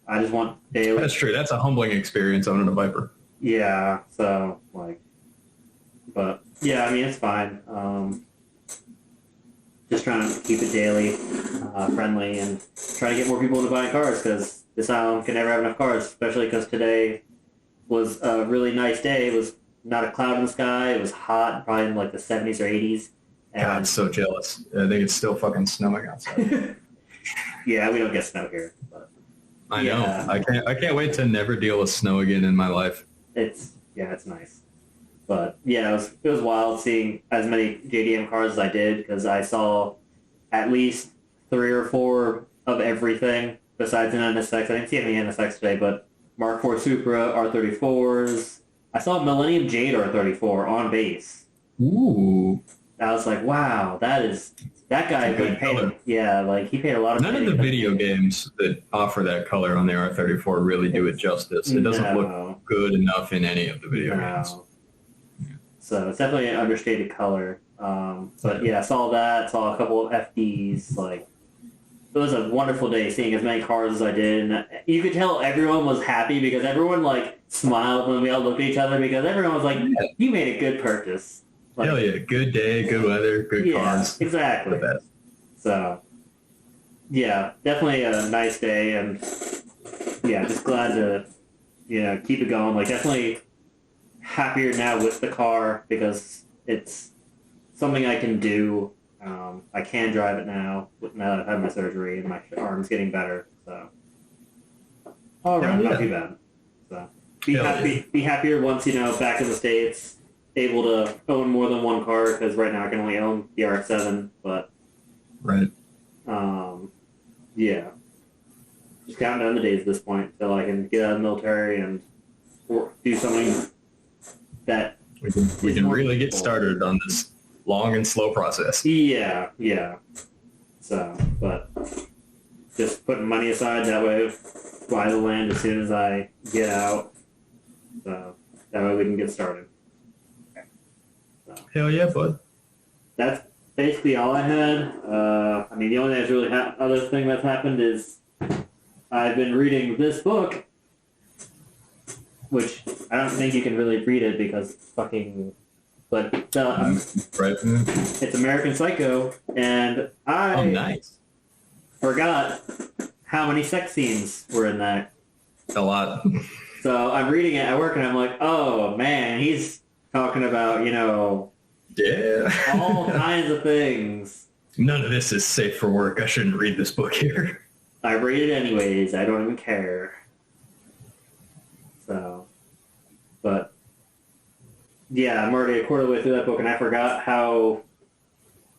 I just want daily. That's true. That's a humbling experience owning a Viper. Yeah. So but yeah, I mean it's fine. Just trying to keep it daily friendly and try to get more people into buying cars because this island can never have enough cars, especially because today was a really nice day. It was not a cloud in the sky. It was hot, probably in the 70s or 80s. And God, I'm so jealous. I think it's still fucking snowing outside. Yeah, we don't get snow here. But I know. I can't wait to never deal with snow again in my life. It's nice. But yeah, it was wild seeing as many JDM cars as I did because I saw at least 3 or 4 of everything besides an NSX. I didn't see any NSX today, but Mark IV Supra, R34s. I saw Millennium Jade R34 on base. Ooh. I was like, wow, that guy paid. Yeah, he paid a lot of money. None of the video games that offer that color on the R34 really do it justice. It doesn't look good enough in any of the video games. So it's definitely an understated color. But yeah, I saw that. Saw a couple of FDs. It was a wonderful day seeing as many cars as I did. And you could tell everyone was happy because everyone smiled when we all looked at each other because everyone was like, "You made a good purchase." Hell yeah, good day, good weather, good cars. Exactly. The best. So yeah, definitely a nice day, and yeah, just glad to keep it going. Definitely happier now with the car because it's something I can do. I can drive it now that I've had my surgery and my arm's getting better. So all around, not too bad. So be happier once back in the States, able to own more than one car because right now I can only own the RX-7. But right. Yeah, just counting down the days at this point until I can get out of the military and do something that we can really get started on this long and slow process. Yeah. So, but just putting money aside that way, buy the land as soon as I get out. So that way we can get started. Hell yeah, bud. That's basically all I had. I mean, the only thing that's really other thing that's happened is I've been reading this book, which I don't think you can really read it because it's fucking... But it's American Psycho, and I forgot how many sex scenes were in that. A lot. So I'm reading it at work, and I'm like, oh, man, he's talking about, all kinds of things. None of this is safe for work. I shouldn't read this book here. I read it anyways. I don't even care. So, but... Yeah, I'm already a quarter of the way through that book, and I forgot how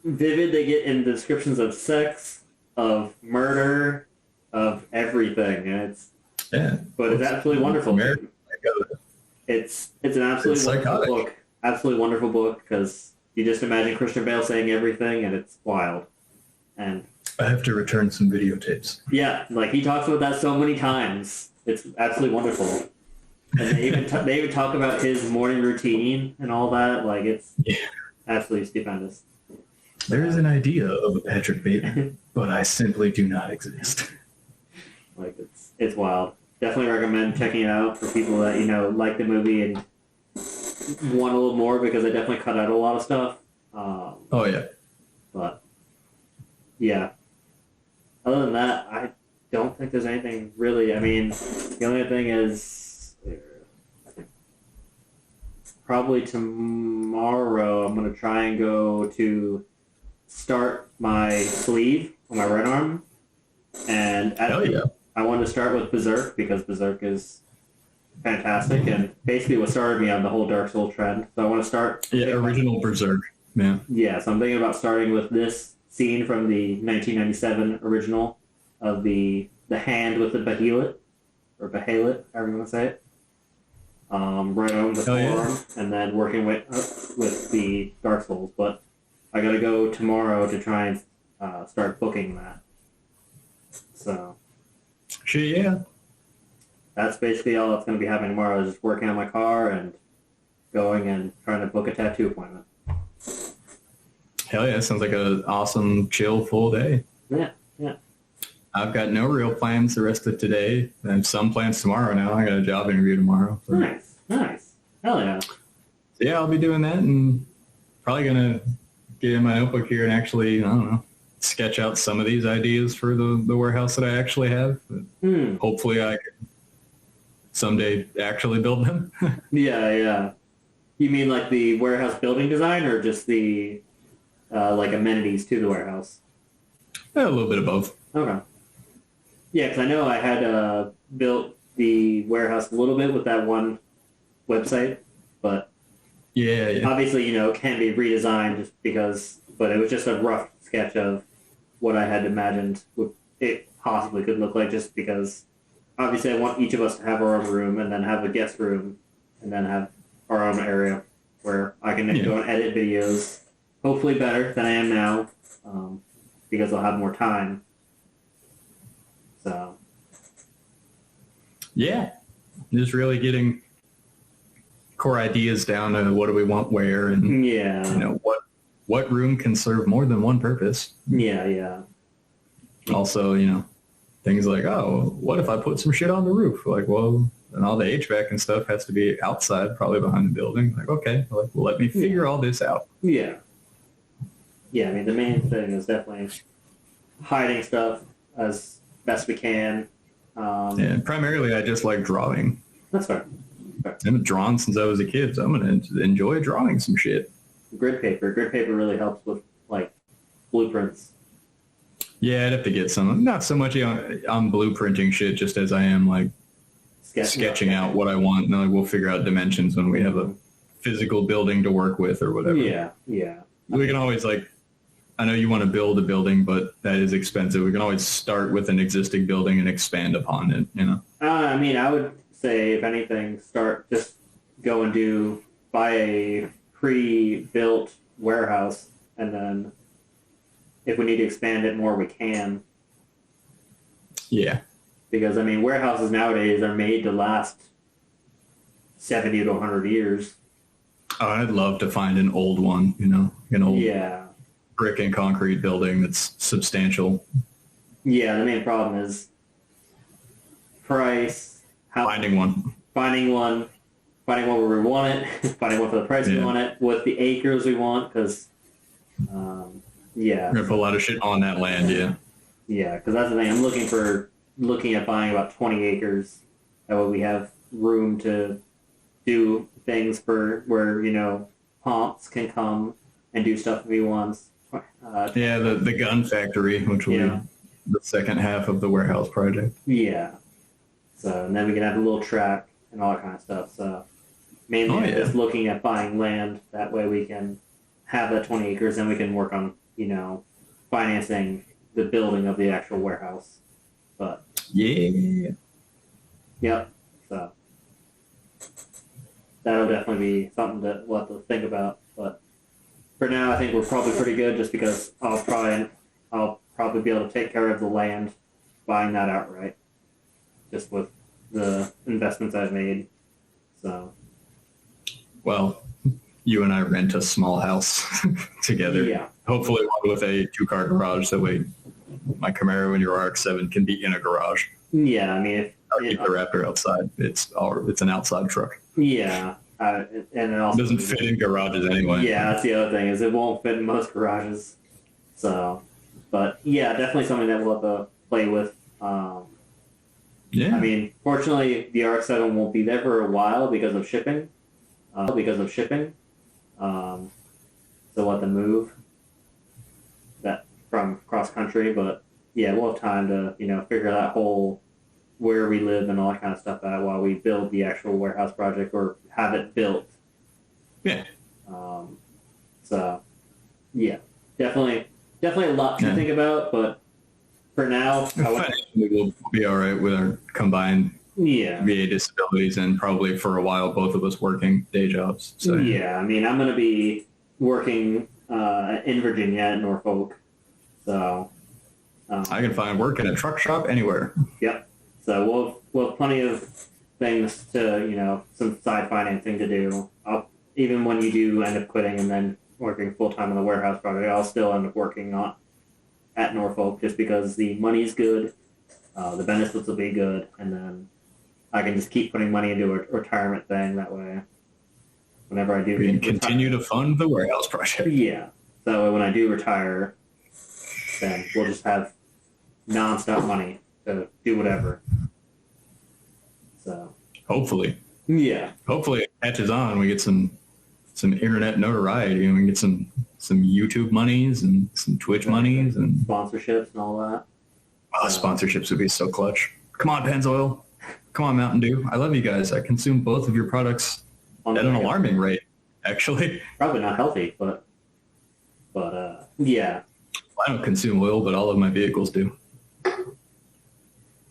vivid they get in the descriptions of sex, of murder, of everything. And it's absolutely wonderful. It's an absolutely wonderful book. Absolutely wonderful book because you just imagine Christian Bale saying everything, and it's wild. And I have to return some videotapes. Yeah, like he talks about that so many times. It's absolutely wonderful. And they even talk about his morning routine and all that. Like, it's absolutely stupendous. There is an idea of a Patrick Bateman, but I simply do not exist. Like, it's wild. Definitely recommend checking it out for people that, like the movie and want a little more, because they definitely cut out a lot of stuff. But, yeah. Other than that, I don't think there's anything really. I mean, the only thing is... Probably tomorrow I'm going to try and go to start my sleeve on my right arm. And I wanted to start with Berserk because Berserk is fantastic and basically what started me on the whole Dark Souls trend. So I want to start... Yeah, original Berserk. Yeah. Yeah, so I'm thinking about starting with this scene from the 1997 original of the hand with the behelit, or behelit, however you want to say it. Right on the forearm, and then working with the Dark Souls. But I gotta go tomorrow to try and start booking that. So, that's basically all that's gonna be happening tomorrow. Is just working on my car and going and trying to book a tattoo appointment. Hell yeah! Sounds like an awesome, chill, full day. Yeah. I've got no real plans the rest of today, and some plans tomorrow now. I got a job interview tomorrow. So. Nice. Hell yeah. So yeah, I'll be doing that, and probably going to get in my notebook here and actually, I don't know, sketch out some of these ideas for the warehouse that I actually have. Hopefully I can someday actually build them. Yeah. You mean like the warehouse building design, or just the like amenities to the warehouse? A little bit of both. Okay. Yeah, because I know I had built the warehouse a little bit with that one website, but obviously, it can be redesigned just because, but it was just a rough sketch of what I had imagined what it possibly could look like, just because obviously I want each of us to have our own room and then have a guest room and then have our own area where I can go and edit videos, hopefully better than I am now, because I'll have more time. So, yeah, just really getting core ideas down to what do we want where, and what room can serve more than one purpose. Yeah. Also, things like, oh, what if I put some shit on the roof? Like, well, and all the HVAC and stuff has to be outside, probably behind the building. Like, okay, well, let me figure all this out. Yeah. I mean, the main thing is definitely hiding stuff as best we can. Primarily I just like drawing. That's fair. I haven't drawn since I was a kid, so I'm going to enjoy drawing some shit. Grid paper really helps with, like, blueprints. Yeah, I'd have to get some. Not so much on blueprinting shit, just as I am, like, sketching out what I want, and then we'll figure out dimensions when we have a physical building to work with or whatever. Yeah. We can always, like, I know you want to build a building, but that is expensive. We can always start with an existing building and expand upon it, I mean, I would say, if anything, just go and buy a pre-built warehouse, and then if we need to expand it more, we can. Yeah. Because, I mean, warehouses nowadays are made to last 70 to 100 years. Oh, I'd love to find an old one, an old brick and concrete building that's substantial. Yeah, the main problem is price. Finding one where we want it, finding one for the price we want it, with the acres we want, because, We're going to put a lot of shit on that land, yeah. Yeah, because that's the thing. I'm looking at buying about 20 acres. That way we have room to do things for where, Pomps can come and do stuff if he wants. The gun factory, which will be the second half of the warehouse project. Yeah. So, and then we can have a little track and all that kind of stuff. So, mainly just looking at buying land. That way we can have that 20 acres and we can work on, financing the building of the actual warehouse. But yeah. Yep. So that'll definitely be something that we'll have to think about. But for now, I think we're probably pretty good, just because I'll probably be able to take care of the land, buying that outright, just with the investments I've made. So. Well, you and I rent a small house together. Yeah. Hopefully one with a 2-car garage. That way my Camaro and your RX-7 can be in a garage. Yeah, I mean, I'll keep the Raptor outside. It's an outside truck. Yeah. And it also doesn't fit in garages anyway. Yeah, that's the other thing, is it won't fit in most garages. So, but yeah, definitely something that we'll have to play with. I mean, fortunately, the RX-7 won't be there for a while because of shipping. So we'll have to move that from cross country, but yeah, we'll have time to, figure that whole where we live and all that kind of stuff out while we build the actual warehouse project, or have it built. Yeah. So yeah, definitely a lot to think about, but for now, we'll be all right with our combined VA disabilities, and probably for a while both of us working day jobs. So yeah, I mean, I'm going to be working in Virginia at Norfolk, so I can find work in a truck shop anywhere. Yep. So we'll have plenty of things to, some side financing to do. Even when you do end up quitting and then working full time on the warehouse project, I'll still end up working at Norfolk, just because the money's good, the benefits will be good, and then I can just keep putting money into a retirement thing. That way, whenever I do, we can continue to fund the warehouse project. Yeah. That way, when I do retire, then we'll just have nonstop money to do whatever. So hopefully it catches on. We get some internet notoriety, and we get some YouTube monies and some Twitch monies and sponsorships and all that. Sponsorships would be so clutch. Come on, Pennzoil. Come on, Mountain Dew. I love you guys. I consume both of your products at an alarming rate, actually. Probably not healthy, but yeah. I don't consume oil, but all of my vehicles do.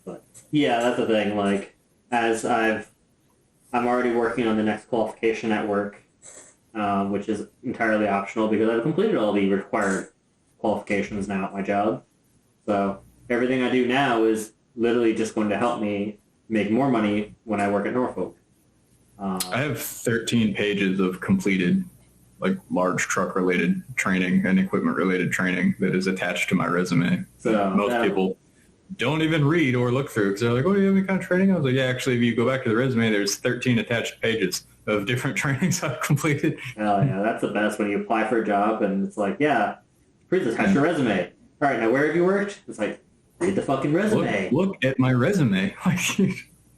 But yeah, that's the thing. Like, as I'm already working on the next qualification at work, which is entirely optional because I've completed all the required qualifications now at my job. So everything I do now is literally just going to help me make more money when I work at Norfolk. I have 13 pages of completed, large truck-related training and equipment-related training that is attached to my resume. So most people don't even read or look through, because they're like, "Oh, do you have any kind of training?" I was like, "Yeah, actually, if you go back to the resume, there's 13 attached pages of different trainings I've completed." Hell yeah, that's the best when you apply for a job and it's like, "Yeah, please attach your resume." All right, now where have you worked? It's like, read the fucking resume. Look at my resume.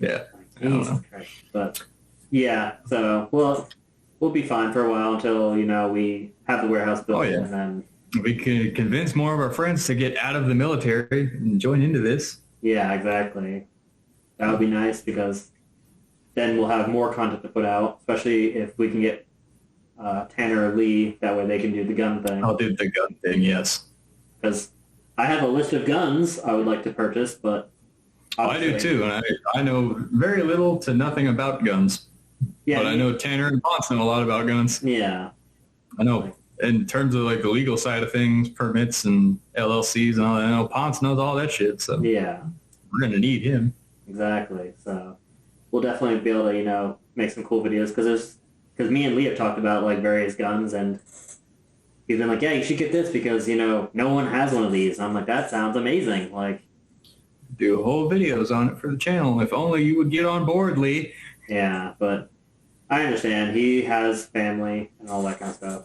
Yeah. Jesus Christ. But yeah, so we'll be fine for a while until we have the warehouse built, and then we can convince more of our friends to get out of the military and join into this. Yeah, exactly. That would be nice, because then we'll have more content to put out, especially if we can get Tanner or Lee. That way they can do the gun thing. I'll do the gun thing, yes. Because I have a list of guns I would like to purchase, but I do too, and I know very little to nothing about guns. Yeah, but I know Tanner and Ponce know a lot about guns. Yeah. I know in terms of the legal side of things, permits and LLCs and all that, I know Ponce knows all that shit, so yeah, we're going to need him. Exactly. So we'll definitely be able to, make some cool videos, because because me and Lee have talked about like various guns, and he's been like, yeah, you should get this because, you know, no one has one of these. And I'm like, that sounds amazing. Like, do whole videos on it for the channel. If only you would get on board, Lee. Yeah, but I understand. He has family and all that kind of stuff.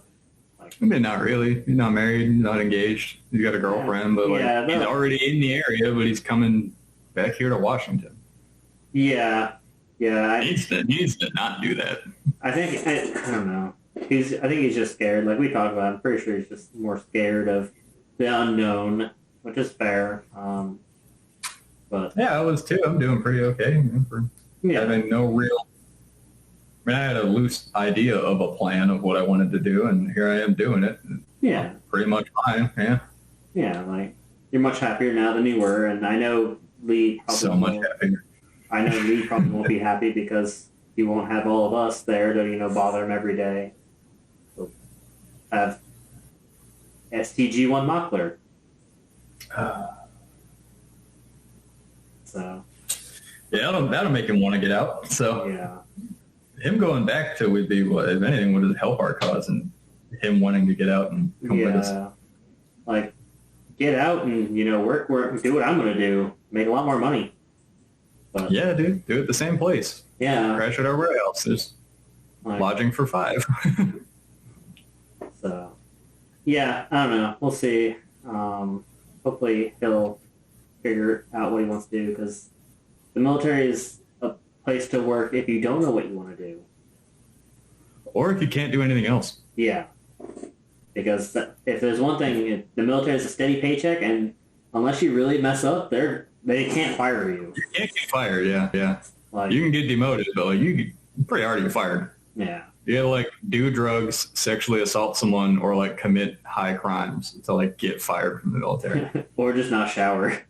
Like, I mean, not really. He's not married, not engaged. He's got a girlfriend, but like he's already in the area, but he's coming back here to Washington. Yeah. Yeah. He needs to not do that. I don't know. I think he's just scared. Like we talked about, I'm pretty sure he's just more scared of the unknown, which is fair. But yeah, I was too. I'm doing pretty okay for having no real. I mean, I had a loose idea of a plan of what I wanted to do, and here I am doing it. Yeah, pretty much fine. Yeah. Yeah, like you're much happier now than you were, and I know Lee. Much happier. I know Lee probably won't be happy because he won't have all of us there to bother him every day. So have STG1 Mockler. So yeah, that'll make him want to get out. So yeah, him going back to would be what, if anything, would just help our cause, and him wanting to get out and come with us. Like get out and work, do what I'm gonna do, make a lot more money. But, yeah, dude, do it the same place. Yeah, crash at our warehouse. There's lodging for 5. So yeah, I don't know. We'll see. Hopefully he'll figure out what he wants to do, because the military is a place to work if you don't know what you want to do. Or if you can't do anything else. Yeah. Because if there's one thing, the military is a steady paycheck, and unless you really mess up, they can't fire you. You can't get fired, yeah. Like, you can get demoted, but like you pretty hard to get fired. Yeah. You gotta like do drugs, sexually assault someone, or like commit high crimes to like get fired from the military. Or just not shower.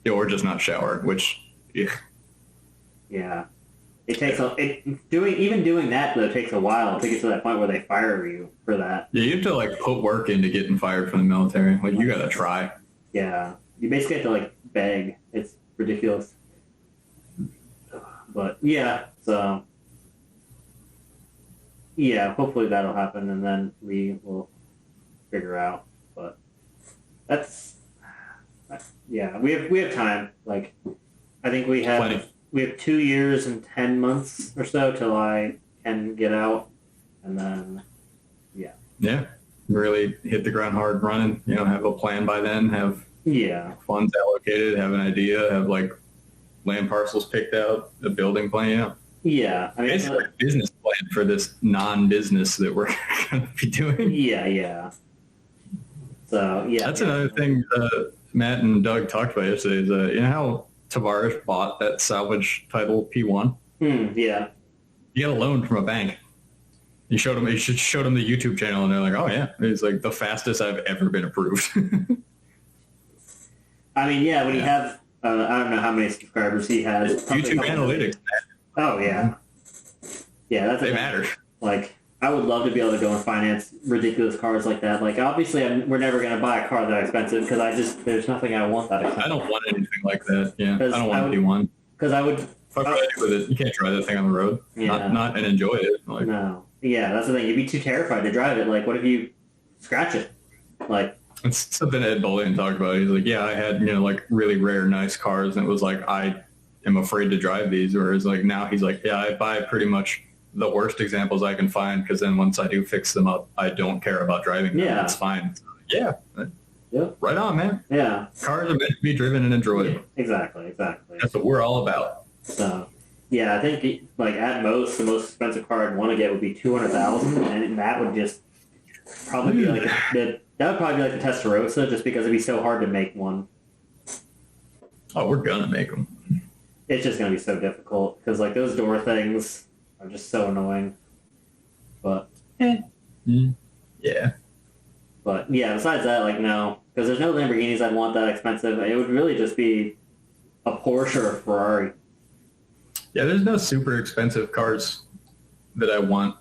Or just not shower, which yeah. It takes even doing that though takes a while to get to that point where they fire you for that. Yeah, you have to like put work into getting fired from the military. Like you gotta try. Yeah. You basically have to like beg. It's ridiculous. But yeah, so yeah, hopefully that'll happen, and then we will figure out. But yeah, we have time. Like I think we have Plenty. We have 2 years and 10 months or so till I can get out, and then yeah, really hit the ground hard running. Have a plan by then. Have funds allocated. Have an idea. Have like land parcels picked out. A building plan. Yeah, I mean, it's like a business plan for this non-business that we're going to be doing. Yeah. So yeah, that's another thing Matt and Doug talked about yesterday. Is you know how Tavares bought that salvage title P1? Yeah. He got a loan from a bank. He showed him the YouTube channel, and they're like, "Oh yeah, it's like the fastest I've ever been approved." I mean, yeah, when you have I don't know how many subscribers he has. YouTube analytics. Oh yeah, yeah, they matter. Like, I would love to be able to go and finance ridiculous cars like that. Like, obviously, we're never going to buy a car that expensive because there's nothing I want that expensive. I don't want anything like that. Yeah, I don't want to do one. Because I would. Fuck what I do with it. You can't drive that thing on the road. Yeah. Not and enjoy it. Like, no. Yeah, that's the thing. You'd be too terrified to drive it. Like, what if you scratch it? Like. It's something Ed Bolian talked about. He's like, yeah, I had, like really rare, nice cars, and it was like, I am afraid to drive these. Whereas like now he's like, yeah, I buy pretty much the worst examples I can find, because then once I do fix them up, I don't care about driving them. Yeah. It's fine. Yeah. Right on, man. Yeah. Cars are meant to be driven and enjoyed. Yeah, exactly. That's what we're all about. So, yeah, I think like at most, the most expensive car I'd want to get would be $200,000, and that would just probably be like that would probably be like the Testarossa, just because it'd be so hard to make one. Oh, we're gonna make them. It's just gonna be so difficult because like those door things are just so annoying. But yeah. But yeah, besides that, like no, because there's no Lamborghinis I'd want that expensive. It would really just be a Porsche or a Ferrari. Yeah, there's no super expensive cars that I want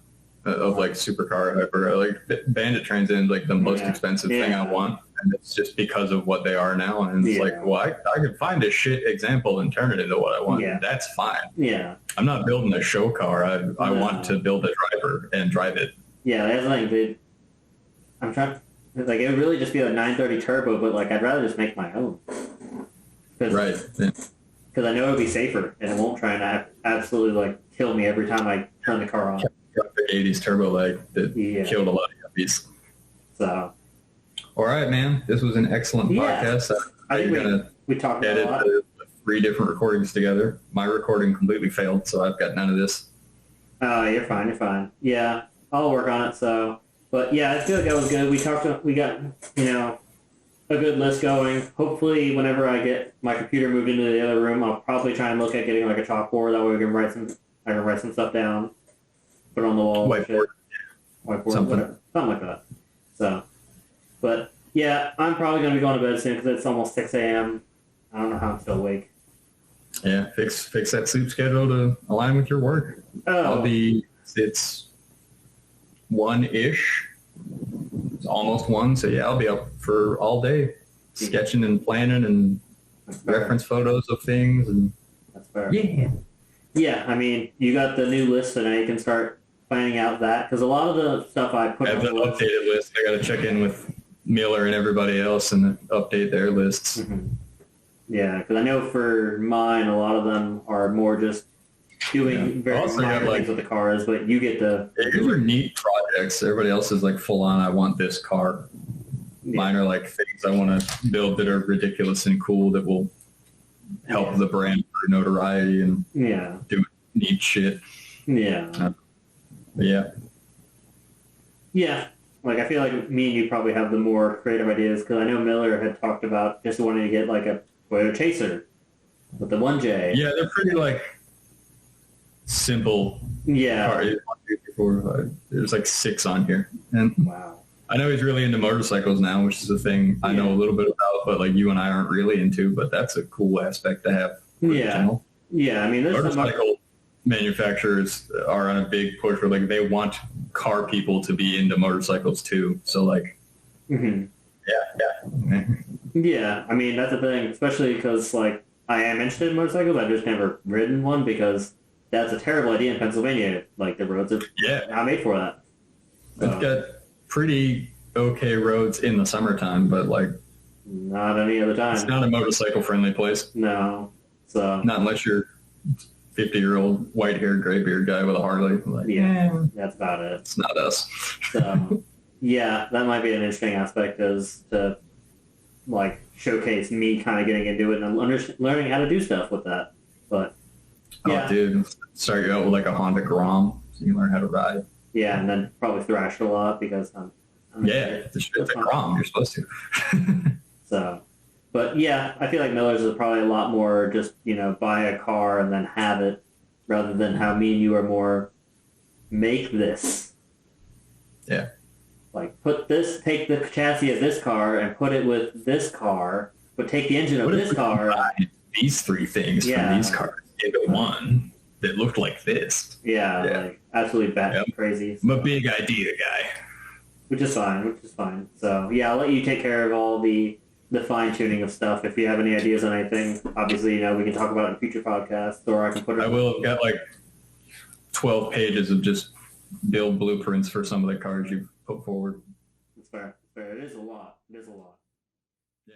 of like supercar hyper. Like Bandit Trans Am, like the most expensive thing I want. and it's just because of what they are now. And it's like, well, I could find a shit example and turn it into what I want. Yeah. That's fine. Yeah. I'm not building a show car. I want to build a driver and drive it. Yeah, that's like, dude, I'm trying, like, it would really just be a 930 turbo, but, like, I'd rather just make my own. Right. Because I know it'll be safer, and it won't try and absolutely, like, kill me every time I turn the car on. The 80s turbo leg that killed a lot of yuppies. So. All right, man. This was an excellent podcast. I think we talked about a lot. The 3 different recordings together. My recording completely failed, so I've got none of this. Oh, you're fine. Yeah, I'll work on it. So, but yeah, I feel like that was good. We got, a good list going. Hopefully, whenever I get my computer moved into the other room, I'll probably try and look at getting like a chalkboard. That way we can I can write some stuff down, put it on the wall. Whiteboard, something like that. So, but yeah, I'm probably going to be going to bed soon because it's almost 6 a.m. I don't know how I'm still awake. Yeah, fix that sleep schedule to align with your work. Oh. It's 1-ish. It's almost 1, so yeah, I'll be up for all day sketching and planning and reference photos of things. And that's fair. Yeah. Yeah, I mean, you got the new list, so now you can start planning out that, because a lot of the stuff I put on the updated list. I got to check in with Miller and everybody else and update their lists. Mm-hmm. Yeah, because I know for mine, a lot of them are more just doing very minor things with the cars, but you get the... These are neat projects. Everybody else is like full on, I want this car. Yeah. Mine are like things I want to build that are ridiculous and cool that will help the brand for notoriety and do neat shit. Yeah. Yeah. Yeah. Like, I feel like me and you probably have the more creative ideas, because I know Miller had talked about just wanting to get like a Toyota Chaser with the 1J. Yeah, they're pretty like simple. Yeah. Cars. 1, 2, 3, 4, 5. There's like 6 on here. And wow. I know he's really into motorcycles now, which is a thing I know a little bit about, but like you and I aren't really into, but that's a cool aspect to have. Yeah. Yeah, I mean, there's motorcycle manufacturers are on a big push where like they want car people to be into motorcycles too. So like, yeah. I mean, that's the thing, especially because like I am interested in motorcycles. I've just never ridden one because that's a terrible idea in Pennsylvania. Like the roads are not made for that. So. It's got pretty okay roads in the summertime, but like not any other time. It's not a motorcycle friendly place. No. So not unless you're 50-year-old white-haired gray-beard guy with a Harley. Like, that's about it. It's not us. So, yeah, that might be an interesting aspect, is to like showcase me kind of getting into it and learning how to do stuff with that. But oh, dude, start you out with like a Honda Grom so you learn how to ride. Yeah, and then probably thrash it a lot because I'm it's a Grom. You're supposed to. So. But yeah, I feel like Miller's is probably a lot more just, buy a car and then have it, rather than how me and you are more make this. Yeah. Like take the chassis of this car and put it with this car, but take the engine of this car. These 3 things from these cars into one that looked like this. Yeah. Like absolutely crazy. I'm a big idea guy. Which is fine. So yeah, I'll let you take care of all the fine-tuning of stuff. If you have any ideas on anything, obviously, we can talk about it in future podcasts, or I can put it... I will have got like 12 pages of just build blueprints for some of the cars you've put forward. It's fair. It is a lot. Yeah.